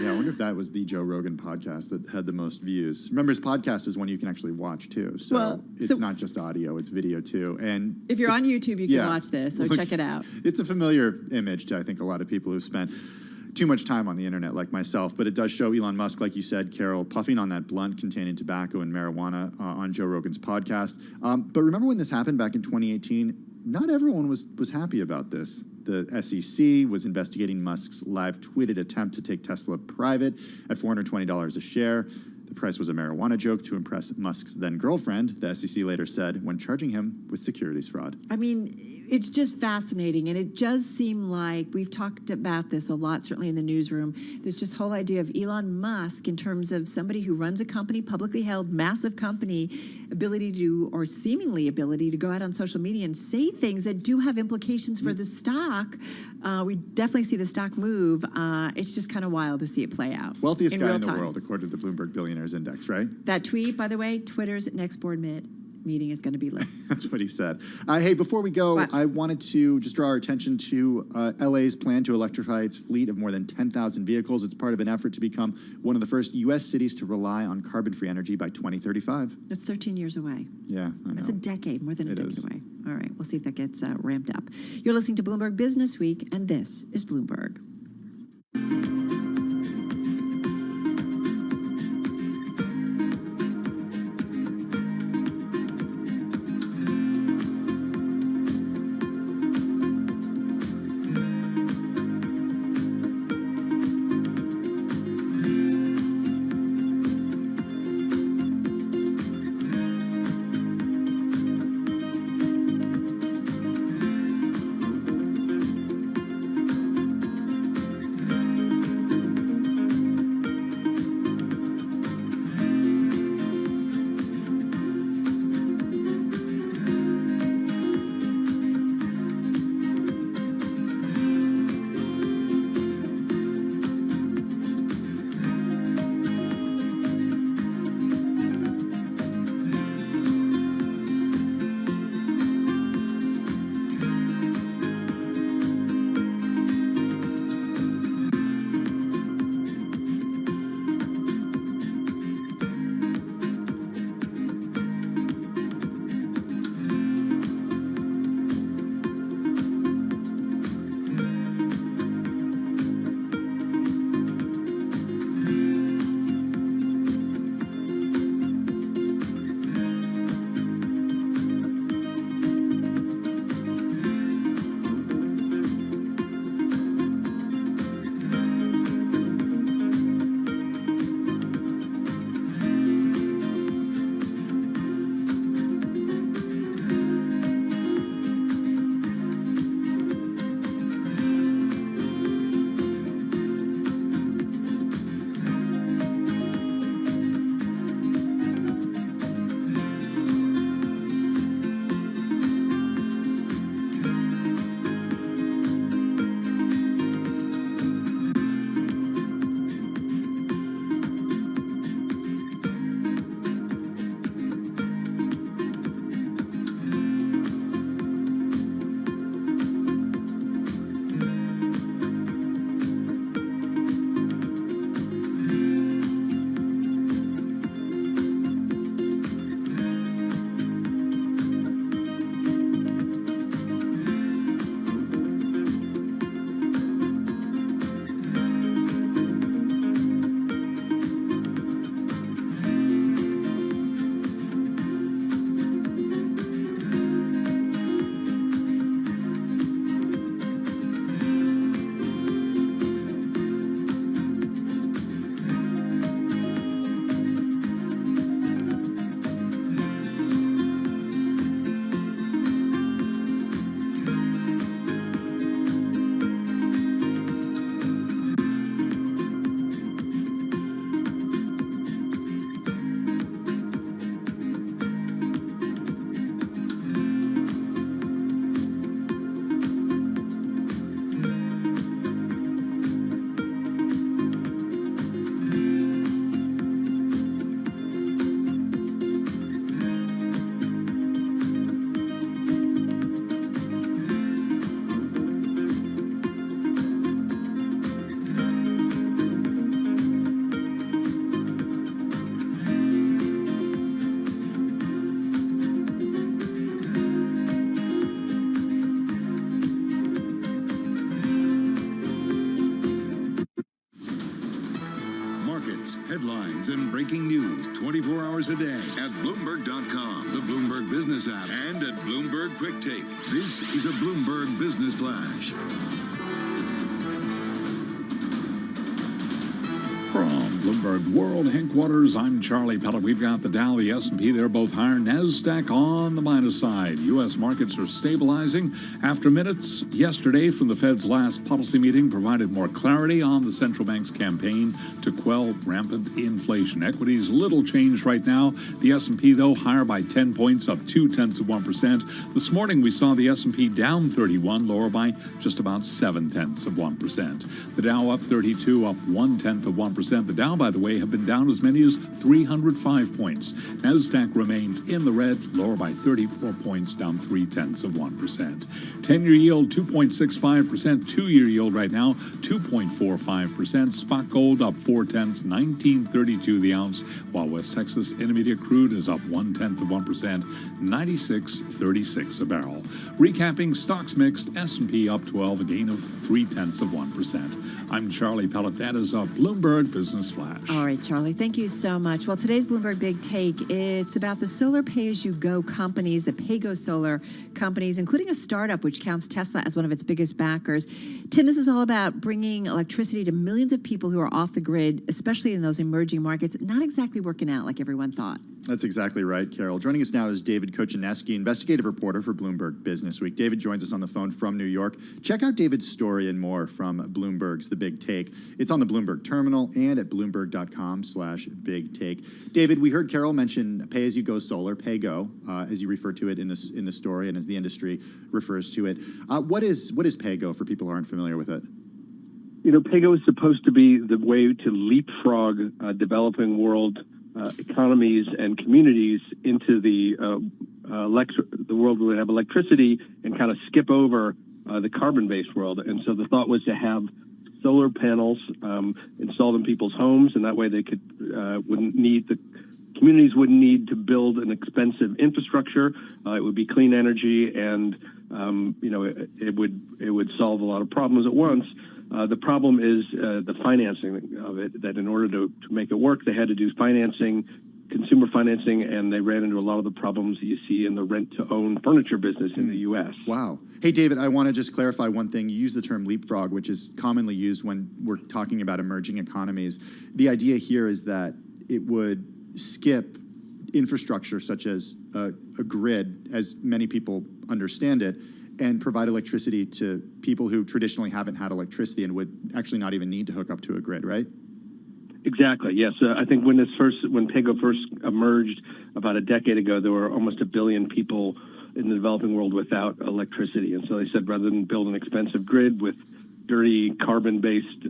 Yeah, I wonder if that was the Joe Rogan podcast that had the most views. Remember, his podcast is one you can actually watch, too. So it's not just audio, it's video, too. And if you're on YouTube, you can watch this, so check it out. It's a familiar image to, I think, a lot of people who've spent too much time on the internet like myself, but it does show Elon Musk, like you said, Carol, puffing on that blunt containing tobacco and marijuana on Joe Rogan's podcast. But remember when this happened back in 2018? Not everyone was happy about this. The SEC was investigating Musk's live tweeted attempt to take Tesla private at $420 a share. The price was a marijuana joke to impress Musk's then-girlfriend, the SEC later said, when charging him with securities fraud. I mean, it's just fascinating, and it does seem like we've talked about this a lot, certainly in the newsroom, this just whole idea of Elon Musk in terms of somebody who runs a company, publicly held, massive company, ability to, or seemingly ability to go out on social media and say things that do have implications for the stock. We definitely see the stock move. It's just kind of wild to see it play out. Wealthiest guy in the time. world, according to the Bloomberg Billionaires Index, right? That tweet, by the way, Twitter's next board meeting is going to be lit. That's what he said. Hey, before we go, I wanted to just draw our attention to LA's plan to electrify its fleet of more than 10,000 vehicles. It's part of an effort to become one of the first U.S. cities to rely on carbon-free energy by 2035. That's 13 years away. Yeah, I know. That's a decade, more than a decade is. away. All right, we'll see if that gets ramped up. You're listening to Bloomberg Business Week, and this is Bloomberg. updates, headlines, and breaking news 24 hours a day at Bloomberg.com, the Bloomberg Business app, and at Bloomberg Quick Take. This is a Bloomberg Business Flash. From Bloomberg World Headquarters, I'm Charlie Pellet. We've got the Dow, the S&P, they're both higher. NASDAQ on the minus side. U.S. markets are stabilizing after minutes yesterday from the Fed's last policy meeting provided more clarity on the central bank's campaign to quell rampant inflation. Equities, little change right now. The S&P, though, higher by 10 points, up 0.2%. This morning, we saw the S&P down 31, lower by just about 0.7%. The Dow up 32, up 0.1%. The Dow, by the way, have been down as many as 305 points. NASDAQ remains in the red, lower by 34 points, down 0.3%. 10-year yield, 2.65%. 2-year yield right now, 2.45%. Spot gold up 0.4, 19.32 the ounce, while West Texas Intermediate crude is up 0.1%, 96.36 a barrel. Recapping stocks mixed, S&P up 12, a gain of 0.3%. I'm Charlie Pellet. That is a Bloomberg Business Flash. All right, Charlie, thank you so much. Well, today's Bloomberg Big Take, it's about the solar pay-as-you-go companies, the pay-go solar companies, including a startup which counts Tesla as one of its biggest backers. Tim, this is all about bringing electricity to millions of people who are off the grid, especially in those emerging markets. Not exactly working out like everyone thought. That's exactly right, Carol. Joining us now is David Kochaneski, investigative reporter for Bloomberg Business Week. David joins us on the phone from New York. Check out David's story and more from Bloomberg's The Big Take. It's on the Bloomberg terminal and at Bloomberg.com/Big Take. David, we heard Carol mention pay-as-you-go solar, pay-go, as you refer to it in the story and as the industry refers to it. What is pay-go for people who aren't familiar with it? You know, pay-go is supposed to be the way to leapfrog developing world economies and communities into the world where we have electricity and kind of skip over the carbon-based world. And so the thought was to have solar panels installed in people's homes, and that way they could communities wouldn't need to build an expensive infrastructure. It would be clean energy, and it would solve a lot of problems at once. The problem is the financing of it, that in order to make it work, they had to do consumer financing, and they ran into a lot of the problems that you see in the rent-to-own furniture business in the U.S. Wow. Hey, David, I want to just clarify one thing. You use the term leapfrog, which is commonly used when we're talking about emerging economies. The idea here is that it would skip infrastructure such as a grid, as many people understand it, and provide electricity to people who traditionally haven't had electricity and would actually not even need to hook up to a grid, right? Exactly. Yes. I think when pay-go first emerged about a decade ago, there were almost 1 billion people in the developing world without electricity, and so they said rather than build an expensive grid with dirty carbon-based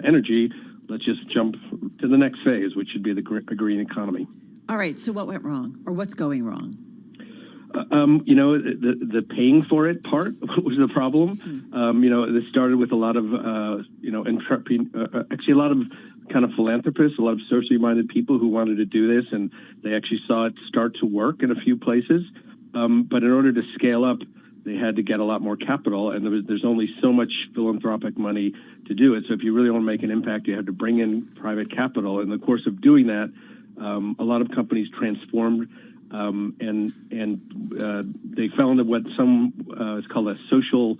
energy, let's just jump to the next phase, which should be the green economy. All right. So what went wrong, or what's going wrong? The paying for it part was the problem. This started with a lot of, actually a lot of kind of philanthropists, a lot of socially minded people who wanted to do this, and they actually saw it start to work in a few places. But in order to scale up, they had to get a lot more capital, and there's only so much philanthropic money to do it. So if you really want to make an impact, you have to bring in private capital. In the course of doing that, a lot of companies transformed, and they fell into what is called a social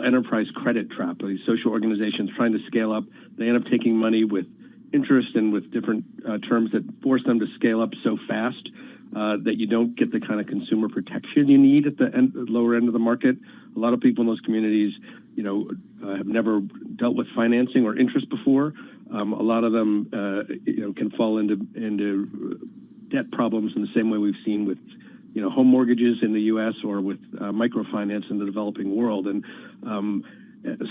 enterprise credit trap. These social organizations trying to scale up, they end up taking money with interest and with different terms that force them to scale up so fast that you don't get the kind of consumer protection you need at the lower end of the market. A lot of people in those communities, have never dealt with financing or interest before. A lot of them, can fall into debt problems in the same way we've seen with, home mortgages in the U.S. or with microfinance in the developing world. And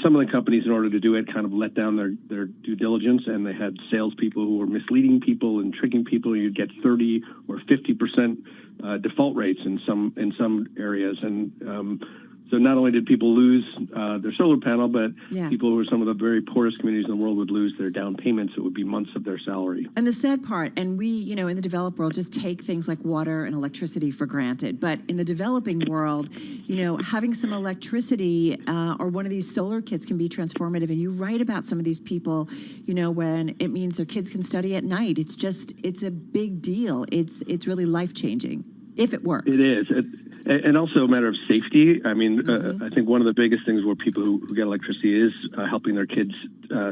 some of the companies, in order to do it, kind of let down their due diligence, and they had salespeople who were misleading people and tricking people. You'd get 30 or 50% default rates in some areas, and So not only did people lose their solar panel, but Yeah. people who were some of the very poorest communities in the world would lose their down payments. It would be months of their salary. And the sad part, and we, in the developed world, just take things like water and electricity for granted. But in the developing world, having some electricity or one of these solar kits can be transformative. And you write about some of these people, when it means their kids can study at night. It's a big deal. It's really life-changing, if it works. It is. And also a matter of safety. I mean, I think one of the biggest things where people who get electricity is helping their kids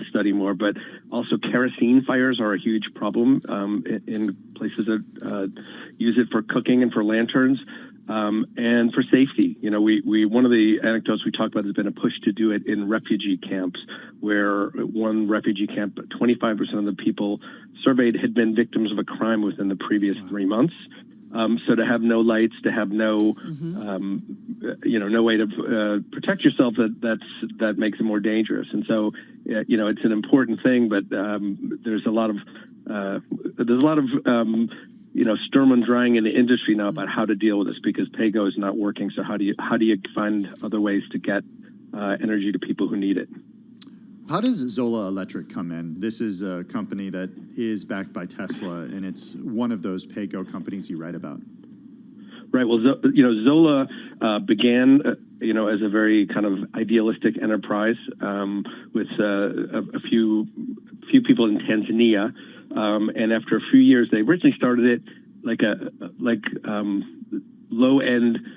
study more, but also kerosene fires are a huge problem in places that use it for cooking and for lanterns and for safety. We one of the anecdotes we talked about has been a push to do it in refugee camps, where one refugee camp, 25% of the people surveyed had been victims of a crime within the previous 3 months. So to have no lights, to have no, no way to protect yourself, that makes it more dangerous. And so, it's an important thing, but there's a lot of Sturm und Drang in the industry now about how to deal with this, because pay-go is not working. So how do you find other ways to get energy to people who need it? How does Zola Electric come in? This is a company that is backed by Tesla, and it's one of those pay-go companies you write about. Right. Well, Zola began, as a very kind of idealistic enterprise with a few people in Tanzania, and after a few years, they originally started it like low-end